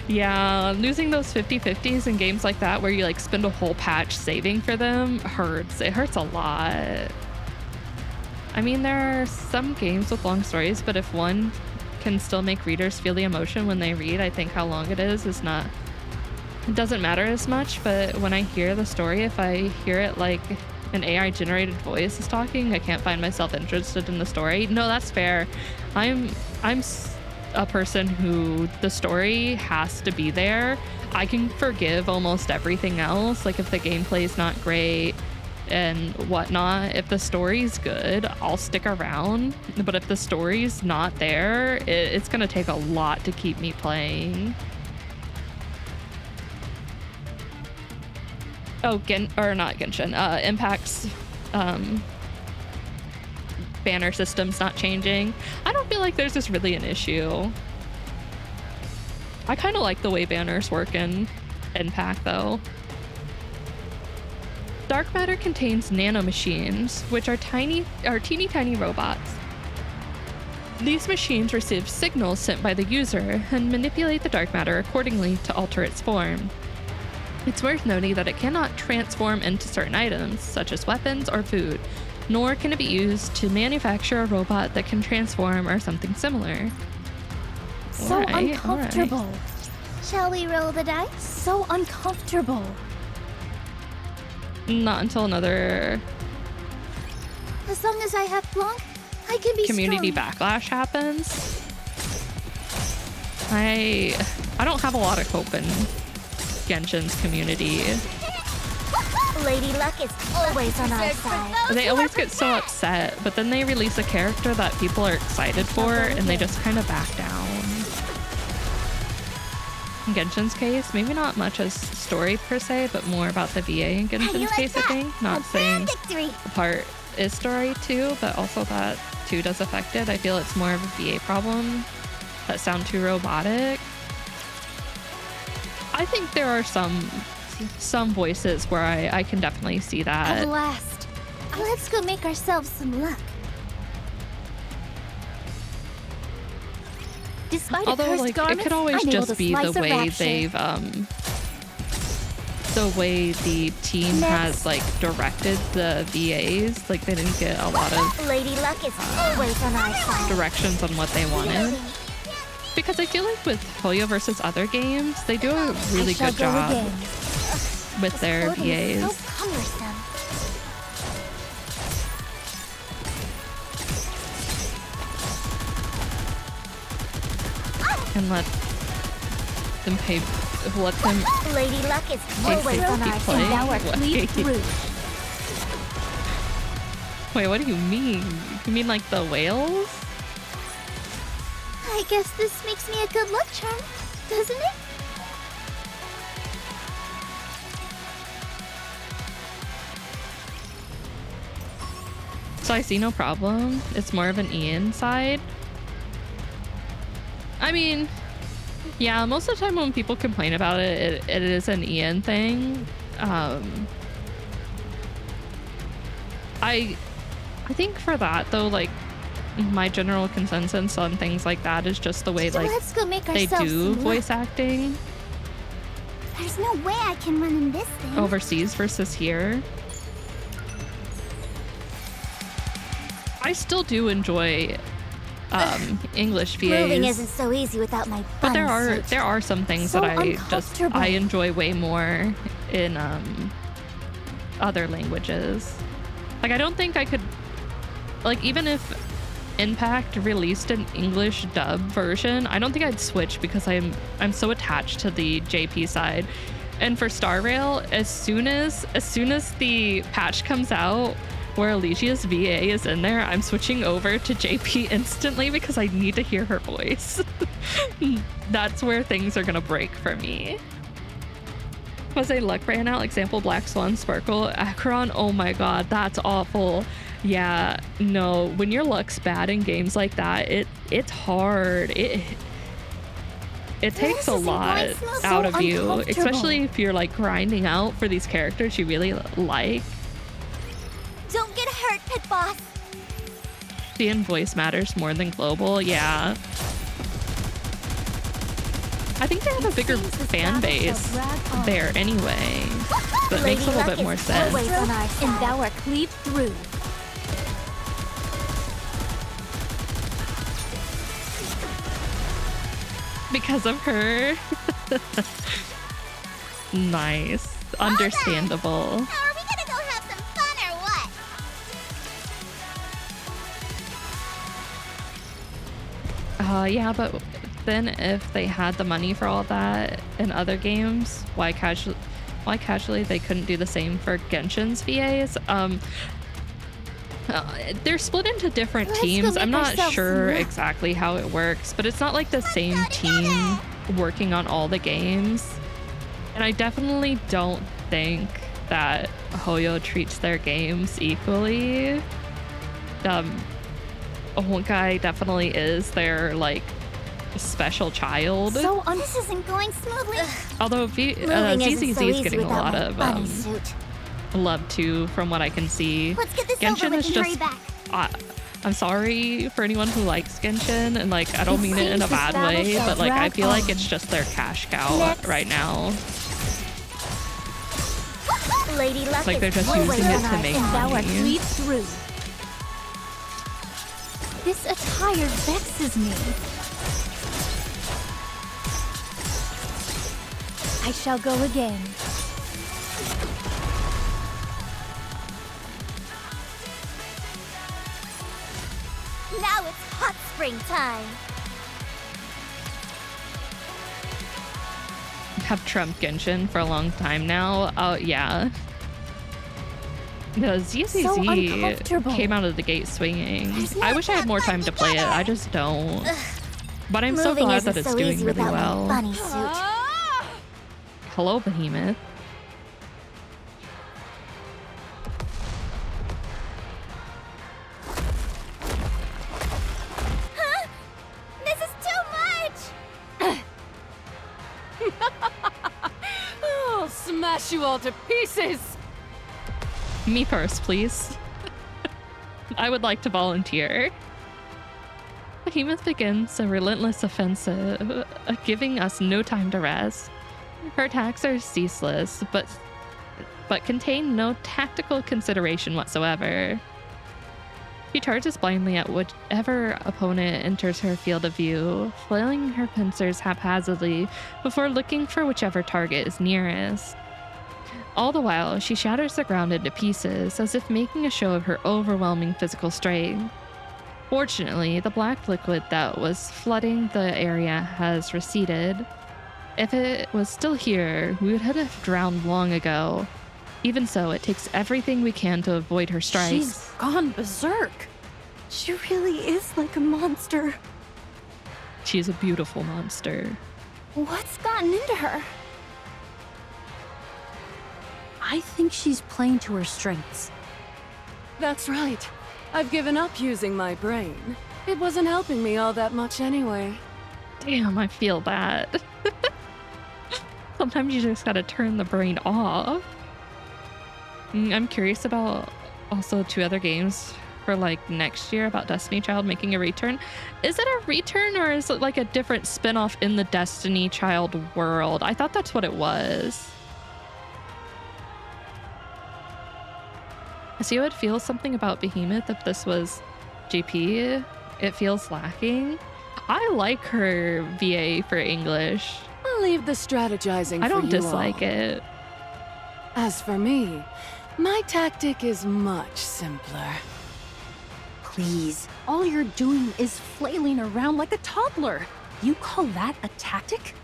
A: Yeah, losing those 50-50s in games like that where you like spend a whole patch saving for them hurts. It hurts a lot. I mean, there are some games with long stories, but if one can still make readers feel the emotion when they read, I think how long it is not... It doesn't matter as much, but when I hear the story, if I hear it like an AI-generated voice is talking, I can't find myself interested in the story. No, that's fair. I'm a person who the story has to be there. I can forgive almost everything else, like if the gameplay is not great and whatnot. If the story's good, I'll stick around, but if the story's not there, it's gonna take a lot to keep me playing. Oh, not Genshin, Impact's banner system's not changing. I don't feel like there's just really an issue. I kind of like the way banners work in Impact, though. Dark matter contains nanomachines, which are teeny tiny robots. These machines receive signals sent by the user and manipulate the dark matter accordingly to alter its form. It's worth noting that it cannot transform into certain items, such as weapons or food, nor can it be used to manufacture a robot that can transform or something similar.
C: So uncomfortable.
B: Right. Shall we roll the dice?
C: So uncomfortable.
A: Not until another
B: As long as I have Blanc, I can be
A: community
B: strong.
A: backlash happens. I don't have a lot of hope in Genshin's community.
B: Lady Luck is always on our side.
A: They always get so upset, but then they release a character that people are excited for and they just kind of back down. In Genshin's case, maybe not much as story per se, but more about the VA in Genshin's case, I think. Not saying the part is story too, but also that too does affect it. I feel it's more of a VA problem that sound too robotic. I think there are some voices where I can definitely see that.
B: At last. Let's go make ourselves some luck.
C: Despite
A: Although,
C: a cursed
A: like,
C: garment,
A: it could always
C: I'm able
A: just
C: to
A: be
C: slice
A: the
C: a
A: way
C: rapture.
A: they've the way the team has like directed the VAs. Like they didn't get a lot of
B: Lady Luck is always on our side.
A: directions on what they wanted. Because I feel like with Hoyo versus other games, they do a really good job with their VAs.
B: So cumbersome.
A: And let them
B: Lady Luck is
A: pay
B: always on our
A: play.
B: side.
C: Thou art cleaved through.
A: Wait, what do you mean? You mean like the whales?
B: I guess this makes me a good luck charm, doesn't it?
A: So I see no problem. It's more of an Ian side. I mean, yeah, most of the time when people complain about it, it is an Ian thing. I think for that though, like my general consensus on things like that is just the way
B: So
A: like
B: let's go make
A: they
B: ourselves
A: do
B: some
A: voice
B: luck.
A: acting
B: There's no way I can run in this thing.
A: overseas versus here. I still do enjoy English
B: Moving
A: VAs.
B: isn't so easy without my
A: But there
B: bun
A: are
B: suit.
A: there are some things
B: So
A: that
B: uncomfortable.
A: I enjoy way more in other languages. Like I don't think I could like, even if Impact released an English dub version, I don't think I'd switch because I'm so attached to the JP side. And for Star Rail, as soon as the patch comes out where Alicia's VA is in there, I'm switching over to JP instantly because I need to hear her voice. That's where things are gonna break for me. Was a luck ran out, example Black Swan Sparkle Acheron. Oh my god, that's awful. Yeah, no, when your luck's bad in games like that, it's hard. It takes a lot out of you, especially if you're like grinding out for these characters you really like.
B: Don't get hurt, Pit Boss.
A: Seeing voice matters more than global, yeah. I think they have a bigger fan base there anyway. So it makes a little bit more sense.
H: And thou art cleaved through.
A: Because of her. Nice. Understandable.
B: Now are we gonna go have some fun or what?
A: Yeah, but then if they had the money for all that in other games, why casually they couldn't do the same for Genshin's VAs? They're split into different teams. I'm not sure exactly how it works, but it's not like the same team working on all the games. And I definitely don't think that Hoyo treats their games equally. Honkai definitely is their like special child.
B: So this isn't going smoothly.
A: Although ZZZ is getting a lot of love too, from what I can see.
B: Let's get this
A: Genshin
B: over with
A: is
B: and hurry
A: just.
B: back.
A: I'm sorry for anyone who likes Genshin, and like I don't mean it in a bad way, but like I feel like it's just their cash cow right now.
B: Lady Luck
A: Like they're just using it to make money.
H: Through.
C: This attire vexes me. I shall go again.
B: Now it's hot spring time.
A: Have trumped Genshin for a long time now. Oh yeah. The ZZZ came out of the gate swinging. I wish I had more time to play it. I just don't. But I'm so glad that it's doing really well. Hello, Behemoth.
B: Huh? This is too much!
D: I'll smash you all to pieces!
A: Me first, please. I would like to volunteer. Behemoth begins a relentless offensive, giving us no time to rest. Her attacks are ceaseless, but contain no tactical consideration whatsoever. She charges blindly at whichever opponent enters her field of view, flailing her pincers haphazardly before looking for whichever target is nearest. All the while, she shatters the ground into pieces, as if making a show of her overwhelming physical strength. Fortunately, the black liquid that was flooding the area has receded. If it was still here, we would have drowned long ago. Even so, it takes everything we can to avoid her strikes.
G: She's gone berserk. She really is like a monster.
A: She's a beautiful monster.
C: What's gotten into her?
E: I think she's playing to her strengths.
D: That's right. I've given up using my brain. It wasn't helping me all that much anyway.
A: Damn, I feel that. Sometimes you just gotta turn the brain off. I'm curious about also 2 other games for like next year about Destiny Child making a return. Is it a return or is it like a different spin-off in the Destiny Child world? I thought that's what it was. I see, I would feel something about Behemoth if this was GP. It feels lacking. I like her VA for English.
D: I'll leave the strategizing
A: I don't
D: for you
A: dislike
D: all.
A: it.
D: As for me, my tactic is much simpler.
E: Please, all you're doing is flailing around like a toddler. You call that a tactic?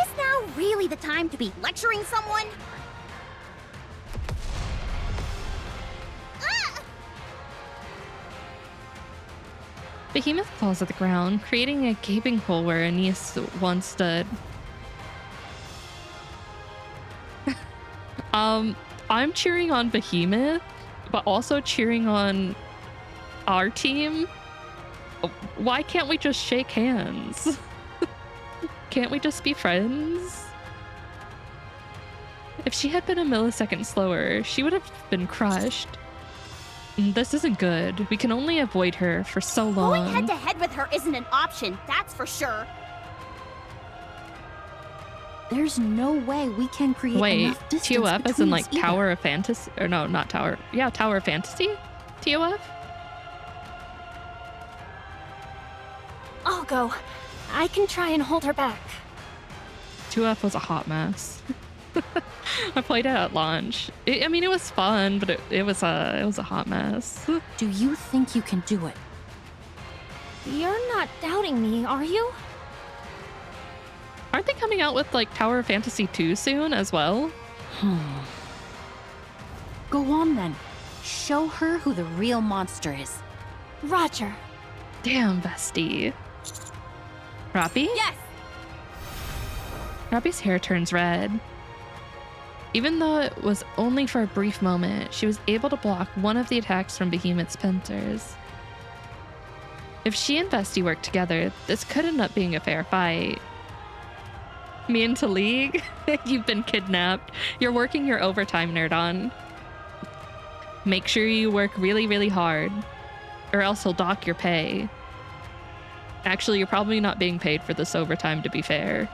H: Is now really the time to be lecturing someone?
A: Behemoth claws at the ground, creating a gaping hole where Aeneas once stood. I'm cheering on Behemoth, but also cheering on our team. Why can't we just shake hands? Can't we just be friends? If she had been a millisecond slower, she would have been crushed. This isn't good. We can only avoid her for so long.
H: Going head to head with her isn't an option, that's for sure.
E: There's no way we can create enough distance
A: TOF as in like
E: either.
A: Tower of Fantasy? Or no, not Tower. Yeah, Tower of Fantasy? TOF?
C: I'll go. I can try and hold her back.
A: TOF was a hot mess. I played it at launch. I mean, it was fun, but it was a hot mess.
E: Do you think you can do it?
C: You're not doubting me, are you?
A: Aren't they coming out with like Tower of Fantasy 2 soon as well?
E: Go on then. Show her who the real monster is.
C: Roger.
A: Damn, bestie. Rappy?
H: Yes!
A: Rappy's hair turns red. Even though it was only for a brief moment, she was able to block one of the attacks from Behemoth's pincers. If she and Bestie work together, this could end up being a fair fight. Me into League? You've been kidnapped. You're working your overtime, nerd on. Make sure you work really, really hard, or else he'll dock your pay. Actually, you're probably not being paid for this overtime, to be fair.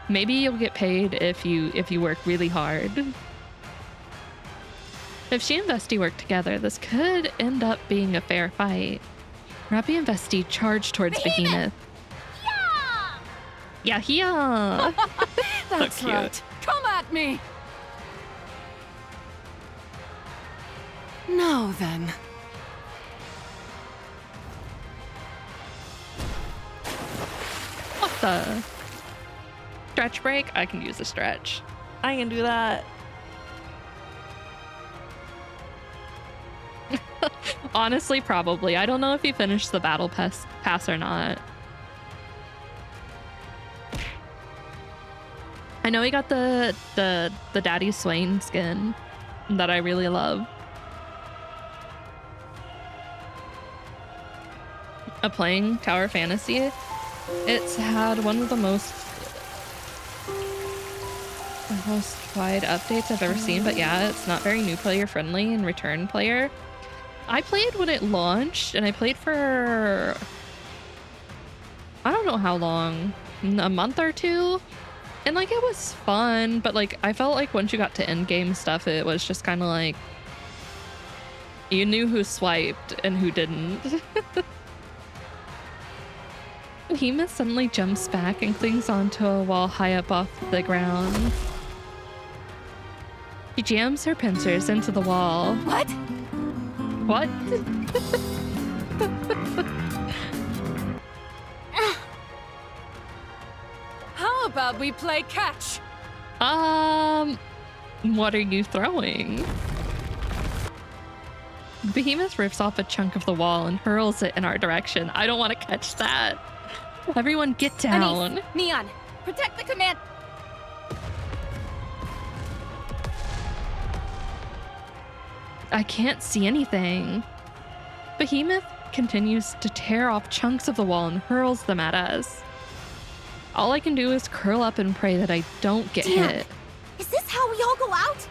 A: Maybe you'll get paid if you work really hard. If she and Vesty work together, this could end up being a fair fight. Rappy and Vesty charge towards Behemoth. Yeah, yeah.
D: That's
A: So cute.
D: right. Come at me! Now then.
A: What the? Stretch break? I can use a stretch. I can do that. Honestly, probably. I don't know if he finished the battle pass or not. I know he got the Daddy Swain skin that I really love. Playing Tower Fantasy, it's had one of the most wide updates I've ever seen, but yeah, it's not very new player friendly and return player. I played when it launched, and I played for I don't know how long, a month or two, and like it was fun, but like I felt like once you got to end game stuff, it was just kind of like you knew who swiped and who didn't. Behemoth suddenly jumps back and clings onto a wall high up off the ground. She jams her pincers into the wall.
C: What?
A: What?
D: How about we play catch?
A: What are you throwing? Behemoth rips off a chunk of the wall and hurls it in our direction. I don't want to catch that. Everyone get down.
C: Anise, Neon, protect the command.
A: I can't see anything. Behemoth continues to tear off chunks of the wall and hurls them at us. All I can do is curl up and pray that I don't get
B: Damn.
A: hit.
B: Is this how we all go out?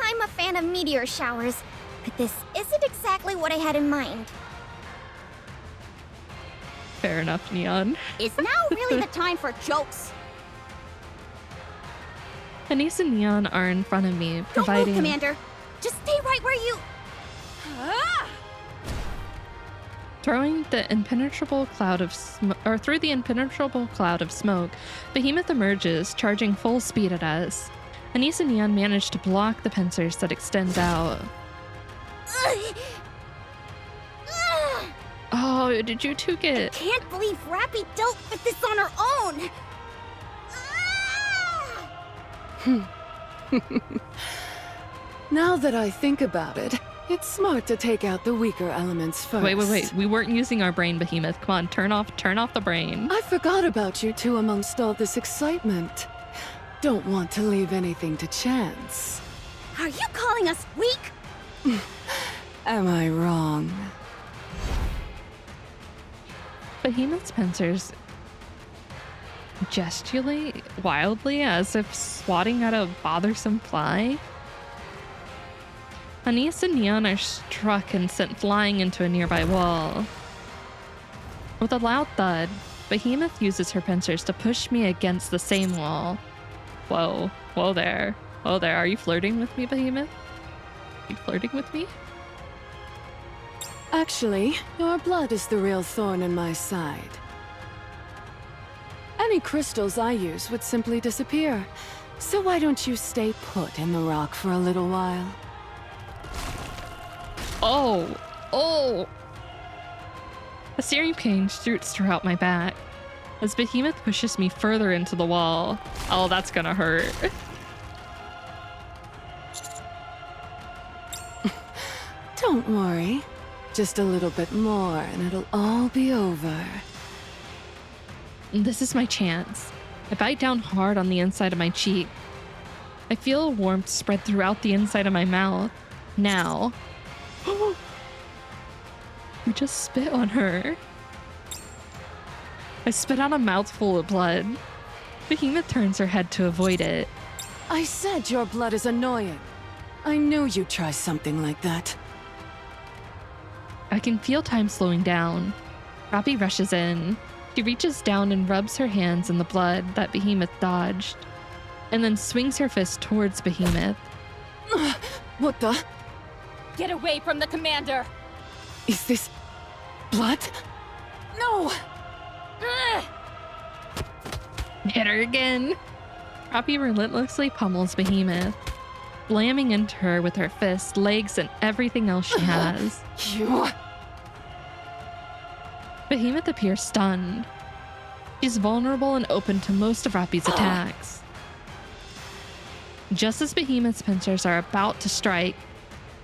B: I'm a fan of meteor showers, but this isn't exactly what I had in mind.
A: Fair enough, Neon.
H: Is now really the time for jokes?
A: Anise and Neon are in front of me,
H: Don't
A: providing...
H: move, Commander. Just stay right where you...
A: Throwing the impenetrable cloud of through the impenetrable cloud of smoke, Behemoth emerges, charging full speed at us. Anise and Neon manage to block the pincers that extend out. Oh, did you two get...
B: Can't believe Rappy dealt with this on her own!
D: Now that I think about it, it's smart to take out the weaker elements first.
A: Wait. We weren't using our brain, Behemoth. Come on, turn off the brain.
D: I forgot about you two amongst all this excitement. Don't want to leave anything to chance.
B: Are you calling us weak?
D: Am I wrong?
A: Behemoth's pincers gesticulate wildly as if swatting at a bothersome fly. Anise and Neon are struck and sent flying into a nearby wall. With a loud thud, Behemoth uses her pincers to push me against the same wall. Whoa there. Are you flirting with me, Behemoth? Are you flirting with me?
D: Actually, your blood is the real thorn in my side. Any crystals I use would simply disappear. So why don't you stay put in the rock for a little while?
A: Oh! A searing pain shoots throughout my back as Behemoth pushes me further into the wall. Oh, that's gonna hurt.
D: Don't worry. Just a little bit more and it'll all be over.
A: This is my chance. I bite down hard on the inside of my cheek. I feel a warmth spread throughout the inside of my mouth. Now. We just spit on her. I spit out a mouthful of blood. Behemoth turns her head to avoid it.
D: I said your blood is annoying. I knew you'd try something like that.
A: I can feel time slowing down. Rappy rushes in. She reaches down and rubs her hands in the blood that Behemoth dodged, and then swings her fist towards Behemoth.
D: What the?
C: Get away from the commander!
D: Is this blood? No!
A: Hit her again. Rappy relentlessly pummels Behemoth, slamming into her with her fist, legs, and everything else she has.
D: You...
A: Behemoth appears stunned. She's vulnerable and open to most of Rappy's attacks. Just as Behemoth's pincers are about to strike,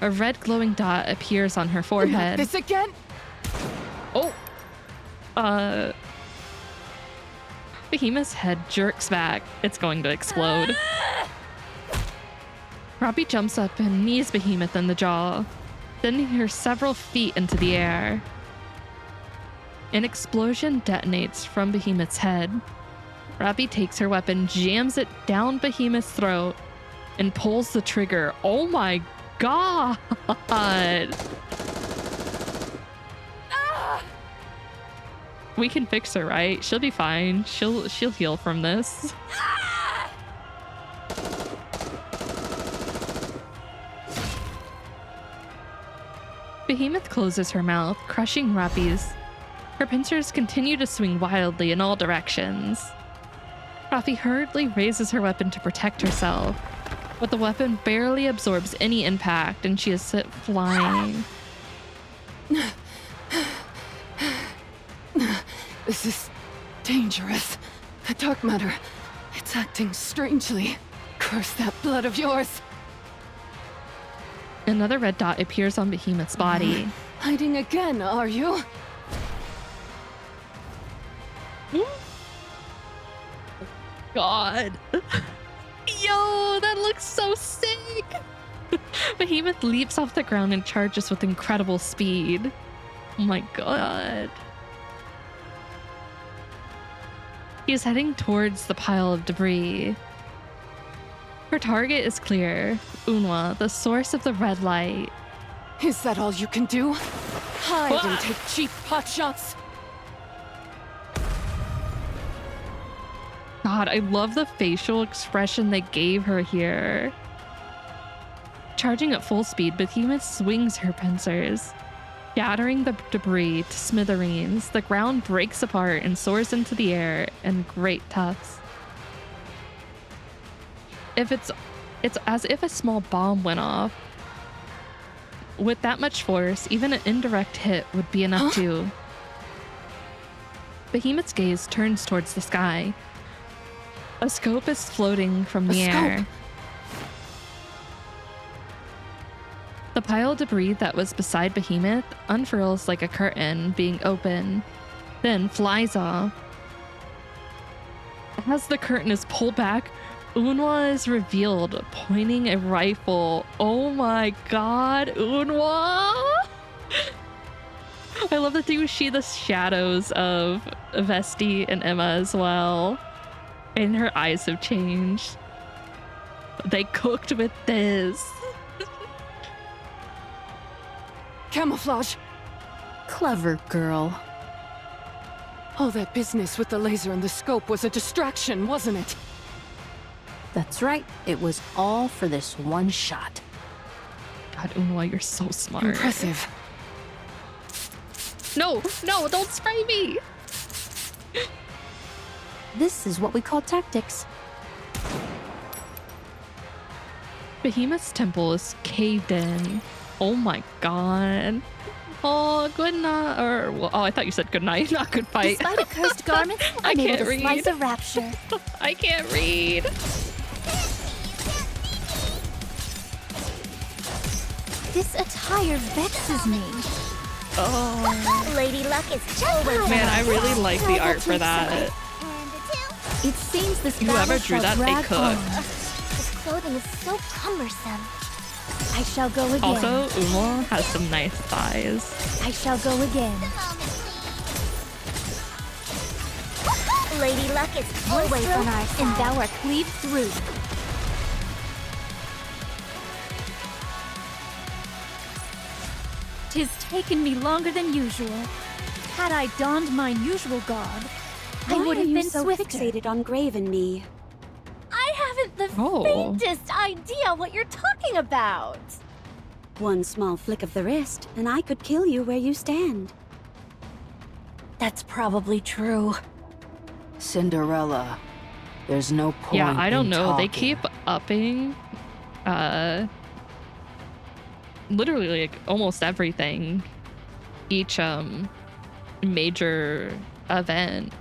A: a red glowing dot appears on her forehead.
D: Not this again?
A: Oh! Behemoth's head jerks back. It's going to explode. Rappy jumps up and knees Behemoth in the jaw, sending her several feet into the air. An explosion detonates from Behemoth's head. Rappy takes her weapon, jams it down Behemoth's throat, and pulls the trigger. Oh my god! We can fix her, right? She'll be fine. She'll heal from this. Behemoth closes her mouth, crushing Rappy's. Her pincers continue to swing wildly in all directions. Rappy hurriedly raises her weapon to protect herself, but the weapon barely absorbs any impact and she is sent flying.
D: This is dangerous. The dark matter, it's acting strangely. Curse that blood of yours.
A: Another red dot appears on Behemoth's body.
D: Hiding again, are you?
A: God. Yo, that looks so sick. Behemoth leaps off the ground and charges with incredible speed. Oh my god. He's heading towards the pile of debris. Her target is clear. Unwa, the source of the red light.
D: Is that all you can do? Hide and take cheap potshots?
A: God, I love the facial expression they gave her here. Charging at full speed, Behemoth swings her pincers, shattering the debris to smithereens. The ground breaks apart and soars into the air in great tufts. It's as if a small bomb went off. With that much force, even an indirect hit would be enough to... Behemoth's gaze turns towards the sky. A scope is floating from the air. The pile of debris that was beside Behemoth unfurls like a curtain being open, then flies off. As the curtain is pulled back, Unwa is revealed, pointing a rifle. Oh my god, Unwa! I love that you see the shadows of Vesti and Emma as well. And her eyes have changed. They cooked with this.
D: Camouflage!
E: Clever girl.
D: All that business with the laser and the scope was a distraction, wasn't it?
E: That's right. It was all for this one shot.
A: God, Unwa, you're so smart.
D: Impressive.
A: No, no, don't spray me!
E: This is what we call tactics.
A: Behemoth's temple is caved in. Oh my god. Oh, good night. Or, well, oh, I thought you said good night, not good fight.
H: Despite a cursed garment,
A: I
H: I'm able
A: can't
H: to
A: read.
H: slice a rapture.
A: I can't read.
H: This attire vexes me.
A: Oh.
B: Lady Luck is always
A: Man, I really like the art for that.
B: And a two.
H: It seems this
A: Whoever
H: battle
A: drew
H: shall
A: that, they
H: drag
A: cooked.
H: on.
B: This clothing is so cumbersome.
H: I shall go again.
A: Also, Unwa has some nice thighs.
H: I shall go again.
B: Lady Luck is always
H: Stroke,
B: on our
H: and
B: side.
H: thou art cleaved through. Tis taken me longer than usual. Had I donned mine usual garb, I
J: Why
H: would
J: are
H: have
J: you
H: been
J: so
H: swifter.
J: fixated on Grave and me?
H: I haven't the
A: Oh.
H: faintest idea what you're talking about.
J: One small flick of the wrist, and I could kill you where you stand.
H: That's probably true.
K: Cinderella, there's no point.
A: Yeah, I don't
K: in
A: know. They
K: talking.
A: keep upping literally like almost everything. Each major event.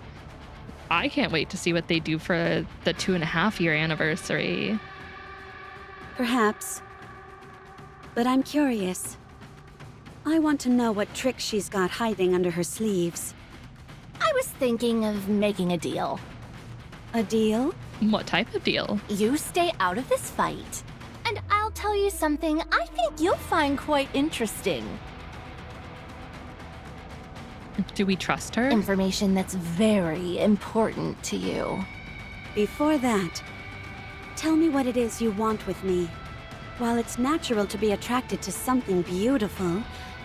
A: I can't wait to see what they do for the 2.5-year anniversary.
J: Perhaps. But I'm curious. I want to know what tricks she's got hiding under her sleeves.
H: I was thinking of making a deal.
J: A deal?
A: What type of deal?
H: You stay out of this fight, and I'll tell you something I think you'll find quite interesting.
A: Do we trust her?
H: Information that's very important to you.
J: Before that, tell me what it is you want with me. While it's natural to be attracted to something beautiful,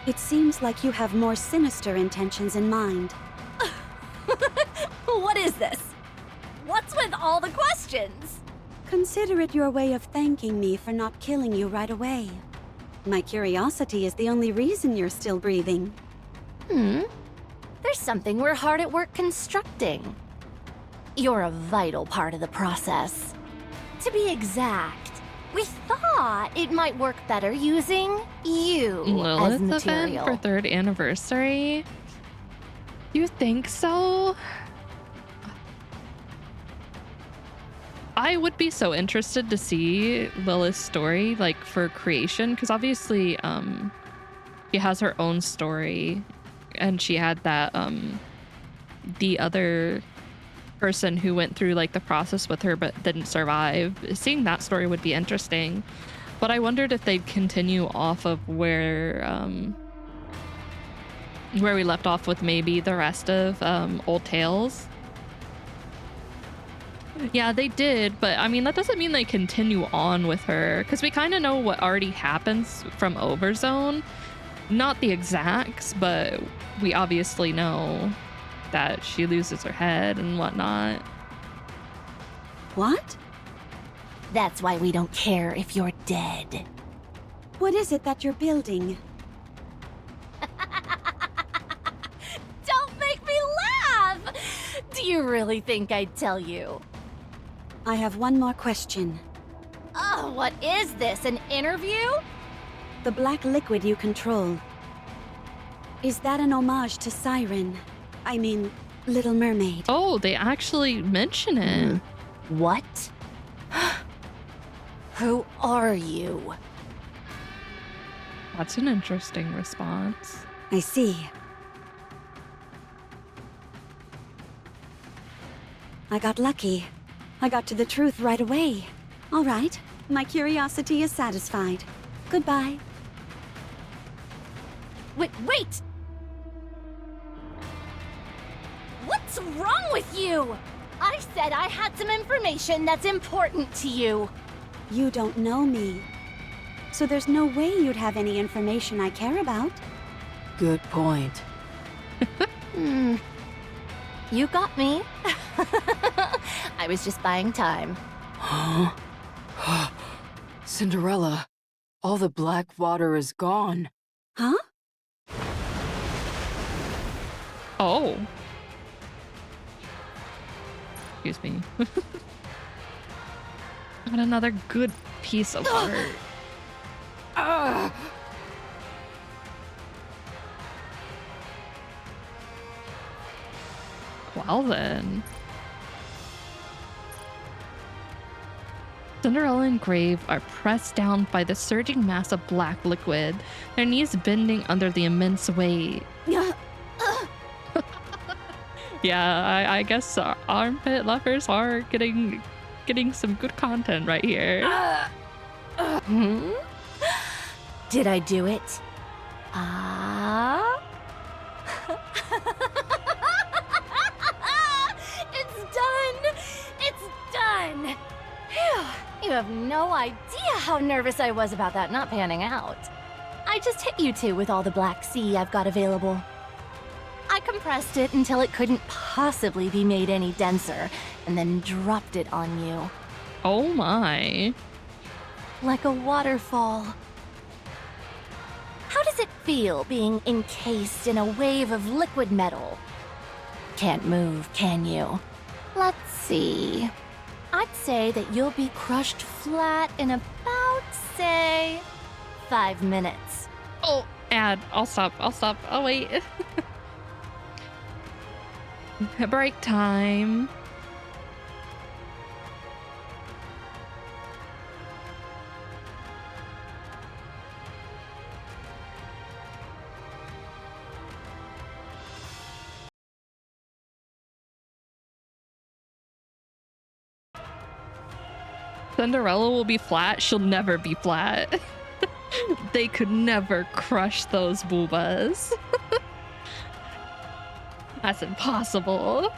J: it seems like you have more sinister intentions in mind.
H: What is this? What's with all the questions?
J: Consider it your way of thanking me for not killing you right away. My curiosity is the only reason you're still breathing.
H: There's something we're hard at work constructing. You're a vital part of the process. To be exact, we thought it might work better using you as
A: Lilith event
H: material.
A: for 3rd anniversary? You think so? I would be so interested to see Lilith's story, like, for creation, because obviously she has her own story, and she had that the other person who went through like the process with her but didn't survive. Seeing that story would be interesting, but I wondered if they'd continue off of where we left off with maybe the rest of Old Tales. Yeah, they did, but I mean, that doesn't mean they continue on with her, because we kind of know what already happens from Overzone. Not the exacts, but we obviously know that she loses her head and whatnot.
J: What?
H: That's why we don't care if you're dead.
J: What is it that you're building?
H: Don't make me laugh! Do you really think I'd tell you?
J: I have one more question.
H: Oh, what is this, an interview?
J: The black liquid you control. Is that an homage to Siren? I mean, Little Mermaid.
A: Oh, they actually mention it.
E: What? Who are you?
A: That's an interesting response.
J: I see. I got lucky. I got to the truth right away. All right, my curiosity is satisfied. Goodbye.
H: Wait! What's wrong with you? I said I had some information that's important to you.
J: You don't know me. So there's no way you'd have any information I care about.
K: Good point.
H: You got me. I was just buying time.
K: Huh? Cinderella, all the black water is gone.
J: Huh?
A: Oh. Excuse me. Got another good piece of art. Well then. Cinderella and Grave are pressed down by the surging mass of black liquid, their knees bending under the immense weight. Yeah, I guess armpit lovers are getting some good content right here.
H: Did I do it? It's done! It's done! Phew, you have no idea how nervous I was about that not panning out. I just hit you two with all the Black Sea I've got available. I compressed it until it couldn't possibly be made any denser, and then dropped it on you.
A: Oh my.
H: Like a waterfall. How does it feel being encased in a wave of liquid metal? Can't move, can you? Let's see. I'd say that you'll be crushed flat in about, say, 5 minutes.
A: Oh, I'll stop. Oh, wait. Break time. Cinderella will be flat. She'll never be flat. They could never crush those boobas. That's impossible.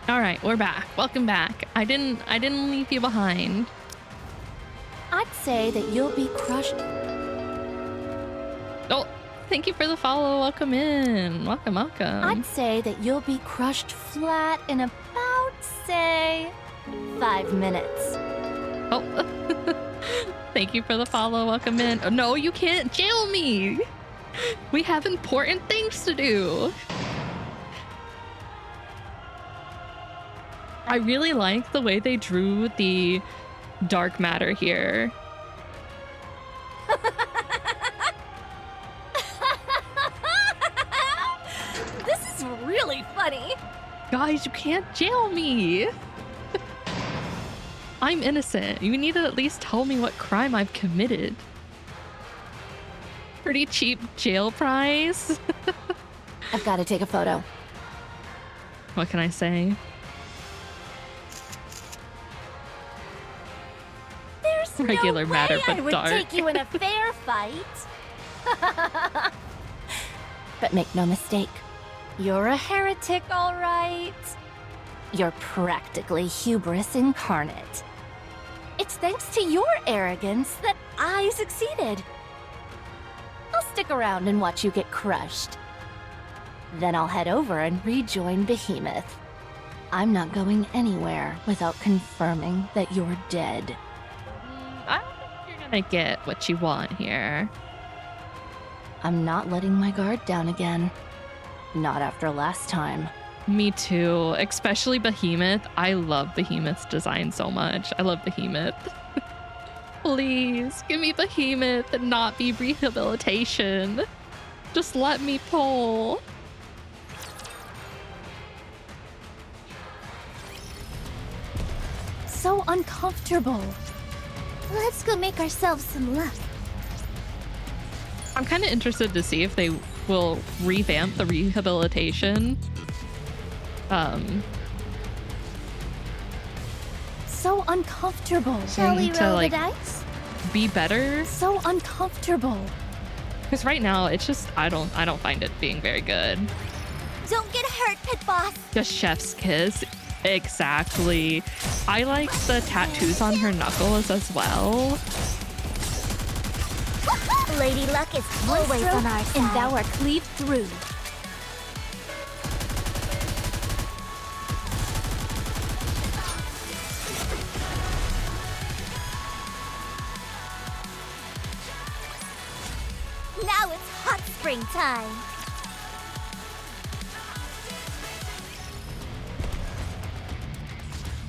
A: All right, we're back. Welcome back. I didn't leave you behind.
H: I'd say that you'll be crushed.
A: Oh, thank you for the follow. Welcome in. Welcome.
H: I'd say that you'll be crushed flat in about, say, 5 minutes.
A: Oh, thank you for the follow. Welcome in. Oh, no, you can't jail me. We have important things to do. I really like the way they drew the dark matter here.
H: This is really funny.
A: Guys, you can't jail me. I'm innocent. You need to at least tell me what crime I've committed. Pretty cheap jail price.
H: I've got to take a photo.
A: What can I say?
H: There's
A: regular
H: no
A: matter,
H: way
A: but
H: I would
A: dark.
H: take you in a fair fight. But make no mistake, you're a heretic, all right. You're practically hubris incarnate. It's thanks to your arrogance that I succeeded. I'll stick around and watch you get crushed. Then I'll head over and rejoin Behemoth. I'm not going anywhere without confirming that you're dead.
A: I don't think you're gonna get what you want here.
E: I'm not letting my guard down again. Not after last time.
A: Me too, especially Behemoth. I love Behemoth's design so much. I love Behemoth. Please give me Behemoth and not be rehabilitation. Just let me pull.
C: So uncomfortable.
B: Let's go make ourselves some luck.
A: I'm kind of interested to see if they will revamp the rehabilitation.
C: So uncomfortable.
B: Shall we
A: to,
B: roll
A: like,
B: the dice?
A: Be better.
C: So uncomfortable.
A: Because right now it's just I don't find it being very good.
B: Don't get hurt, Pit Boss.
A: Just chef's kiss. Exactly. I like the tattoos on her knuckles as well.
B: Lady Luck is always on our side.
C: And thou art cleaved through.
B: Now it's hot spring time.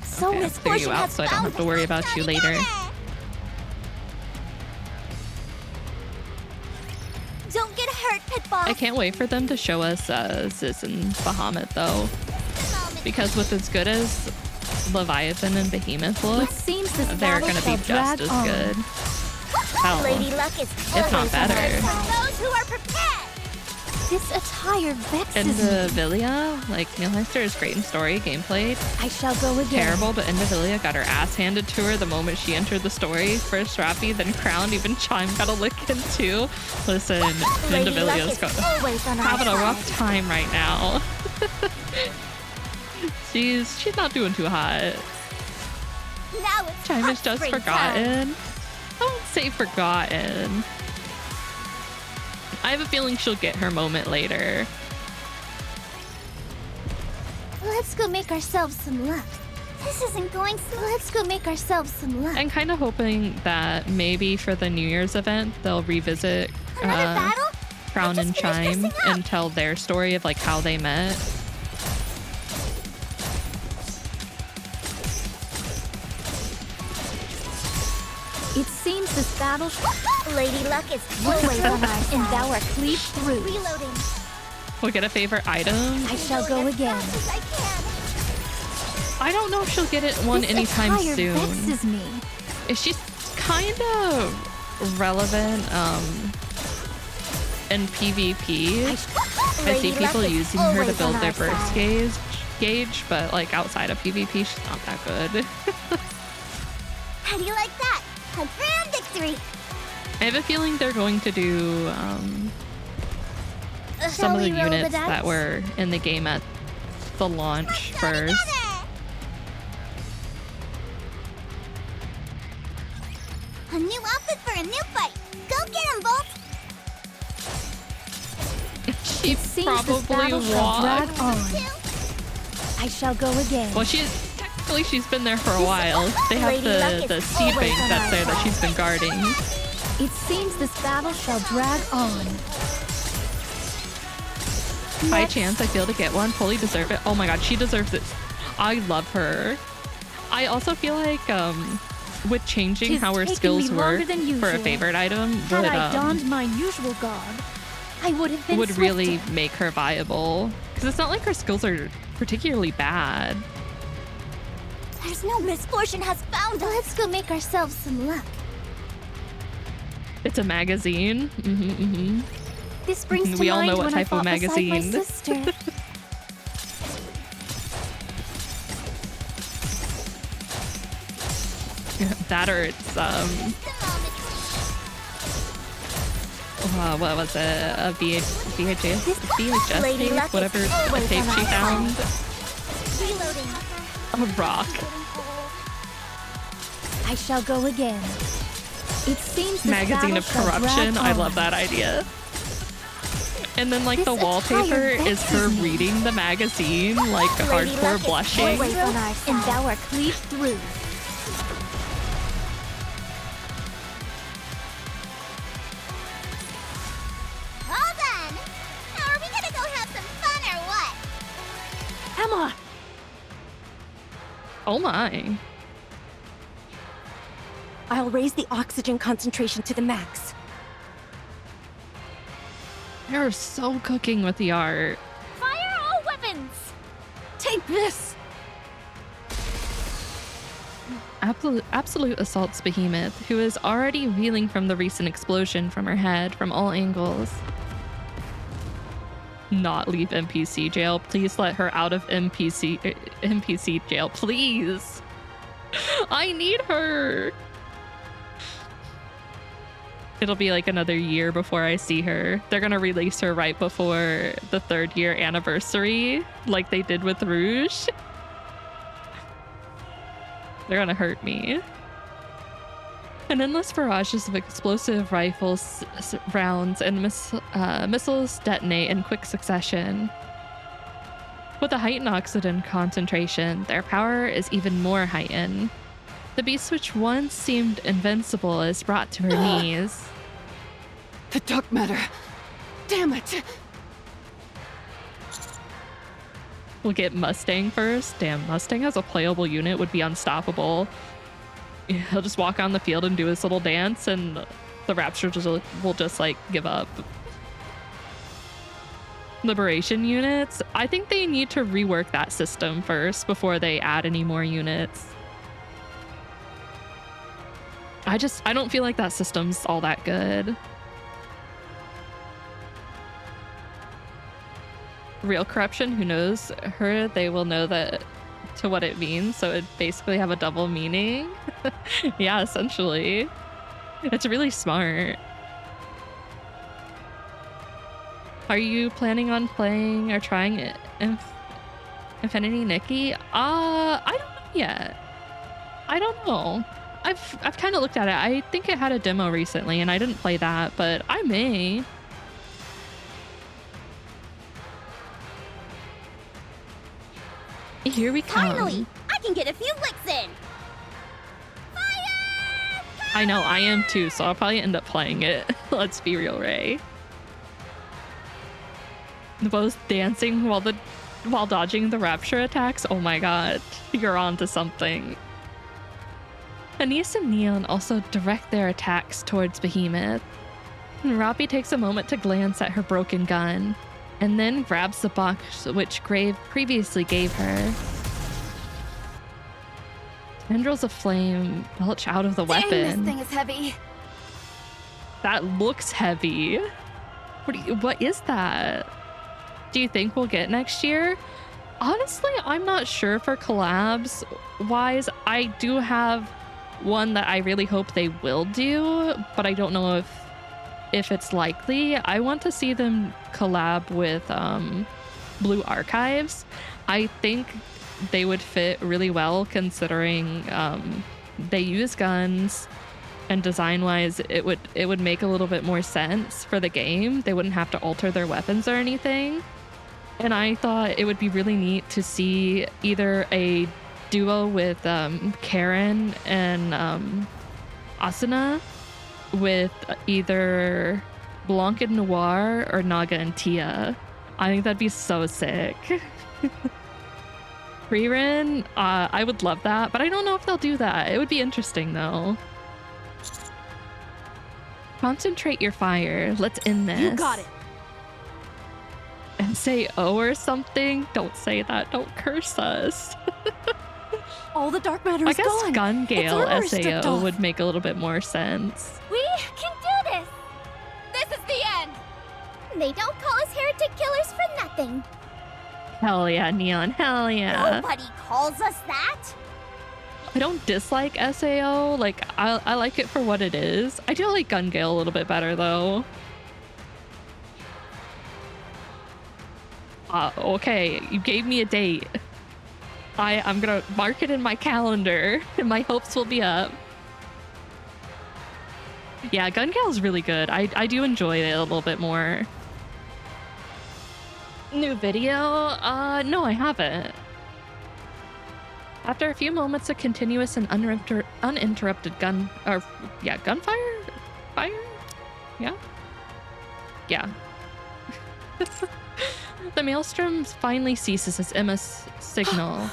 C: So
A: Okay, I'll clear you out so I don't have to worry about you later.
B: Don't get hurt, Pit Boss.
A: I can't wait for them to show us Sis and Behemoth though. Because with as good as Leviathan and Behemoth look,
C: It seems this
A: they're
C: battle
A: gonna be
C: shall
A: just
C: drag
A: as
C: on.
A: good. Hell,
B: Lady Luck is
A: if not
B: always on our
A: better.
B: side. Those who are prepared.
C: This attire vexes
A: And
C: me.
A: Vilia, like Neilheister is great in story, gameplay
C: I shall go again.
A: terrible, but Vilia got her ass handed to her the moment she entered the story. First Rappy, then Crown, even Chime got a lick in too. Listen,
B: Lady
A: Vilia's
B: Luck is always on our
A: having a
B: side.
A: rough time right now. she's not doing too hot.
B: Now it's
A: Chime
B: hot
A: is just
B: spring time.
A: forgotten. Don't say forgotten. I have a feeling she'll get her moment later.
B: Let's go make ourselves some luck. This isn't going so. Let's go make ourselves some luck.
A: I'm kind of hoping that maybe for the New Year's event, they'll revisit
B: Another battle?
A: Crown and
B: just finished
A: Chime
B: dressing up.
A: and tell their story of like how they met.
C: It seems this battle
B: Lady Luck is always on our side.
C: and thou art cleaved through.
B: Reloading.
A: We'll get a favorite item.
C: I shall go again.
B: As fast as I can.
A: I don't know if she'll get it one
C: This
A: anytime
C: attire
A: soon.
C: vexes me.
A: She's kind of relevant in PvP. I
B: Lady
A: see
B: Luck
A: people
B: is
A: using her to
B: always
A: build
B: on
A: their
B: our
A: burst
B: side.
A: gauge, but like outside of PvP, she's not that good.
B: How do you like that? A grand victory.
A: I have a feeling they're going to do some
B: Shall
A: of the
B: we roll
A: units
B: dice?
A: that were in the game at the launch first.
B: A new outfit for a new fight. Go get him, Bolt.
A: She
C: Seems this
A: probably
C: battle shall drag
A: walked.
C: on. I shall go again.
A: Well, technically she's been there for a while. They have
B: Lady Luck
A: the
B: is
A: seed
B: always
A: bank
B: on
A: that's
B: our
A: there that
B: side.
A: she's been guarding.
C: It seems this battle shall drag on.
A: High chance I feel to get one. Fully deserve it. Oh my god, she deserves it. I love her. I also feel like with changing
C: Tis
A: how her
C: taken
A: skills
C: me longer
A: work
C: than
A: for a
C: usual.
A: favorite item
C: Had I donned my usual garb, I would have been
A: would really
C: swifter.
A: make her viable. Because it's not like her skills are particularly bad.
B: There's no misfortune has found us. Let's go make ourselves some luck.
A: It's a magazine.
C: This brings to
A: We all
C: mind
A: know what
C: when
A: type
C: I
A: of
C: fought beside my
A: magazine.
C: sister.
A: That or it's what was it? A VHS
B: Lady
A: tape?
B: Luck is
A: Whatever
B: always
A: tape
B: on
A: she
B: our
A: found.
B: Reloading.
A: A rock.
C: I shall go again. It seems this
A: Magazine
C: battle
A: of
C: shall
A: corruption.
C: drag
A: I
C: on.
A: love that idea. And then like the
C: This
A: wallpaper
C: attire
A: is her
C: vexes me.
A: reading the magazine, like
B: Lady Luck
A: hardcore
B: is
A: blushing.
B: always on our
C: And
B: side.
C: thou art cleaved through.
G: Velma!
A: Oh my.
G: I'll raise the oxygen concentration to the max.
A: You're so cooking with the art.
H: Fire all weapons!
G: Take this!
A: Absolute assaults Behemoth, who is already reeling from the recent explosion from her head from all angles. Not leave NPC jail. Please let her out of NPC jail, please. I need her. It'll be like another year before I see her. They're gonna release her right before the 3rd year anniversary, like they did with Rouge. They're gonna hurt me. An endless barrages of explosive rifles, rounds, and missiles detonate in quick succession. With a heightened oxygen concentration, their power is even more heightened. The beast which once seemed invincible is brought to her knees.
D: The dark matter. Damn it!
A: We'll get Mustang first. Damn, Mustang as a playable unit would be unstoppable. He'll just walk on the field and do his little dance, and the Rapture will just like give up. Liberation units. I think they need to rework that system first before they add any more units. I don't feel like that system's all that good. Real corruption, who knows her, they will know that to what it means, so it basically have a double meaning. Yeah, essentially. It's really smart. Are you planning on playing or trying it Infinity Nikke? I don't know yet. I don't know. I've kind of looked at it. I think it had a demo recently and I didn't play that, but I may. Here we come.
H: Finally, I can get a few licks in. Fire!
A: I know, I am too, so I'll probably end up playing it. Let's be real, Ray. Both dancing while dodging the Rapture attacks. Oh my god, you're on to something. Anise and Neon also direct their attacks towards Behemoth. Robbie takes a moment to glance at her broken gun, and then grabs the box which Grave previously gave her. Tendrils of flame belch out of the weapon.
C: Dang, this thing is heavy.
A: That looks heavy. What is that? Do you think we'll get next year? Honestly, I'm not sure for collabs wise. I do have one that I really hope they will do, but I don't know if it's likely. I want to see them collab with Blue Archives. I think they would fit really well considering they use guns, and design-wise it would make a little bit more sense for the game. They wouldn't have to alter their weapons or anything. And I thought it would be really neat to see either a duo with Karen and Asuna, with either Blanc and Noir or Naga and Tia. I think that'd be so sick. Ririn, I would love that, but I don't know if they'll do that. It would be interesting though. Concentrate your fire. Let's end this.
G: You got it.
A: And say oh or something. Don't say that. Don't curse us.
G: All the dark matter
A: I
G: is
A: guess
G: gone.
A: Gun Gale
G: armor is stripped
A: SAO
G: off.
A: would make a little bit more sense.
H: We can do this! This is the end!
B: They don't call us heretic killers for nothing.
A: Hell yeah, Neon. Hell yeah.
H: Nobody calls us that!
A: I don't dislike SAO. Like, I like it for what it is. I do like Gun Gale a little bit better though. Okay, you gave me a date. I'm gonna mark it in my calendar and my hopes will be up. Yeah, Gun Gale's really good. I do enjoy it a little bit more. New video? No, I haven't. After a few moments of continuous and uninterrupted gunfire? Fire? Yeah? Yeah. The maelstrom finally ceases as Emma's signal.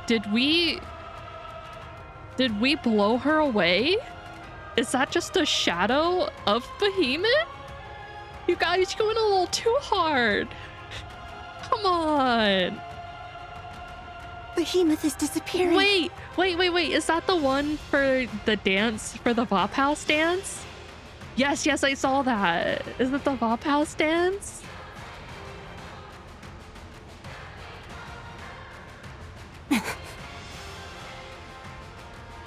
A: Did we blow her away? Is that just a shadow of Behemoth? You guys, you're going a little too hard. Come on.
G: Behemoth is disappearing.
A: Wait. Is that the one for the dance, for the VOP house dance? Yes, I saw that. Is it the VOP house dance?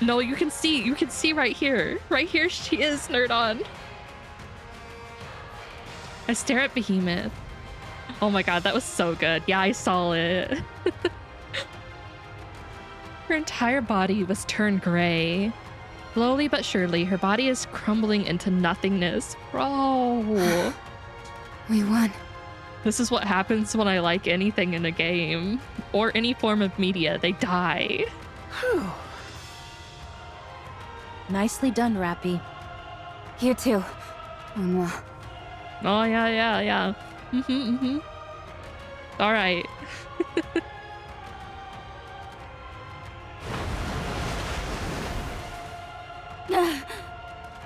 A: No, you can see right here. Right here she is, nerd on. I stare at Behemoth. Oh my god, that was so good. Yeah, I saw it. Her entire body was turned gray. Slowly but surely, her body is crumbling into nothingness. Bro.
I: We won.
A: This is what happens when I like anything in a game. Or any form of media. They die.
E: Whew. Nicely done, Rappy.
I: You too. Unwa.
A: Oh, yeah. All right.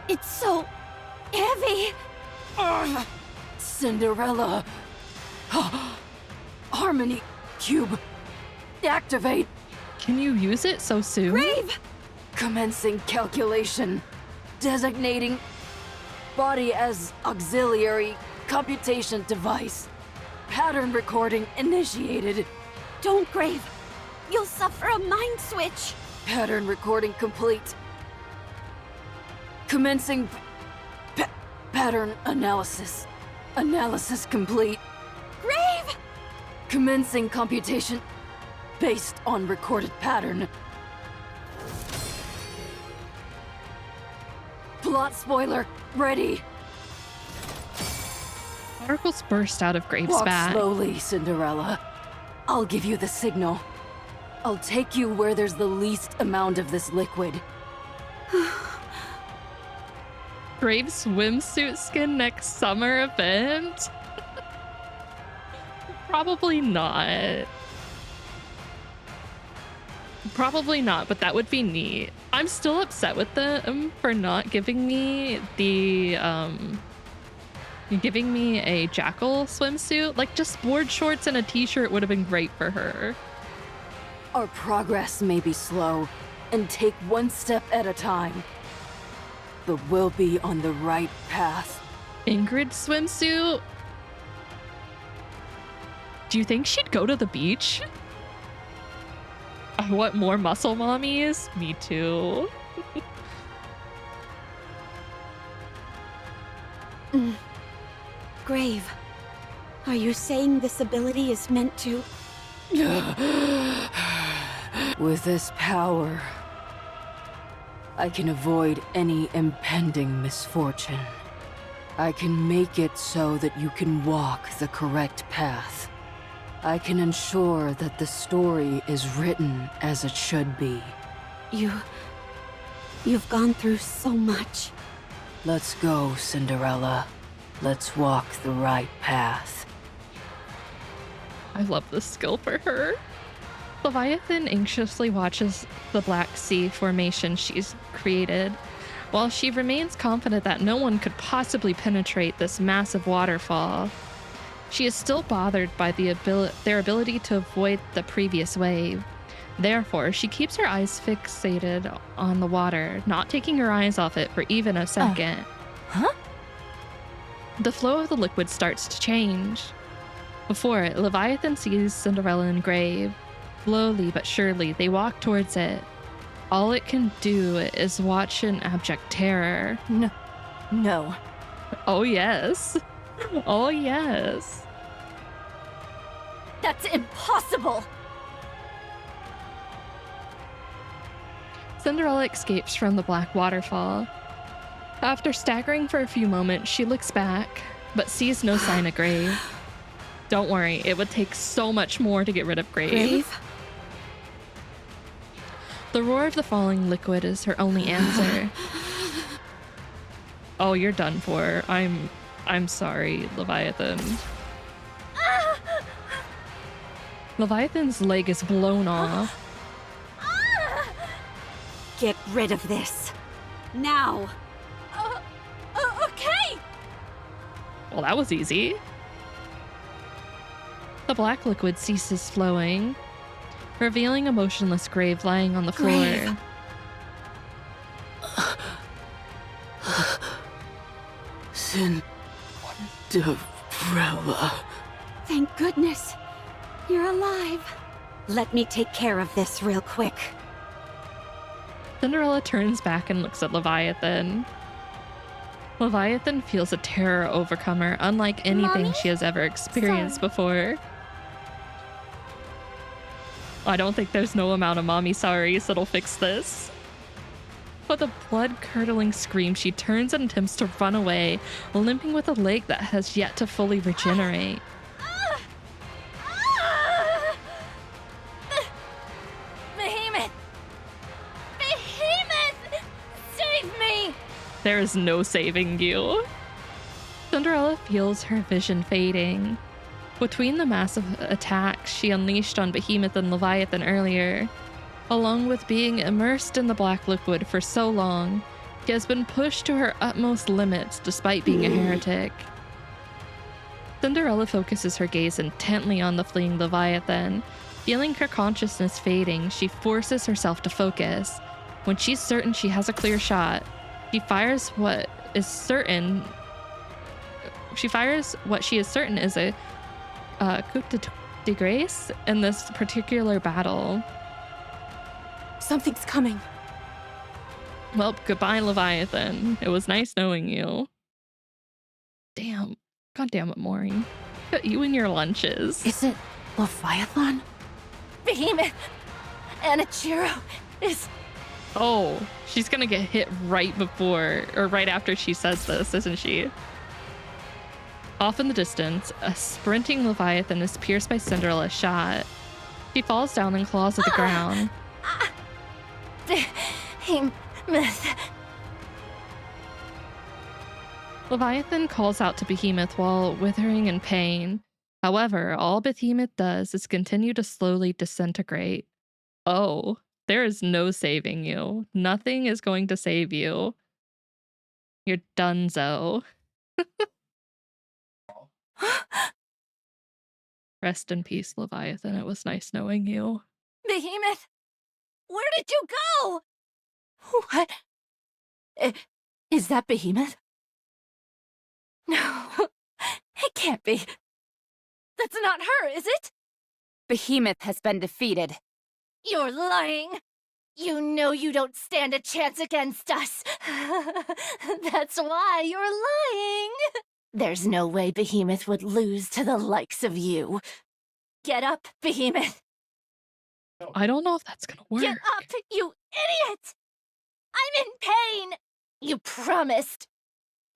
H: It's so heavy.
D: Cinderella. Harmony Cube. Activate.
A: Can you use it so soon?
H: Grave!
D: Commencing calculation. Designating body as auxiliary computation device. Pattern recording initiated.
H: Don't, Grave. You'll suffer a mind switch.
D: Pattern recording complete. Commencing pattern analysis. Analysis complete.
H: Grave!
D: Commencing computation based on recorded pattern. Plot spoiler ready.
A: Particles burst out of Grave's
D: Walk
A: back.
D: slowly, Cinderella. I'll give you the signal. I'll take you where there's the least amount of this liquid.
A: Grave's swimsuit skin next summer event? Probably not. Probably not, but that would be neat. I'm still upset with them for not giving me the giving me a Jackal swimsuit. Like, just board shorts and a t-shirt would have been great for her.
D: Our progress may be slow, and take one step at a time. But we'll be on the right path.
A: Ingrid's swimsuit? Do you think she'd go to the beach? I want more muscle mommies. Me too.
J: Grave, are you saying this ability is meant to...
D: With this power, I can avoid any impending misfortune. I can make it so that you can walk the correct path. I can ensure that the story is written as it should be.
J: You've gone through so much.
D: Let's go, Cinderella. Let's walk the right path.
A: I love this skill for her. Leviathan anxiously watches the Black Sea formation she's created, while she remains confident that no one could possibly penetrate this massive waterfall. She is still bothered by their ability to avoid the previous wave. Therefore, she keeps her eyes fixated on the water, not taking her eyes off it for even a second.
E: Huh?
A: The flow of the liquid starts to change. Before it, Leviathan sees Cinderella and Grave. Slowly but surely, they walk towards it. All it can do is watch in abject terror.
E: No.
A: Oh, yes. Oh, yes.
H: That's impossible!
A: Cinderella escapes from the black waterfall. After staggering for a few moments, she looks back, but sees no sign of Grave. Don't worry, it would take so much more to get rid of Grave. The roar of the falling liquid is her only answer. Oh, you're done for. I'm sorry, Leviathan. Leviathan's leg is blown off.
J: Get rid of this. Now.
H: Okay!
A: Well, that was easy. The black liquid ceases flowing, revealing a motionless grave lying on the floor.
J: Grave.
K: Cinderella.
J: Thank goodness. You're alive. Let me take care of this real quick.
A: Cinderella turns back and looks at Leviathan. Leviathan feels a terror overcome her, unlike anything
B: Mommy?
A: she has ever experienced before. I don't think there's no amount of mommy sorries that'll fix this. With a blood-curdling scream, she turns and attempts to run away, limping with a leg that has yet to fully regenerate.
H: Behemoth! Behemoth! Save me!
A: There is no saving you. Cinderella feels her vision fading. Between the massive attacks she unleashed on Behemoth and Leviathan earlier, along with being immersed in the black liquid for so long, she has been pushed to her utmost limits despite being a heretic. Cinderella focuses her gaze intently on the fleeing Leviathan. Feeling her consciousness fading, she forces herself to focus. When she's certain she has a clear shot, she fires what she is certain is a coup de grace in this particular battle.
J: Something's coming.
A: Well, goodbye, Leviathan. It was nice knowing you. Damn. God damn it, Maury. Got you and your lunches.
E: Is it Leviathan?
H: Behemoth! Anichiro is...
A: Oh, she's gonna get hit right before, or right after she says this, isn't she? Off in the distance, a sprinting Leviathan is pierced by Cinderella's shot. She falls down and claws at the ground.
H: Behemoth...
A: Leviathan calls out to Behemoth while withering in pain. However, all Behemoth does is continue to slowly disintegrate. Oh, there is no saving you. Nothing is going to save you. You're donezo. Rest in peace, Leviathan. It was nice knowing you.
H: Behemoth! Where did you go? What? Is that Behemoth? No, it can't be. That's not her, is it?
I: Behemoth has been defeated.
H: You're lying. You know you don't stand a chance against us. That's why you're lying. There's no way Behemoth would lose to the likes of you. Get up, Behemoth.
A: I don't know if that's gonna work.
H: Get up, you idiot! I'm in pain! You promised.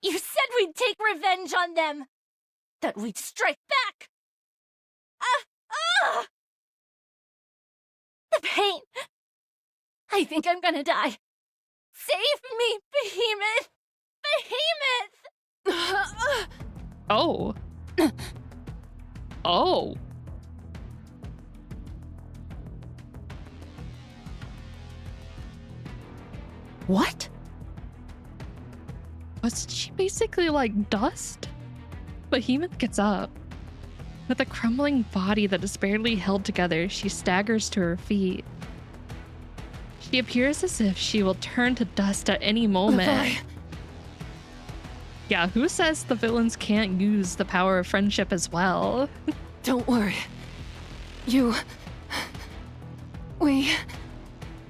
H: You said we'd take revenge on them. That we'd strike back. The pain. I think I'm gonna die. Save me, Behemoth! Behemoth!
A: Oh. Oh.
E: What?
A: Was she basically like dust? Behemoth gets up. With a crumbling body that is barely held together, she staggers to her feet. She appears as if she will turn to dust at any moment. Yeah, who says the villains can't use the power of friendship as well?
D: Don't worry.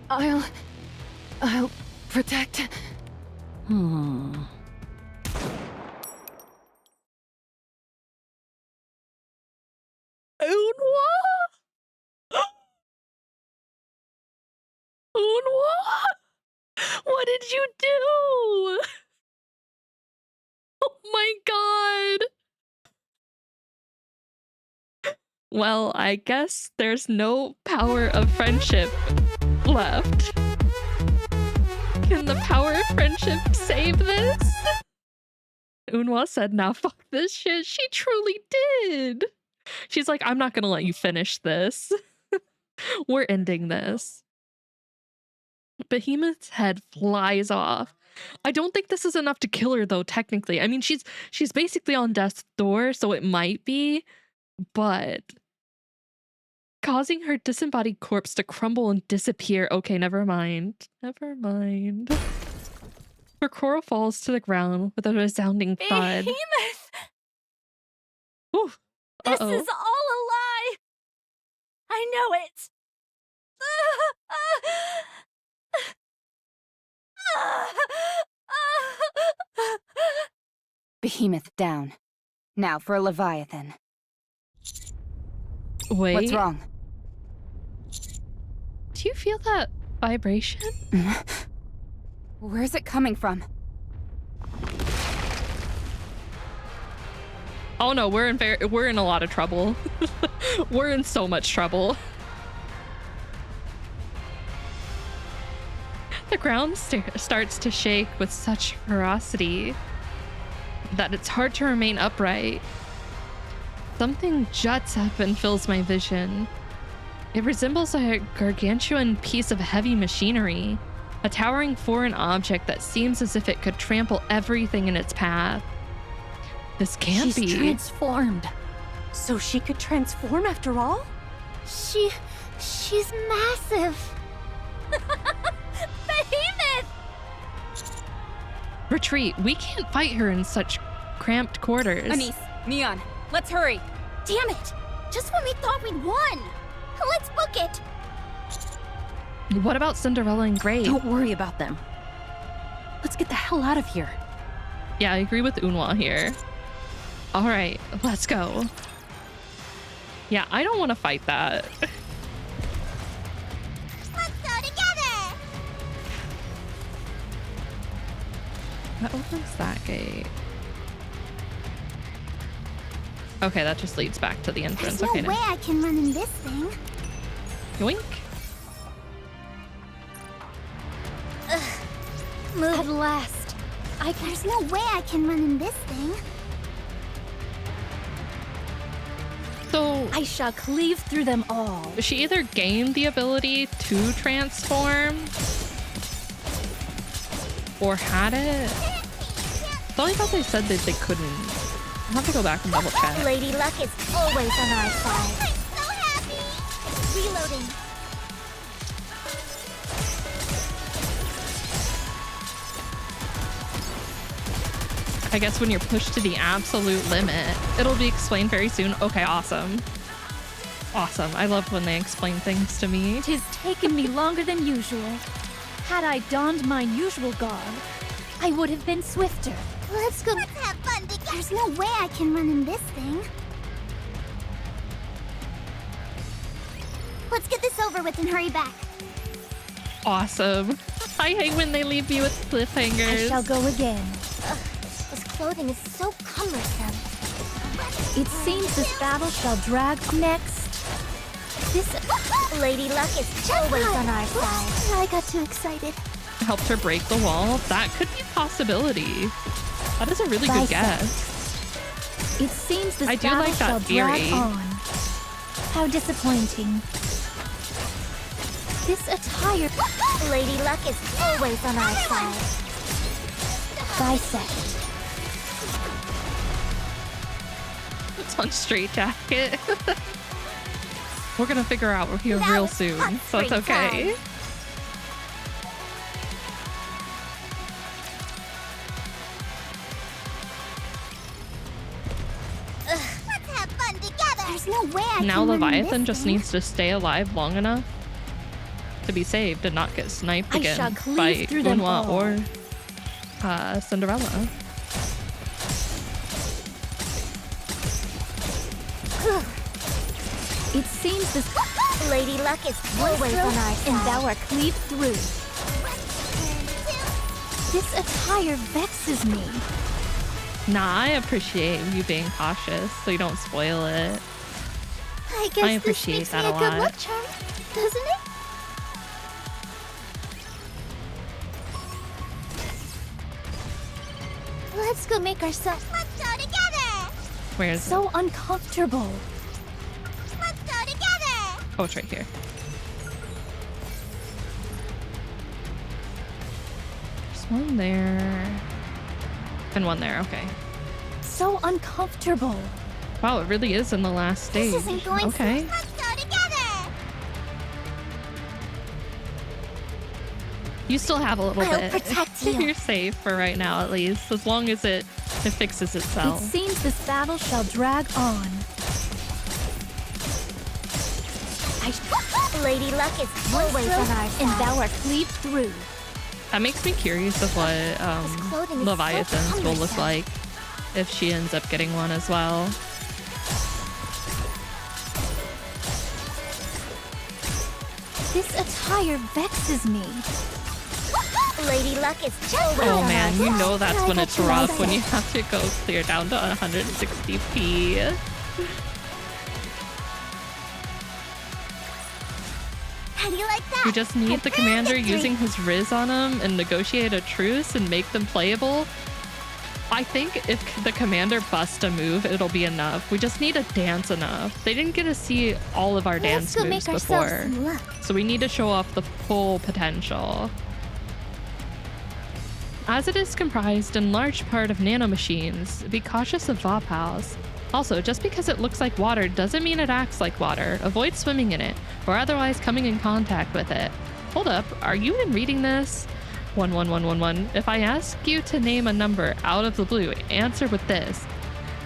D: I'll protect.
A: Unwa? What did you do? Oh my god. Well, I guess there's no power of friendship left. Can the power of friendship save this? Unwa said, "Now fuck this shit." She truly did. She's like, "I'm not gonna let you finish this. We're ending this." Behemoth's head flies off. I don't think this is enough to kill her, though, technically. I mean, she's basically on death's door, so it might be, but causing her disembodied corpse to crumble and disappear. Okay, never mind. Never mind. Her coral falls to the ground with a resounding thud.
H: Behemoth!
A: Ooh.
H: This is all a lie! I know it!
I: Behemoth down. Now for a Leviathan.
A: Wait.
I: What's wrong?
A: Do you feel that vibration?
I: Where's it coming from?
A: Oh no, we're in a lot of trouble. We're in so much trouble. The ground starts to shake with such ferocity that it's hard to remain upright. Something juts up and fills my vision. It resembles a gargantuan piece of heavy machinery, a towering foreign object that seems as if it could trample everything in its path. This can't be.
H: She's transformed. So she could transform after all?
B: She's massive.
H: Behemoth!
A: Retreat. We can't fight her in such cramped quarters.
I: Anise, Neon, let's hurry.
B: Damn it! Just when we thought we'd won. Let's book it.
A: What about Cinderella and Gray?
H: Don't worry about them. Let's get the hell out of here.
A: Yeah, I agree with Unwa here. All right, let's go. Yeah, I don't want to fight that.
B: Let's go together.
A: That opens that gate. Okay, that just leads back to the entrance.
B: There's
A: Okay,
B: no way I can run in this thing.
A: Yoink.
B: Move. At last. There's no way I can run in this thing.
A: So
H: I shall cleave through them all.
A: she either gained the ability to transform or had it. I thought they said that they couldn't. I'll have to go back and double check.
B: Lady Luck is always on our side. I'm so happy. Reloading.
A: I guess when you're pushed to the absolute limit, it'll be explained very soon. Okay, awesome. Awesome. I love when they explain things to me.
H: 'Tis taken me longer than usual. Had I donned my usual garb, I would have been swifter.
B: Let's go. Let's have fun together. There's no way I can run in this thing. Let's get this over with and hurry back.
A: Awesome. I hate when they leave me with cliffhangers.
H: I shall go again.
B: This clothing is so cumbersome.
H: It seems this battle shall drag next.
B: This Lady Luck is always on our side. I got too excited.
A: Helped her break the wall. That could be a possibility. That is a really good guess.
H: It seems this
A: I do
H: battle
A: like that
H: shall
A: theory.
H: drag on. How disappointing. This attire...
B: Lady Luck is always on our side.
H: Bisect.
A: It's on straight jacket. We're gonna figure out we're here real soon, so it's okay.
B: Let's have fun together. There's no way I
A: Now
B: can run in
A: Leviathan
B: this
A: just
B: thing.
A: needs to stay alive long enough to be saved and not get sniped
H: I
A: again
H: shall cleave
A: by
H: through them
A: Unwa
H: all.
A: or Cinderella.
H: It seems this
B: Lady Luck is always on our side.
H: and thou art cleaved through. This attire vexes me.
A: Nah, I appreciate you being cautious so you don't spoil it.
B: I guess
A: I appreciate
B: this
A: that
B: makes
A: a
B: me a good
A: lot.
B: luck charm, doesn't it?
C: Let's go make ourselves.
B: Let's go together!
A: Where is
C: So
A: it?
C: uncomfortable.
B: Let's go together!
A: Oh, it's right here. There's one there. And one there, okay.
C: So uncomfortable.
A: Wow, it really is in the last stage.
B: This isn't going
A: okay.
B: so. Let's go together!
A: You still have a little
B: I'll
A: bit.
B: protect you.
A: You're safe for right now, at least, as long as it fixes
C: It
A: itself.
C: seems this battle shall drag on.
B: Lady Luck is always on our side.
C: And thou art cleaved through.
A: That makes me curious of what
B: clothing is so
A: Leviathans will look
B: cumbersome.
A: like if she ends up getting one as well.
C: This attire vexes me.
B: Lady Luck is always
A: Oh
B: on our
A: man, you
B: side.
A: know that's
B: I
A: when
B: got
A: it's
B: you all
A: rough, when
B: set.
A: you have to go clear down to 160p.
B: How do you like that?
A: We just need the
B: Prepare
A: commander
B: victory.
A: using his Riz on them and negotiate a truce and make them playable. I think if the commander busts a move, it'll be enough. We just need to dance enough. They didn't get to see all of our
B: Let's
A: dance
B: go
A: moves
B: make ourselves
A: before.
B: some luck.
A: So we need to show off the full potential. As it is comprised in large part of nanomachines, be cautious of Vopals. Also, just because it looks like water doesn't mean it acts like water. Avoid swimming in it, or otherwise coming in contact with it. Hold up, are you even reading this? 11111. If I ask you to name a number out of the blue, answer with this.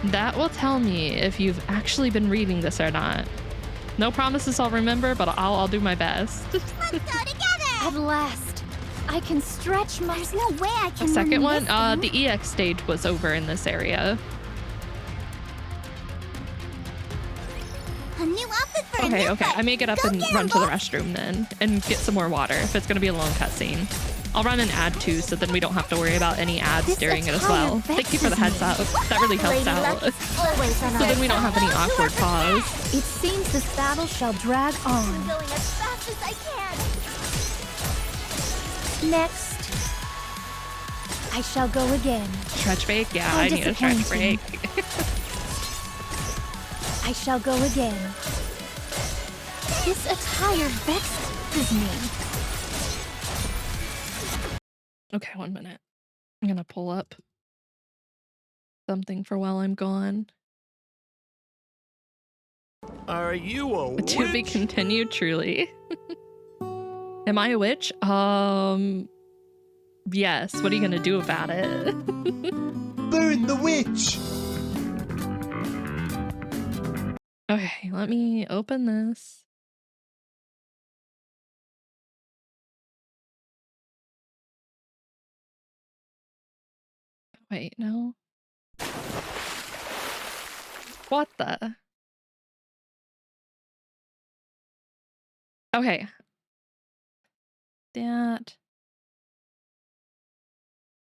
A: That will tell me if you've actually been reading this or not. No promises I'll remember, but I'll do my best.
B: Let's go together!
C: At last, I can stretch my.
B: There's no way I
A: The
B: can
A: second
B: run
A: one,
B: this thing.
A: the EX stage was over in this area.
B: A new outfit for a
A: Okay,
B: new
A: okay.
B: fight.
A: I may get up
B: Go
A: and
B: get
A: run
B: 'em,
A: to the
B: boss.
A: restroom then and get some more water if it's gonna be a long cutscene. I'll run an ad too, so then we don't have to worry about any ads
C: This
A: during it as
C: attire
A: well. Thank you for the heads up. That really helps
B: Lady
A: out.
B: Luck is always on
A: So
B: our
A: then we don't have any
B: side.
A: awkward pause.
C: It seems this battle shall drag
B: I'm
C: on.
B: going as fast as I can.
C: Next, I shall go again.
A: Stretch break? Yeah,
C: How
A: I need a stretch break.
C: disappointing. I shall go again. This attire vexes me.
A: Okay, 1 minute. I'm gonna pull up something for while I'm gone.
F: Are you a witch?
A: To be continued, truly. Am I a witch? Yes. What are you gonna do about it?
F: Burn the witch!
A: Okay, let me open this. Wait, no. What the? Okay. That.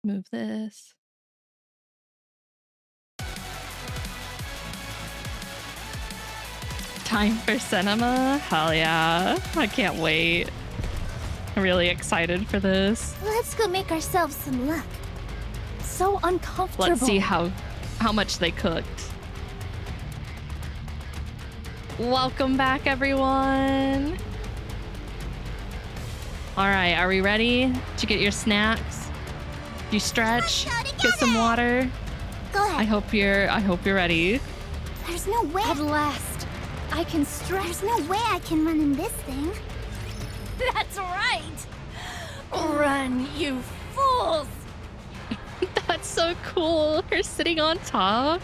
A: Move this. Time for cinema? Hell yeah. I can't wait. I'm really excited for this.
B: Let's go make ourselves some luck.
C: So uncomfortable.
A: Let's see how much they cooked. Welcome back, everyone. All right, are we ready to get your snacks? You stretch, get some water.
B: Go
A: I
B: ahead.
A: hope you're ready.
B: There's no way.
C: At last, I can stretch.
B: There's no way I can run in this thing.
H: That's right! Run, you fools!
A: That's so cool. Her sitting on top.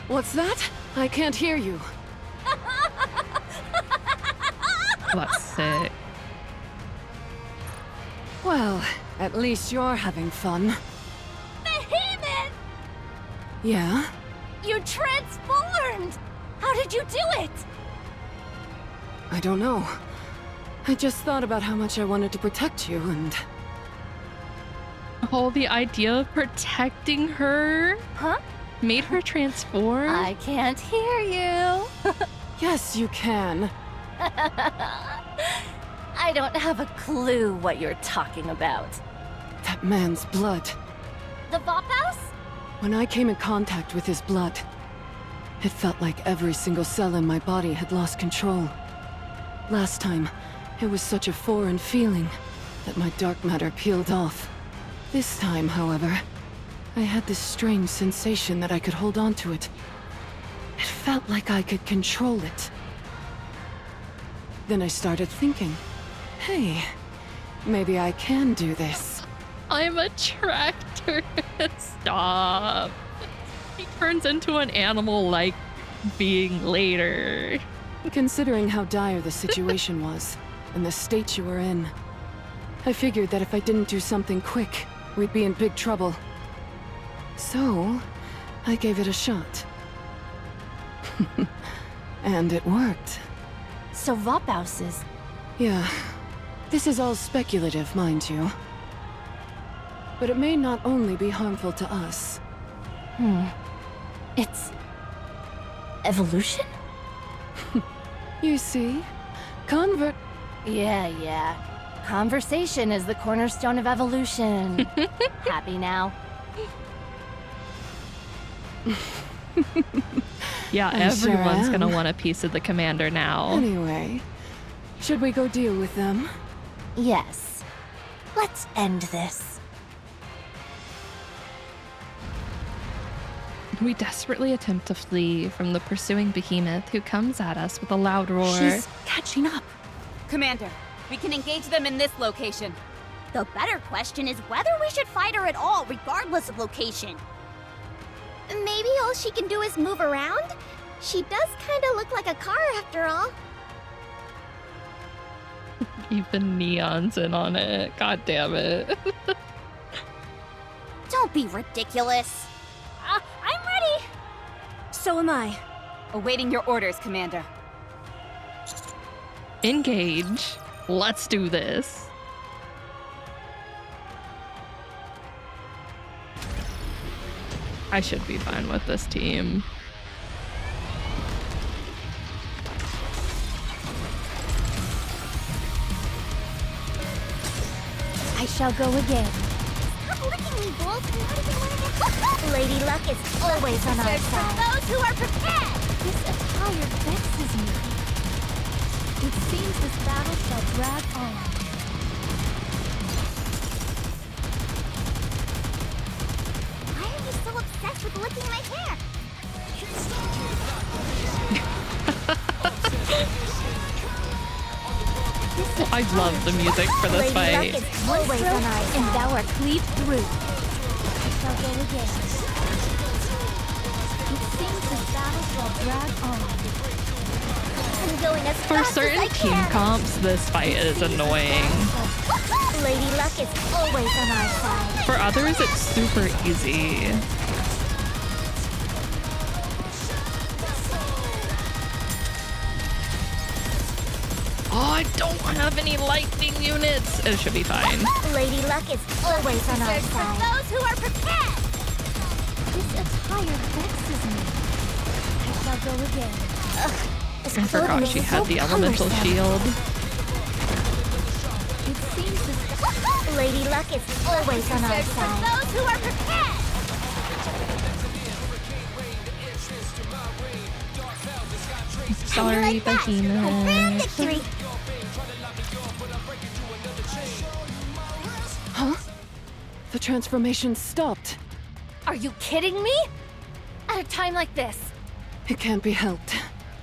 D: What's that? I can't hear you.
A: That's sick.
D: Well, at least you're having fun.
H: Behemoth!
D: Yeah?
H: You transformed! How did you do it?
D: I don't know. I just thought about how much I wanted to protect you and...
A: Oh, the idea of protecting her
H: Huh?
A: made her transform.
H: I can't hear you.
D: Yes, you can.
H: I don't have a clue what you're talking about.
D: That man's blood.
H: The Vop House?
D: When I came in contact with his blood, it felt like every single cell in my body had lost control. Last time, it was such a foreign feeling that my dark matter peeled off. This time, however, I had this strange sensation that I could hold on to it. It felt like I could control it. Then I started thinking, hey, maybe I can do this.
A: I'm a tractor. Stop. He turns into an animal-like being later.
D: Considering how dire the situation was, and the state you were in, I figured that if I didn't do something quick, we'd be in big trouble. So, I gave it a shot. And it worked.
C: So Vop Houses.
D: Yeah. This is all speculative, mind you. But it may not only be harmful to us.
C: It's... evolution?
D: You see?
C: Yeah. Conversation is the cornerstone of evolution. Happy now?
A: Yeah,
D: I
A: everyone's
D: sure
A: gonna
D: am.
A: want a piece of the commander now.
D: Anyway, should we go deal with them?
C: Yes. Let's end this.
A: We desperately attempt to flee from the pursuing behemoth who comes at us with a loud roar.
C: She's catching up.
L: Commander, we can engage them in this location.
H: The better question is whether we should fight her at all, regardless of location.
B: Maybe all she can do is move around? She does kind of look like a car after all.
A: Even Neon's in on it. God damn it.
H: Don't be ridiculous. I'm ready.
G: So am I.
L: Awaiting your orders, Commander.
A: Engage. Let's do this. I should be fine with this team.
C: I shall go again.
B: Stop licking me, Wolf. I'm not even wearing it. Lady Luck is always on our
H: There's for
B: side.
H: those who are prepared.
C: This attire vexes me. It seems this battle shall drag on.
B: Why are you so obsessed with licking my hair?
A: I love the music for this
B: Lady Luck
A: fight.
B: is always on our
C: And
B: side.
C: thou art cleaved through. I shall go again. It seems this battle shall drag on.
B: I'm going as
A: For
B: fast as
A: certain
B: I
A: team
B: can.
A: comps, this fight is annoying.
B: Lady Luck is always on our side.
A: For others, it's super easy. Oh, I don't have any lightning units. It should be fine.
B: Lady Luck is always on our
H: There's for
B: side.
H: those who are prepared.
C: This attire vexes me. I shall go again.
B: This
A: I forgot
B: clothing
A: she
B: is
A: had
B: so
A: the elemental
B: cumbersome.
A: shield.
C: It seems this
B: Lady Luck is always on our
H: There's for
B: side.
H: those who are prepared.
A: Sorry,
B: Like that. Grand
A: Behemoth.
B: victory.
D: Huh? The transformation stopped.
C: Are you kidding me? At a time like this.
D: It can't be helped.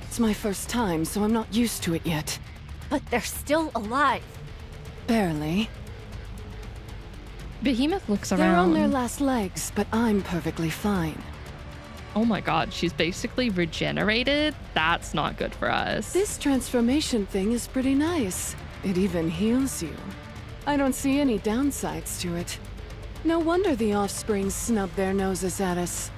D: It's my first time, so I'm not used to it yet.
C: But they're still alive.
D: Barely.
A: Behemoth looks
D: They're on their
A: around.
D: last legs, but I'm perfectly fine.
A: Oh my god, she's basically regenerated? That's not good for us.
D: This transformation thing is pretty nice. It even heals you. I don't see any downsides to it. No wonder the offspring snub their noses at us.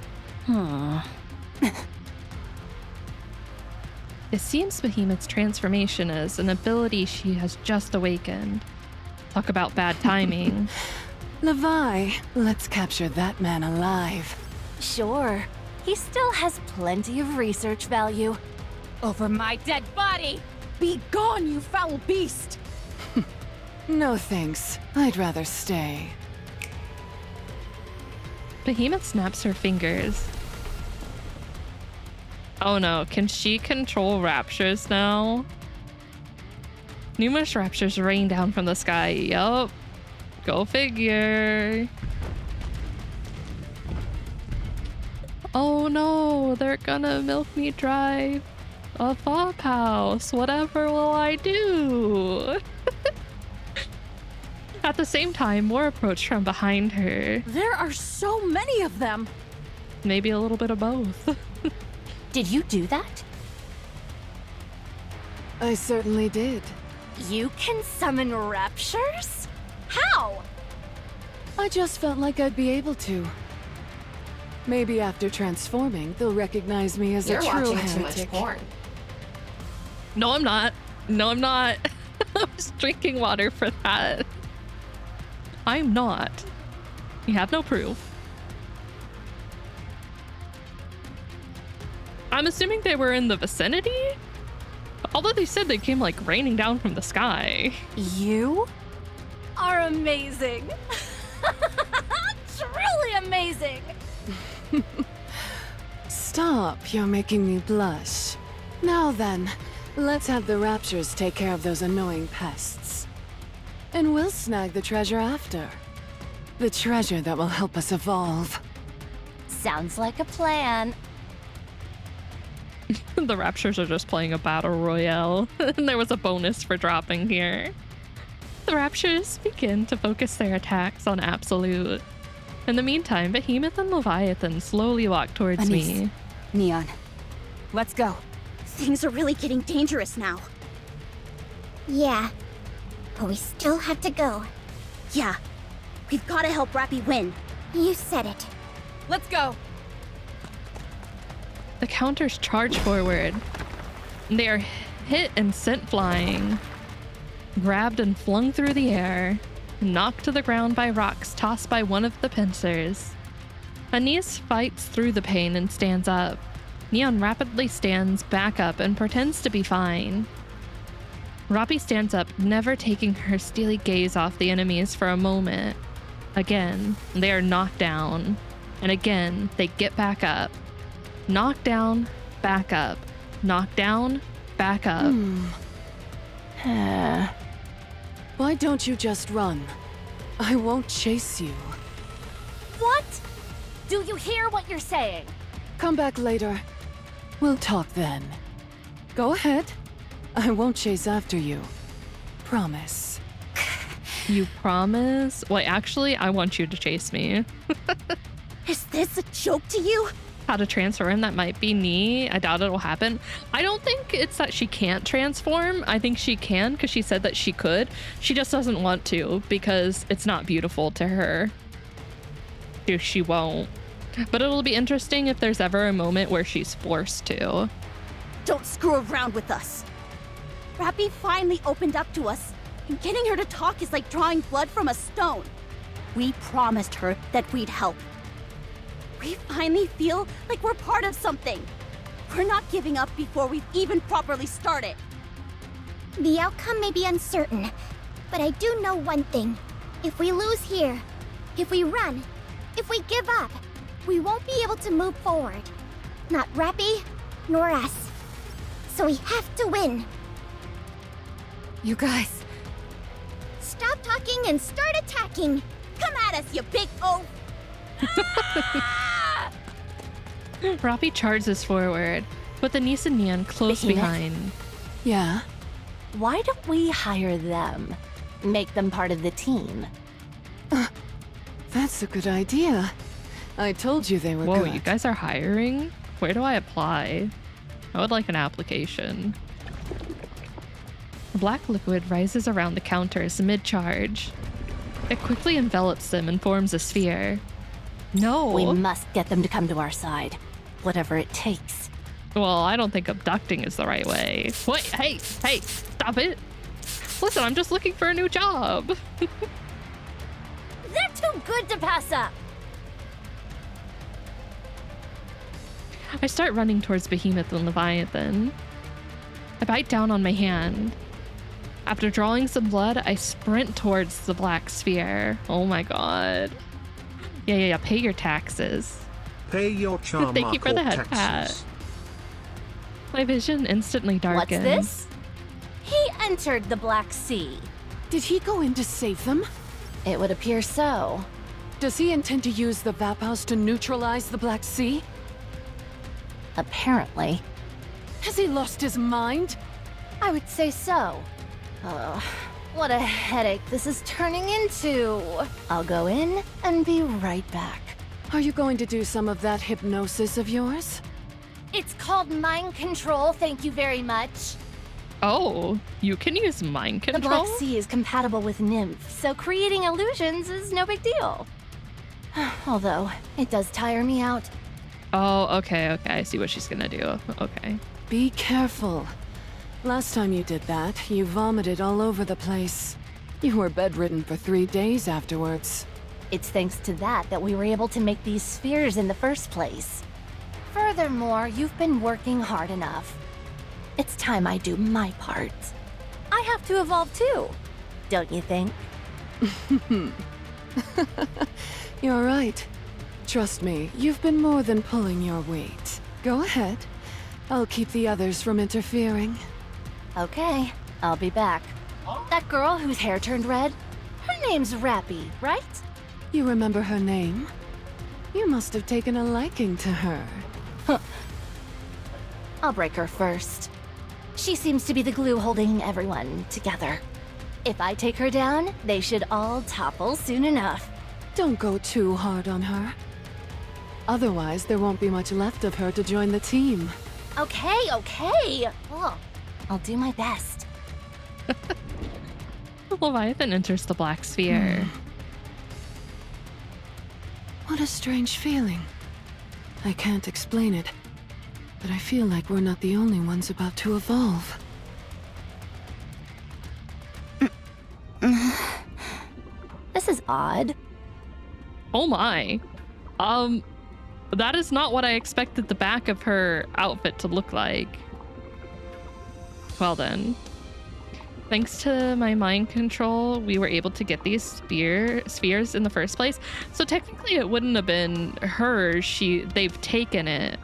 A: It seems Behemoth's transformation is an ability she has just awakened. Talk about bad timing.
D: Levi, let's capture that man alive.
C: Sure. He still has plenty of research value.
L: Over my dead body! Be gone, you foul beast!
D: No thanks. I'd rather stay.
A: Behemoth snaps her fingers. Oh no, can she control raptures now? Numerous raptures rain down from the sky. Yup. Go figure. Oh no, they're gonna milk me dry. A flop house. Whatever will I do? At the same time, more approach from behind her.
L: There are so many of them.
A: Maybe a little bit of both.
H: Did you do that?
D: I certainly did.
H: You can summon raptures? How?
D: I just felt like I'd be able to. Maybe after transforming, they'll recognize me as a true heretic.
A: No, I'm not. No, I'm not. I was drinking water for that. I'm not. You have no proof. I'm assuming they were in the vicinity? Although they said they came like raining down from the sky.
H: You are amazing. Truly amazing.
D: Stop, you're making me blush. Now then, let's have the raptures take care of those annoying pests. And we'll snag the treasure after. The treasure that will help us evolve.
H: Sounds like a plan.
A: The raptures are just playing a battle royale. And there was a bonus for dropping here. The raptures begin to focus their attacks on Absolute. In the meantime, Behemoth and Leviathan slowly walk towards me.
I: Neon, let's go.
H: Things are really getting dangerous now.
B: Yeah, but we still have to go.
H: Yeah, we've got to help Rappy win.
B: You said it.
I: Let's go.
A: The counters charge forward. They are hit and sent flying. Grabbed and flung through the air. Knocked to the ground by rocks tossed by one of the pincers. Anise fights through the pain and stands up. Neon rapidly stands back up and pretends to be fine. Rappy stands up, never taking her steely gaze off the enemies for a moment. Again, they are knocked down. And again, they get back up. Knocked down, back up. Knocked down, back up.
D: Why don't you just run? I won't chase you.
H: What? Do you hear what you're saying?
D: Come back later. We'll talk then. Go ahead. I won't chase after you. Promise.
A: You promise? Wait, actually, I want you to chase me.
H: Is this a joke to you?
A: How to transform, that might be neat. I doubt it'll happen. I don't think it's that she can't transform. I think she can because she said that she could. She just doesn't want to because it's not beautiful to her. She won't. But it'll be interesting if there's ever a moment where she's forced to.
H: Don't screw around with us. Rappy finally opened up to us, and getting her to talk is like drawing blood from a stone. We promised her that we'd help. We finally feel like we're part of something. We're not giving up before we've even properly started.
B: The outcome may be uncertain, but I do know one thing. If we lose here, if we run, if we give up, we won't be able to move forward. Not Rappy, nor us. So we have to win.
I: You guys.
B: Stop talking and start attacking.
H: Come at us, you big oaf!
A: Rappy charges forward, with Anise and Neon close
H: Behemoth?
A: behind.
D: Yeah?
H: Why don't we hire them? Make them part of the team.
D: That's a good idea. I told you they were
A: Whoa,
D: good.
A: you guys are hiring? Where do I apply? I would like an application. Black liquid rises around the counters mid-charge. It quickly envelops them and forms a sphere. No.
H: We must get them to come to our side, whatever it takes.
A: Well, I don't think abducting is the right way. Wait, hey, stop it. Listen, I'm just looking for a new job.
H: They're too good to pass up.
A: I start running towards Behemoth and Leviathan. I bite down on my hand. After drawing some blood, I sprint towards the black sphere. Oh my god. Yeah. Pay your taxes.
F: Pay your charm.
A: Thank you for the head pat. My vision instantly darkens.
H: What's this? He entered the Black Sea.
D: Did he go in to save them?
I: It would appear so.
D: Does he intend to use the Vaphouse to neutralize the Black Sea?
I: Apparently.
D: Has he lost his mind?
I: I would say so. Oh, what a headache this is turning into. I'll go in and be right back.
D: Are you going to do some of that hypnosis of yours?
H: It's called mind control, thank you very much.
A: Oh, you can use mind
H: The
A: control?
H: Black Sea is compatible with Nymph, so creating illusions is no big deal.
I: Although, it does tire me out.
A: Oh, okay. I see what she's gonna do. Okay.
D: Be careful. Last time you did that, you vomited all over the place. You were bedridden for 3 days afterwards.
H: It's thanks to that we were able to make these spheres in the first place. Furthermore, you've been working hard enough. It's time I do my part. I have to evolve too, don't you think?
D: You're right. Trust me, you've been more than pulling your weight. Go ahead. I'll keep the others from interfering.
H: Okay, I'll be back. That girl whose hair turned red? Her name's Rappy, right?
D: You remember her name? You must have taken a liking to her.
H: I'll break her first. She seems to be the glue holding everyone together. If I take her down, they should all topple soon enough.
D: Don't go too hard on her. Otherwise, there won't be much left of her to join the team.
H: Okay. Oh, I'll do my best.
A: Leviathan enters the Black Sphere.
D: What a strange feeling. I can't explain it, but I feel like we're not the only ones about to evolve.
H: This is odd.
A: Oh my. That is not what I expected the back of her outfit to look like. Well then. Thanks to my mind control, we were able to get these spheres in the first place. So technically it wouldn't have been hers. They've taken it.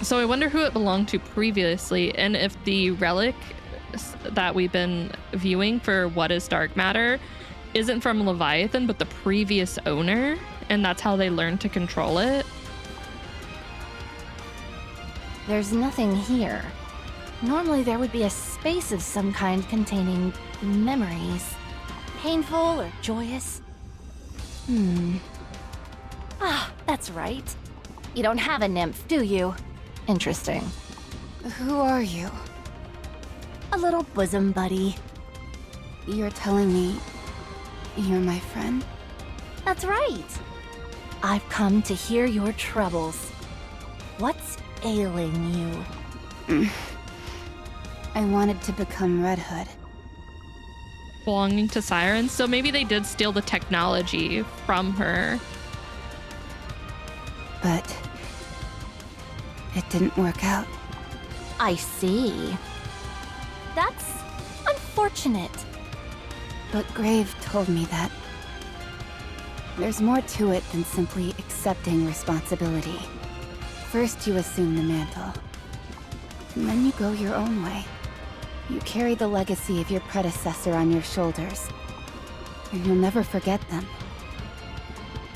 A: So I wonder who it belonged to previously, and if the relic that we've been viewing for What is Dark Matter isn't from Leviathan, but the previous owner, and that's how they learned to control it.
H: There's nothing here. Normally there would be a space of some kind containing memories. Painful or joyous. Ah, that's right. You don't have a nymph, do you? Interesting.
I: Who are you?
H: A little bosom buddy.
I: You're telling me you're my friend?
H: That's right. I've come to hear your troubles. What's ailing you?
I: I wanted to become Red Hood.
A: Belonging to Sirens, so maybe they did steal the technology from her.
I: But it didn't work out.
H: I see. That's unfortunate.
I: But Grave told me that there's more to it than simply accepting responsibility. First you assume the mantle, and then you go your own way. You carry the legacy of your predecessor on your shoulders, and you'll never forget them.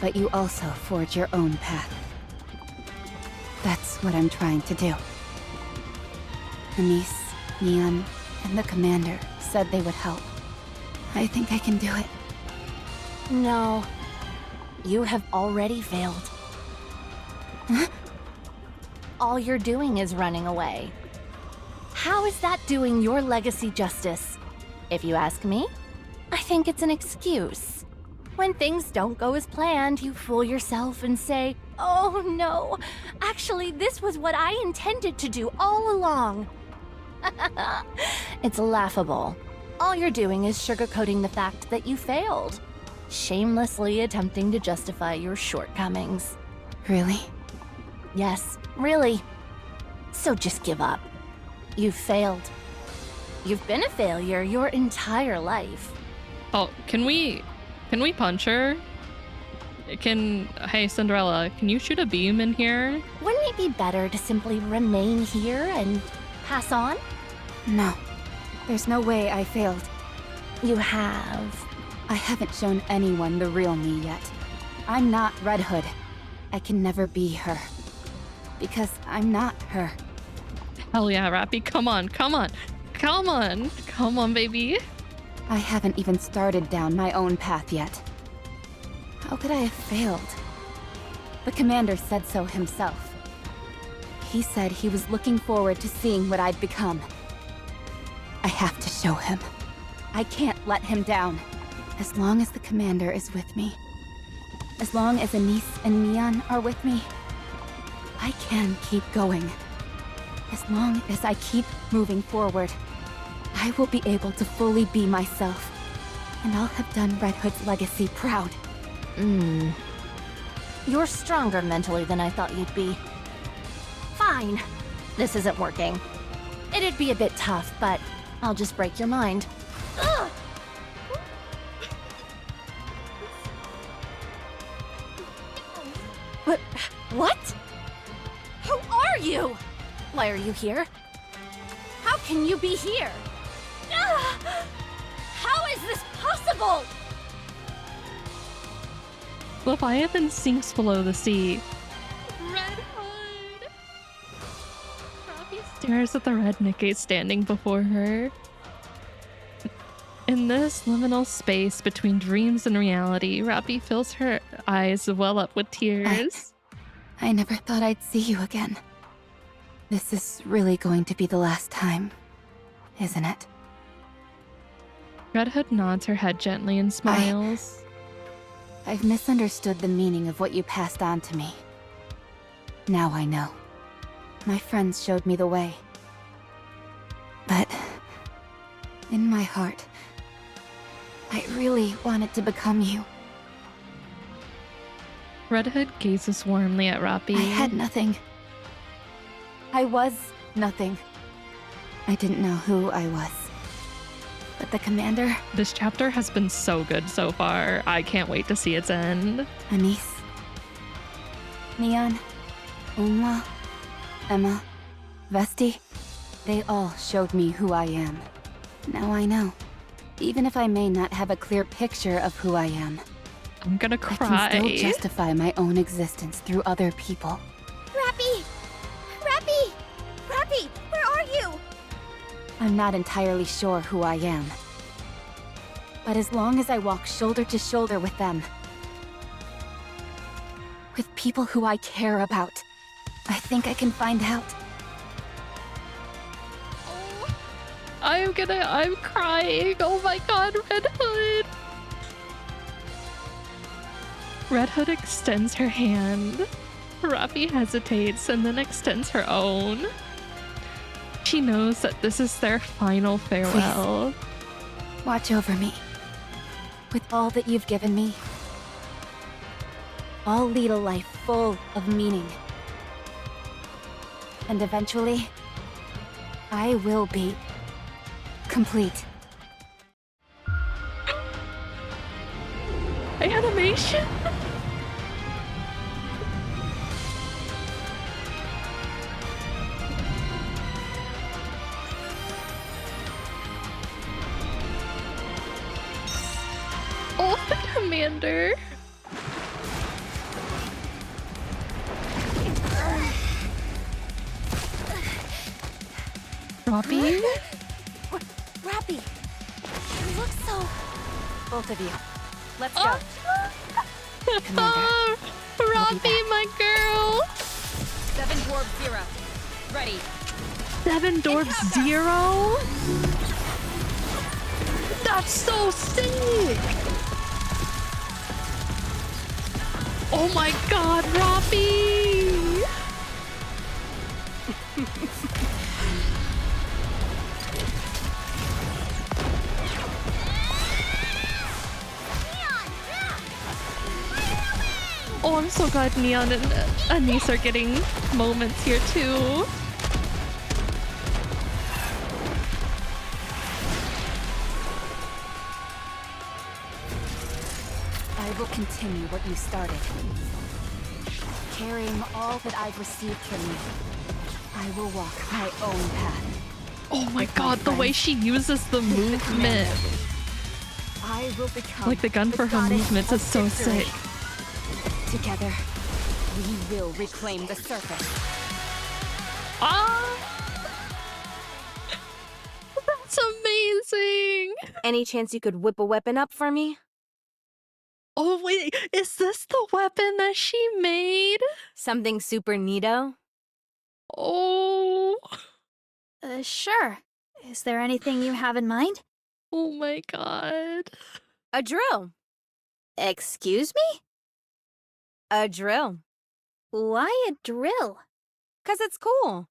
I: But you also forge your own path. That's what I'm trying to do. Anise, Neon, and the Commander said they would help. I think I can do it.
H: No. You have already failed. All you're doing is running away. How is that doing your legacy justice? If you ask me, I think it's an excuse. When things don't go as planned, you fool yourself and say, "Oh no, actually this was what I intended to do all along." It's laughable. All you're doing is sugarcoating the fact that you failed, shamelessly attempting to justify your shortcomings.
I: Really?
H: Yes, really. So just give up. You've failed. You've been a failure your entire life.
A: Oh, can we punch her? Hey, Cinderella, can you shoot a beam in here?
H: Wouldn't it be better to simply remain here and pass on?
I: No. There's no way I failed.
H: You have.
I: I haven't shown anyone the real me yet. I'm not Red Hood. I can never be her. Because I'm not her.
A: Hell yeah, Rappy, come on, come on. Come on. Come on, baby.
I: I haven't even started down my own path yet. How could I have failed? The commander said so himself. He said he was looking forward to seeing what I'd become. I have to show him. I can't let him down. As long as the commander is with me, as long as Anise and Neon are with me, I can keep going. As long as I keep moving forward, I will be able to fully be myself. And I'll have done Red Hood's legacy proud.
H: You're stronger mentally than I thought you'd be. Fine. This isn't working. It'd be a bit tough, but I'll just break your mind. Ugh! But what? Who are you? Why are you here? How can you be here? Ah! How is this possible?
A: Leviathan sinks below the sea. Red Hood! Robbie stares at the red Nikke standing before her. In this liminal space between dreams and reality, Rappy fills her eyes well up with tears.
I: I never thought I'd see you again. This is really going to be the last time, isn't it?
A: Red Hood nods her head gently and smiles.
I: I've misunderstood the meaning of what you passed on to me. Now I know. My friends showed me the way. But in my heart, I really wanted to become you.
A: Red Hood gazes warmly at Rappy.
I: I had nothing. I was nothing. I didn't know who I was. But the commander...
A: This chapter has been so good so far. I can't wait to see its end.
I: Anise, Neon, Uma, Emma, Vesti, they all showed me who I am. Now I know. Even if I may not have a clear picture of who I am,
A: I'm gonna cry.
I: I can still justify my own existence through other people.
B: Rappy! Rappy! Rappy, where are you?
I: I'm not entirely sure who I am. But as long as I walk shoulder to shoulder with them, with people who I care about, I think I can find out.
A: I'm crying. Oh my god, Red Hood. Red Hood extends her hand. Rappy hesitates and then extends her own. She knows that this is their final farewell.
I: Please, watch over me. With all that you've given me, I'll lead a life full of meaning. And eventually, I will be complete.
A: Animation? Oh, the commander. Rappy?
H: Rappy, you look so...
I: Both of you, let's go.
A: Oh, Rappy, my girl.
L: 7 dwarves 0. Ready.
A: 7 dwarves 0? That's so sick! Oh my god, Rappy! Oh, I'm so glad Neon and Anise are getting moments here too.
I: I I will continue what you started. Carrying all that I've received from you, I will walk my own path.
A: Oh my god, the way she uses the movement.
I: I will become
A: Like the gun for her movements is so sick.
I: Together, we will reclaim the surface.
A: Ah! That's amazing!
M: Any chance you could whip a weapon up for me?
A: Oh wait, is this the weapon that she made?
M: Something super neato?
A: Oh.
C: Sure. Is there anything you have in mind?
A: Oh my god.
M: A drill.
C: Excuse me?
M: A drill.
C: Why a drill?
M: 'Cause it's cool.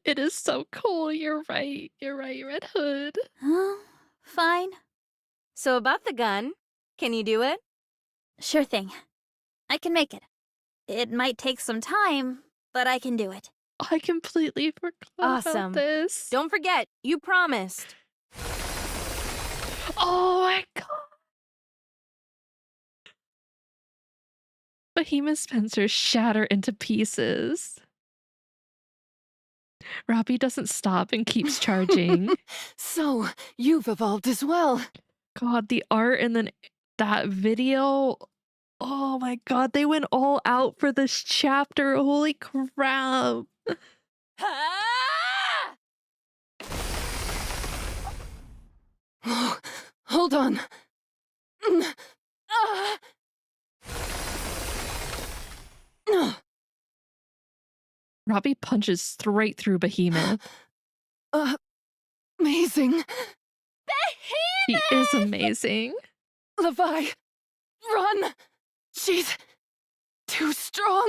A: It is so cool. You're right. You're right, Red Hood.
C: Fine.
M: So about the gun, can you do it?
C: Sure thing. I can make it. It might take some time, but I can do it.
A: I completely forgot
M: Awesome.
A: about this.
M: Don't forget, you promised.
A: Oh my god. Behemoth Spencers shatter into pieces. Robbie doesn't stop and keeps charging.
D: So, you've evolved as well.
A: God, the art and then that video. Oh my god, they went all out for this chapter. Holy crap.
D: Hold on.
A: Robbie punches straight through Behemoth.
D: Amazing.
A: He is amazing.
D: Levi, run! She's too strong.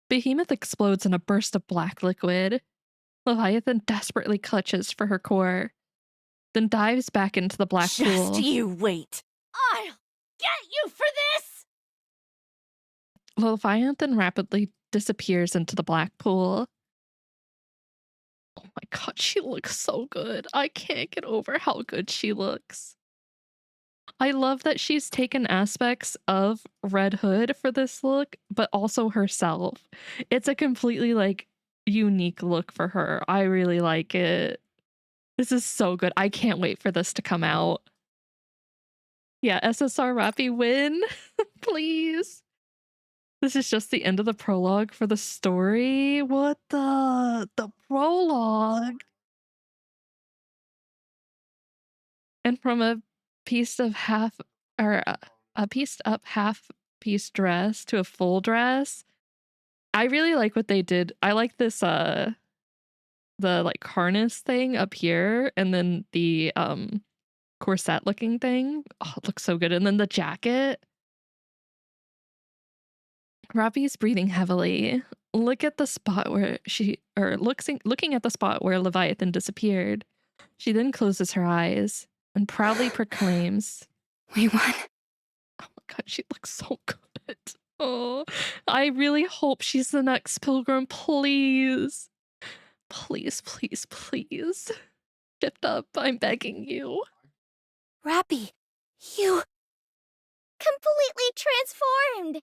A: Behemoth explodes in a burst of black liquid. Leviathan desperately clutches for her core, then dives back into the black pool.
L: Just you wait. I'll get you for this!
A: Leviathan rapidly disappears into the black pool. Oh my god, she looks so good. I can't get over how good she looks. I love that she's taken aspects of Red Hood for this look, but also herself. It's a completely like unique look for her. I really like it. This is so good. I can't wait for this to come out. Yeah, SSR Rappy win. Please. This is just the end of the prologue for the story. What the prologue? And from a pieced up half piece dress to a full dress. I really like what they did. I like this the like harness thing up here and then the corset looking thing. Oh, it looks so good. And then the jacket. Robbie's breathing heavily. Look at the spot where looking at the spot where Leviathan disappeared. She then closes her eyes and proudly proclaims,
I: We won.
A: oh my god, she looks so good. Oh, I really hope she's the next Pilgrim, please. Please, please, please. Shift up, I'm begging you.
C: Rappy, you...
B: Completely transformed!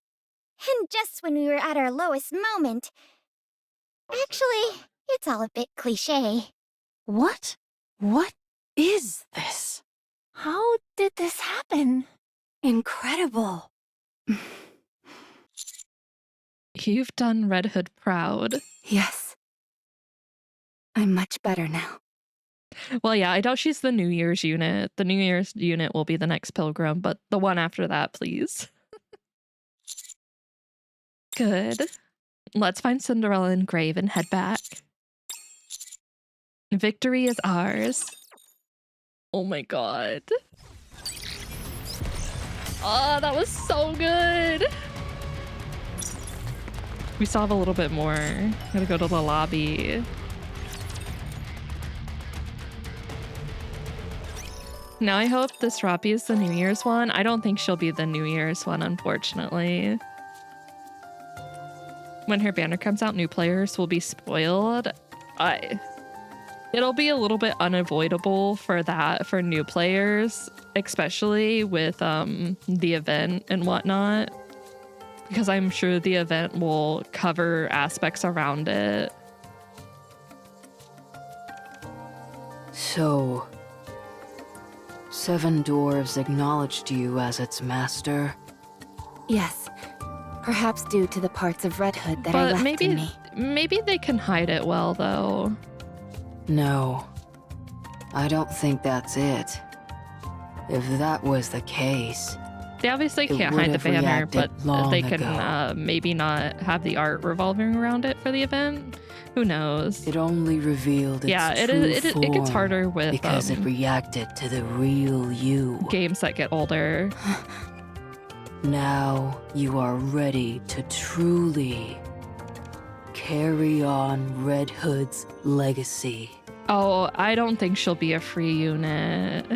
B: And just when we were at our lowest moment. Actually, it's all a bit cliché.
C: What? What is this? How did this happen?
J: Incredible.
A: You've done Red Hood proud.
I: Yes. I'm much better now.
A: Well, yeah, I doubt she's the New Year's unit. The New Year's unit will be the next Pilgrim, but the one after that, please. Good. Let's find Cinderella and Grave and head back. Victory is ours. Oh my god. Oh, that was so good. We still have a little bit more. Gotta go to the lobby. Now I hope this Roppy is the New Year's one. I don't think she'll be the New Year's one, unfortunately. When her banner comes out, new players will be spoiled. It'll be a little bit unavoidable for that for new players, especially with the event and whatnot, because I'm sure the event will cover aspects around it.
K: So, 7 dwarves acknowledged you as its master?
I: Yes. Perhaps due to the parts of Red Hood that I left in me.
A: Maybe they can hide it well, though.
K: No. I don't think that's it. If that was the case...
A: They obviously can't hide the banner, but they can maybe not have the art revolving around it for the event. Who knows?
K: It only revealed its true form
A: it gets harder with
K: because it reacted to the real you.
A: Games that get older.
K: Now you are ready to truly carry on Red Hood's legacy.
A: Oh, I don't think she'll be a free unit.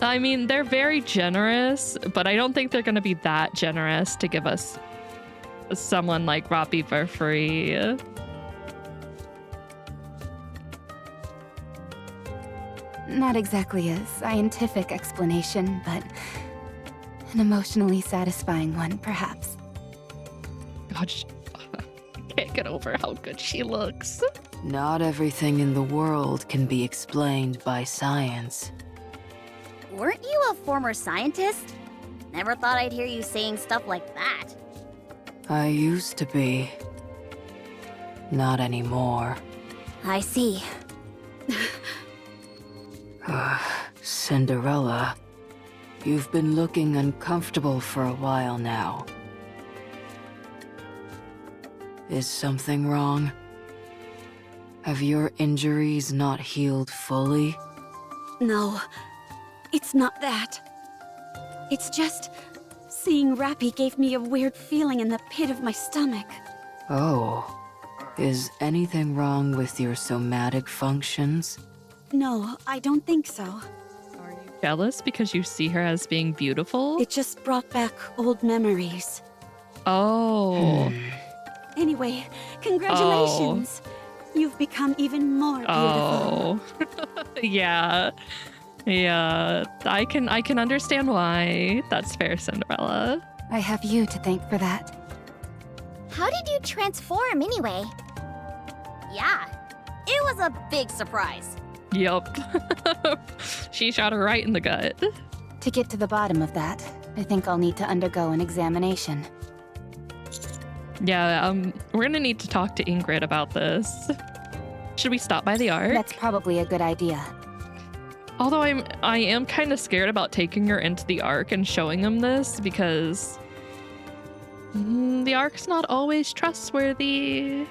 A: I mean, they're very generous, but I don't think they're going to be that generous to give us someone like Robbie for free.
I: Not exactly a scientific explanation, but an emotionally satisfying one, perhaps.
A: God, I can't get over how good she looks.
K: Not everything in the world can be explained by science.
H: Weren't you a former scientist? Never thought I'd hear you saying stuff like that.
K: I used to be. Not anymore.
H: I see.
K: Cinderella, you've been looking uncomfortable for a while now. Is something wrong? Have your injuries not healed fully?
J: No, it's not that. It's just... seeing Rappy gave me a weird feeling in the pit of my stomach.
K: Oh. Is anything wrong with your somatic functions?
J: No, I don't think so.
A: Are you jealous because you see her as being beautiful?
J: It just brought back old memories.
A: Oh.
J: Anyway, congratulations! Oh. You've become even more beautiful.
A: Oh. Yeah. Yeah. I can understand why. That's fair, Cinderella.
I: I have you to thank for that.
B: How did you transform anyway?
H: Yeah. It was a big surprise.
A: Yup. She shot her right in the gut.
I: To get to the bottom of that, I think I'll need to undergo an examination.
A: Yeah, we're gonna need to talk to Ingrid about this. Should we stop by the Ark?
I: That's probably a good idea.
A: Although I am kind of scared about taking her into the Ark and showing them this because the Ark's not always trustworthy.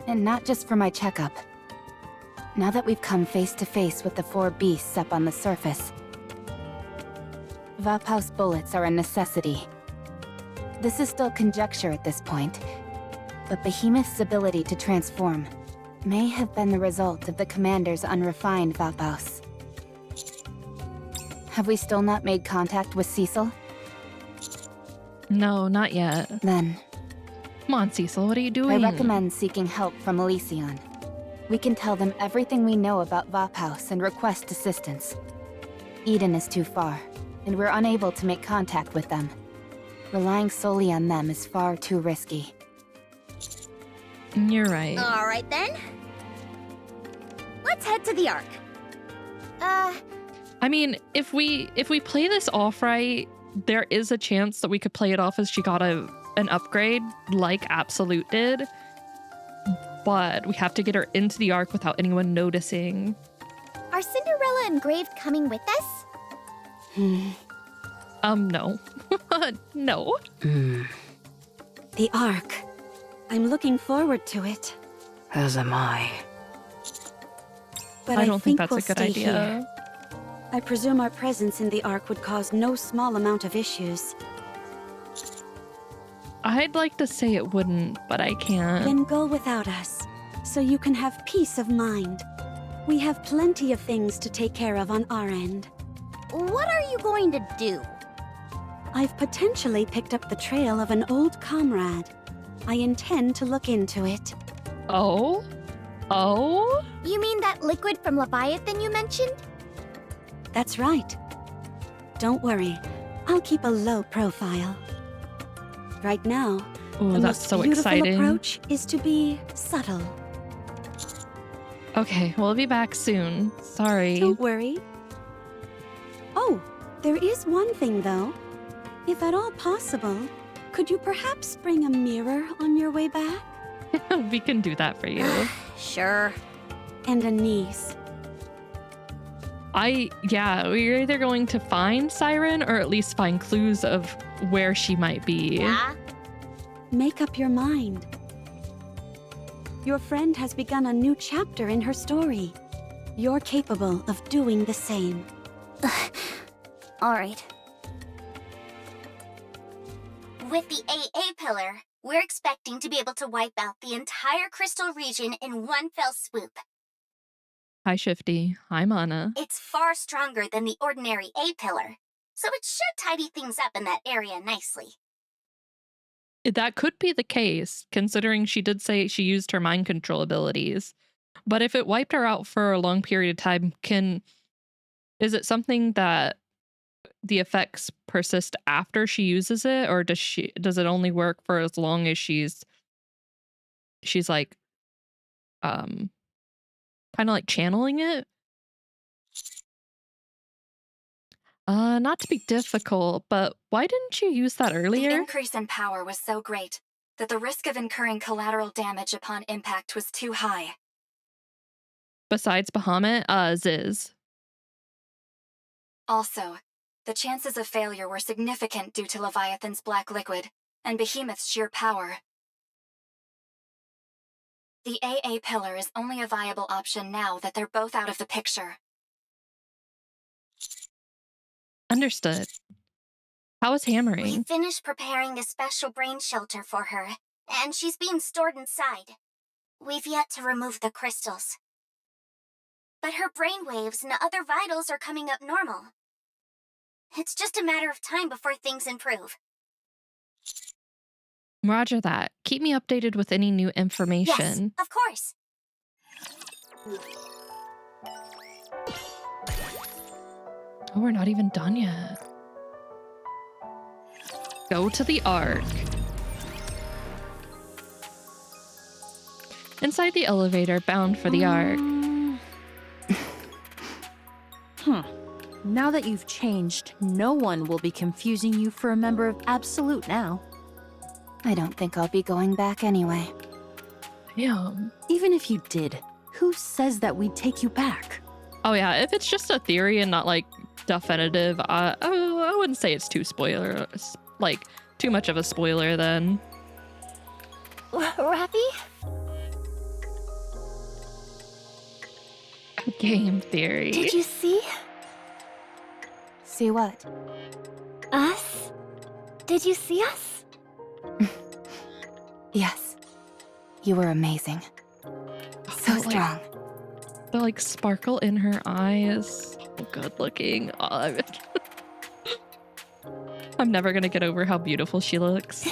I: And not just for my checkup. Now that we've come face to face with the 4 beasts up on the surface, Vaphaus bullets are a necessity. This is still conjecture at this point, but Behemoth's ability to transform may have been the result of the commander's unrefined Vaphaus. Have we still not made contact with Cecil?
A: No, not yet.
I: Then...
A: Come on, Cecil, what are you doing?
I: I recommend seeking help from Elysion. We can tell them everything we know about Vaphaus and request assistance. Eden is too far, and we're unable to make contact with them. Relying solely on them is far too risky.
A: You're right.
H: All right, then. Let's head to the Ark.
A: I mean, if we play this off right, there is a chance that we could play it off as she got an upgrade like Absolute did. But we have to get her into the Ark without anyone noticing.
B: Are Cinderella and Grave coming with us?
A: No. No.
J: The Ark. I'm looking forward to it.
K: As am I.
J: But
A: I don't think that's
J: we'll
A: a good
J: stay
A: idea.
J: Here. I presume our presence in the Ark would cause no small amount of issues.
A: I'd like to say it wouldn't, but I can't.
J: Then go without us, so you can have peace of mind. We have plenty of things to take care of on our end.
H: What are you going to do?
J: I've potentially picked up the trail of an old comrade. I intend to look into it.
A: Oh? Oh?
B: You mean that liquid from Leviathan you mentioned?
J: That's right. Don't worry, I'll keep a low profile. Right now,
A: Oh,
J: the
A: that's
J: most
A: so
J: beautiful
A: exciting.
J: approach is to be subtle.
A: Okay, we'll be back soon. Sorry.
J: Don't worry. Oh, there is one thing though. If at all possible, could you perhaps bring a mirror on your way back?
A: We can do that for you.
H: Sure.
J: And a niece.
A: Yeah, we're either going to find Siren or at least find clues of where she might be.
H: Yeah?
J: Make up your mind. Your friend has begun a new chapter in her story. You're capable of doing the same.
H: All right.
B: With the AA pillar, we're expecting to be able to wipe out the entire crystal region in one fell swoop.
A: Hi, Shifty. Hi, Mana.
B: It's far stronger than the ordinary A pillar, so it should tidy things up in that area nicely.
A: That could be the case, considering she did say she used her mind control abilities. But if it wiped her out for a long period of time, is it something that the effects persist after she uses it, or does it only work for as long as she's like kind of like channeling it? Not to be difficult, but why didn't you use that earlier?
N: The increase in power was so great that the risk of incurring collateral damage upon impact was too high.
A: Besides Behemoth, Ziz.
N: Also, the chances of failure were significant due to Leviathan's black liquid and Behemoth's sheer power. The AA pillar is only a viable option now that they're both out of the picture.
A: Understood. How is
B: We
A: hammering?
B: finished preparing a special brain shelter for her, and she's being stored inside. We've yet to remove the crystals. But her brain waves and other vitals are coming up normal. It's just a matter of time before things improve.
A: Roger that. Keep me updated with any new information.
B: Yes, of course.
A: Oh, we're not even done yet. Go to the Ark. Inside the elevator, bound for the Ark.
E: Now that you've changed, no one will be confusing you for a member of Absolute now.
I: I don't think I'll be going back anyway.
A: Damn.
E: Even if you did, who says that we'd take you back?
A: Oh yeah, if it's just a theory and not like definitive, I wouldn't say it's too too much of a spoiler then.
B: Rappy?
A: Game theory.
B: Did you see?
I: See what?
B: Us? Did you see us?
I: Yes. You were amazing. So
A: That,
I: strong.
A: The like sparkle in her eyes. So good looking. Oh, I'm never gonna get over how beautiful she looks.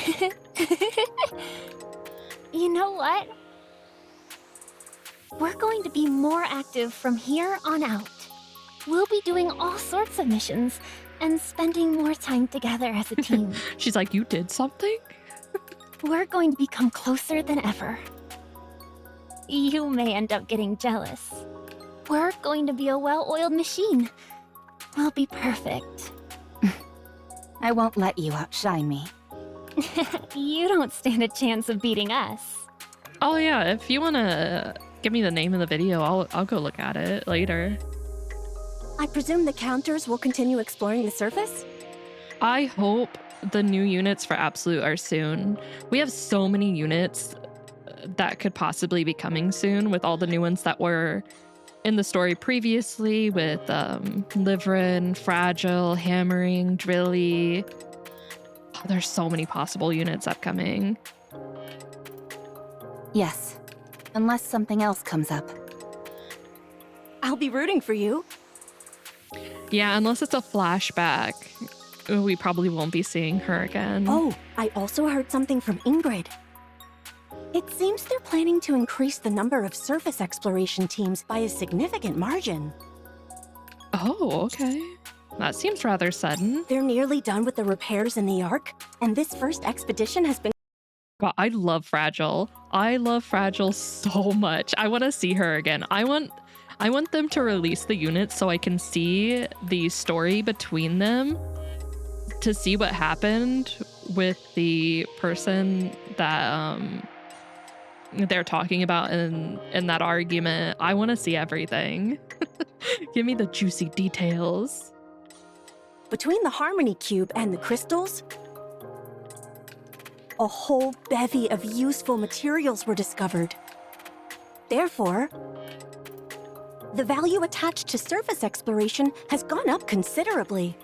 B: You know what? We're going to be more active from here on out. We'll be doing all sorts of missions and spending more time together as a team.
A: She's like, you did something?
B: We're going to become closer than ever. You may end up getting jealous. We're going to be a well-oiled machine. We'll be perfect.
I: I won't let you outshine me.
B: You don't stand a chance of beating us.
A: Oh yeah, if you wanna give me the name of the video, I'll go look at it later.
G: I presume the counters will continue exploring the surface?
A: I hope the new units for Absolute are soon. We have so many units that could possibly be coming soon with all the new ones that were in the story previously with Liverin, Fragile, Hammering, Drilly. Oh, there's so many possible units upcoming.
I: Yes. Unless something else comes up.
G: I'll be rooting for you.
A: Yeah, unless it's a flashback. We probably won't be seeing her again.
G: Oh, I also heard something from Ingrid. It seems they're planning to increase the number of surface exploration teams by a significant margin.
A: Oh, okay. That seems rather sudden.
G: They're nearly done with the repairs in the Ark, and this first expedition has been...
A: God, I love Fragile. I love Fragile so much. I want to see her again. I want them to release the units so I can see the story between them, to see what happened with the person that they're talking about in that argument. I want to see everything. Give me the juicy details.
G: Between the Harmony Cube and the crystals, a whole bevy of useful materials were discovered. Therefore, the value attached to surface exploration has gone up considerably.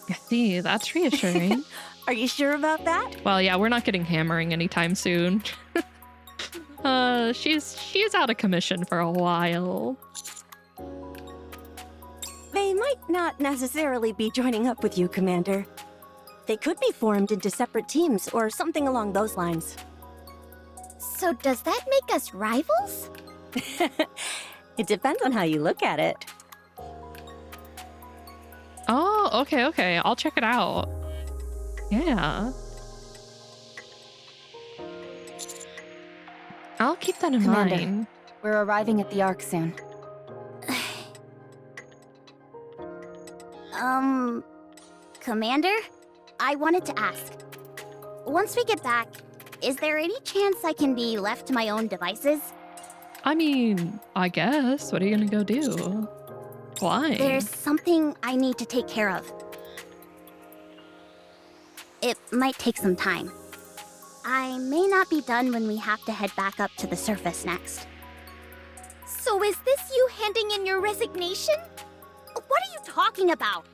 A: I see, that's reassuring.
G: Are you sure about that?
A: Well, yeah, we're not getting hammering anytime soon. She's out of commission for a while.
G: They might not necessarily be joining up with you, Commander. They could be formed into separate teams or something along those lines.
B: So does that make us rivals?
G: It depends on how you look at it.
A: Oh, okay. I'll check it out. Yeah. I'll keep that in
I: Commander,
A: mind.
I: We're arriving at the Ark soon.
B: Commander? I wanted to ask. Once we get back, is there any chance I can be left to my own devices?
A: I mean, I guess. What are you gonna go do? Why?
B: There's something I need to take care of. It might take some time. I may not be done when we have to head back up to the surface next. So is this you handing in your resignation? What are you talking about?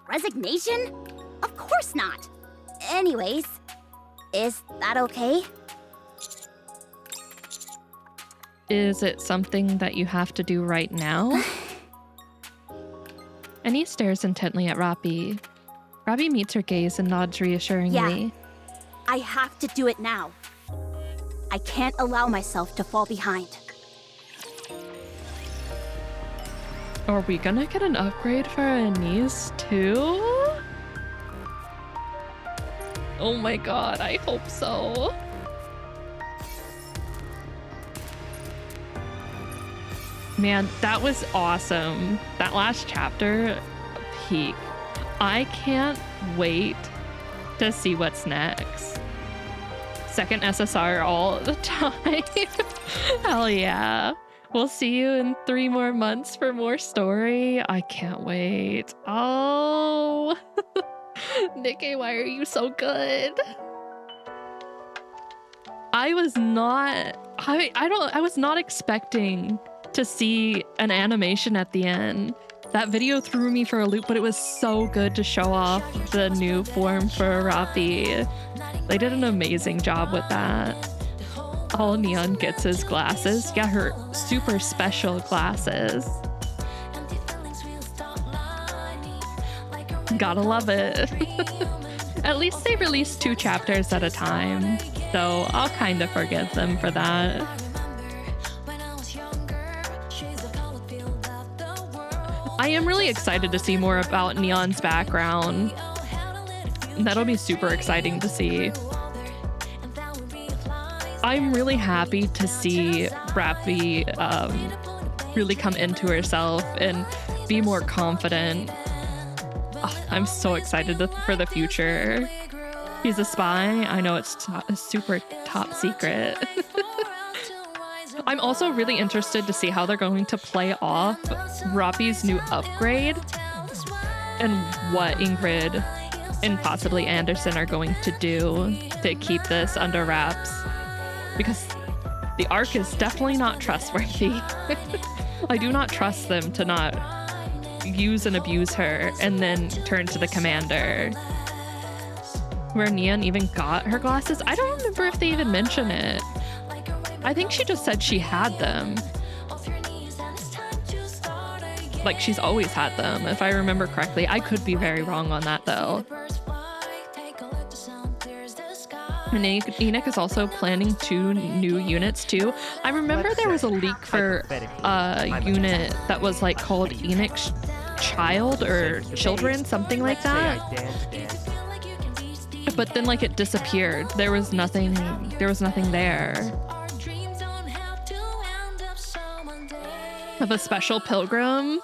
B: Resignation? Of course not. Anyways, is that okay?
A: Is it something that you have to do right now? Annie stares intently at Rappi. Rappi meets her gaze and nods reassuringly.
B: Yeah, I have to do it now. I can't allow myself to fall behind.
A: Are we gonna get an upgrade for Anise too? Oh my god, I hope so. Man, that was awesome. That last chapter, peak. I can't wait to see what's next. Second SSR all the time. Hell yeah. We'll see you in 3 more months for more story. I can't wait. Oh. Nikke, why are you so good? I was not expecting to see an animation at the end. That video threw me for a loop, but it was so good to show off the new form for Rappi. They did an amazing job with that. All Neon gets his glasses. Yeah, her super special glasses. Gotta love it. At least they released 2 chapters at a time, so I'll kind of forgive them for that. I am really excited to see more about Neon's background. That'll be super exciting to see. I'm really happy to see Rappi really come into herself and be more confident. Oh, I'm so excited for the future. He's a spy. I know it's a super top secret. I'm also really interested to see how they're going to play off Rappi's new upgrade and what Ingrid and possibly Anderson are going to do to keep this under wraps. Because the Ark is definitely not trustworthy. I do not trust them to not use and abuse her and then turn to the commander. Where Neon even got her glasses? I don't remember if they even mention it. I think she just said she had them. Like she's always had them, if I remember correctly. I could be very wrong on that though. Enix is also planning 2 new units too. I remember there was a leak for a unit that was like called Enix Child or Children, something like that. But then like it disappeared. There was nothing there. Of a special pilgrim.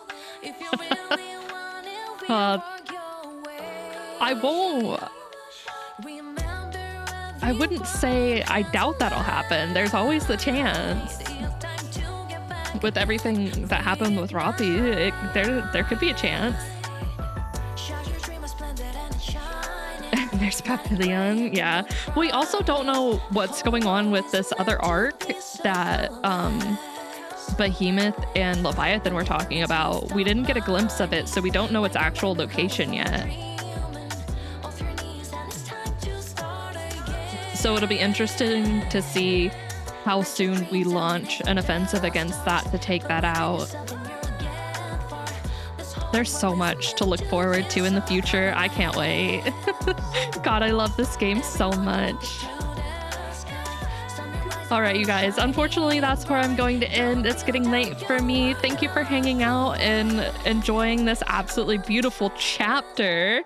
A: I wouldn't say I doubt that'll happen. There's always the chance. With everything that happened with Roppy, there could be a chance. There's Papillion, yeah. We also don't know what's going on with this other arc that Behemoth and Leviathan were talking about. We didn't get a glimpse of it, so we don't know its actual location yet. So it'll be interesting to see how soon we launch an offensive against that to take that out. There's so much to look forward to in the future. I can't wait. God, I love this game so much. All right, you guys, unfortunately, that's where I'm going to end. It's getting late for me. Thank you for hanging out and enjoying this absolutely beautiful chapter.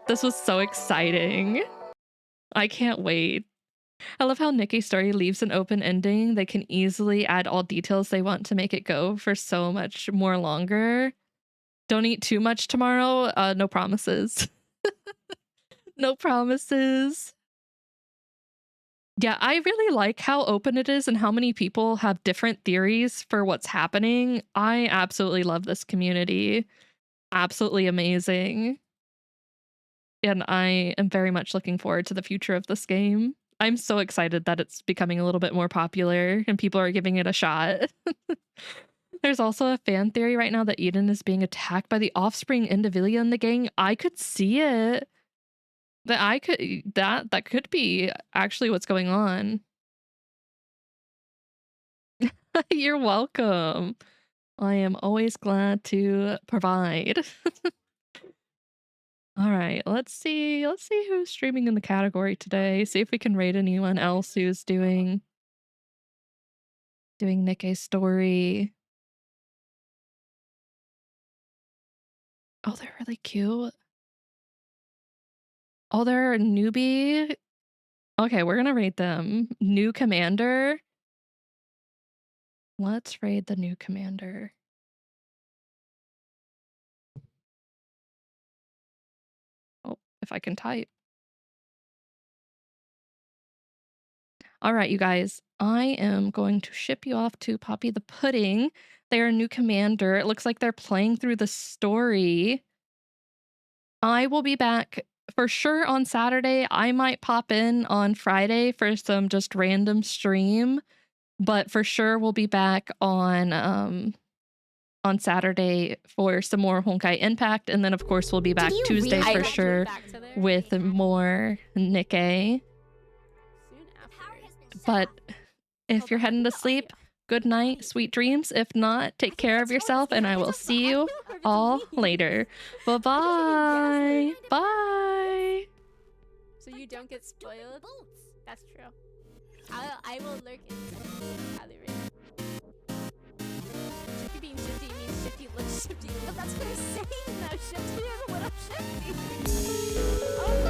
A: This was so exciting. I can't wait. I love how Nikke's story leaves an open ending. They can easily add all details they want to make it go for so much more longer. Don't eat too much tomorrow. No promises. No promises. Yeah, I really like how open it is and how many people have different theories for what's happening. I absolutely love this community. Absolutely amazing. And I am very much looking forward to the future of this game. I'm so excited that it's becoming a little bit more popular and people are giving it a shot. There's also a fan theory right now that Eden is being attacked by the offspring Indivilia in the gang. I could see it. That could be actually what's going on. You're welcome. I am always glad to provide. All right, let's see who's streaming in the category today. See if we can rate anyone else who's doing Nikke's story. Oh, they're really cute. Oh, they're a newbie. Okay, we're gonna rate them. New commander. Let's raid the new commander. Oh, if I can type. All right, you guys, I am going to ship you off to Poppy the Pudding. They're a new commander. It looks like they're playing through the story. I will be back for sure on Saturday. I might pop in on Friday for some just random stream, but for sure we'll be back on Saturday for some more Honkai Impact, and then of course we'll be back Tuesday for sure with more Nikke. But if you're heading to sleep, good night, sweet dreams. If not, take care of yourself, and I will see you all later. Bye-bye. Bye.
O: So you don't get spoiled? That's true. I will lurk in highly rated. Shifty being shifty means shifty looks shifty. But that's what I'm saying though. Shifty is what I'm shifty. Oh.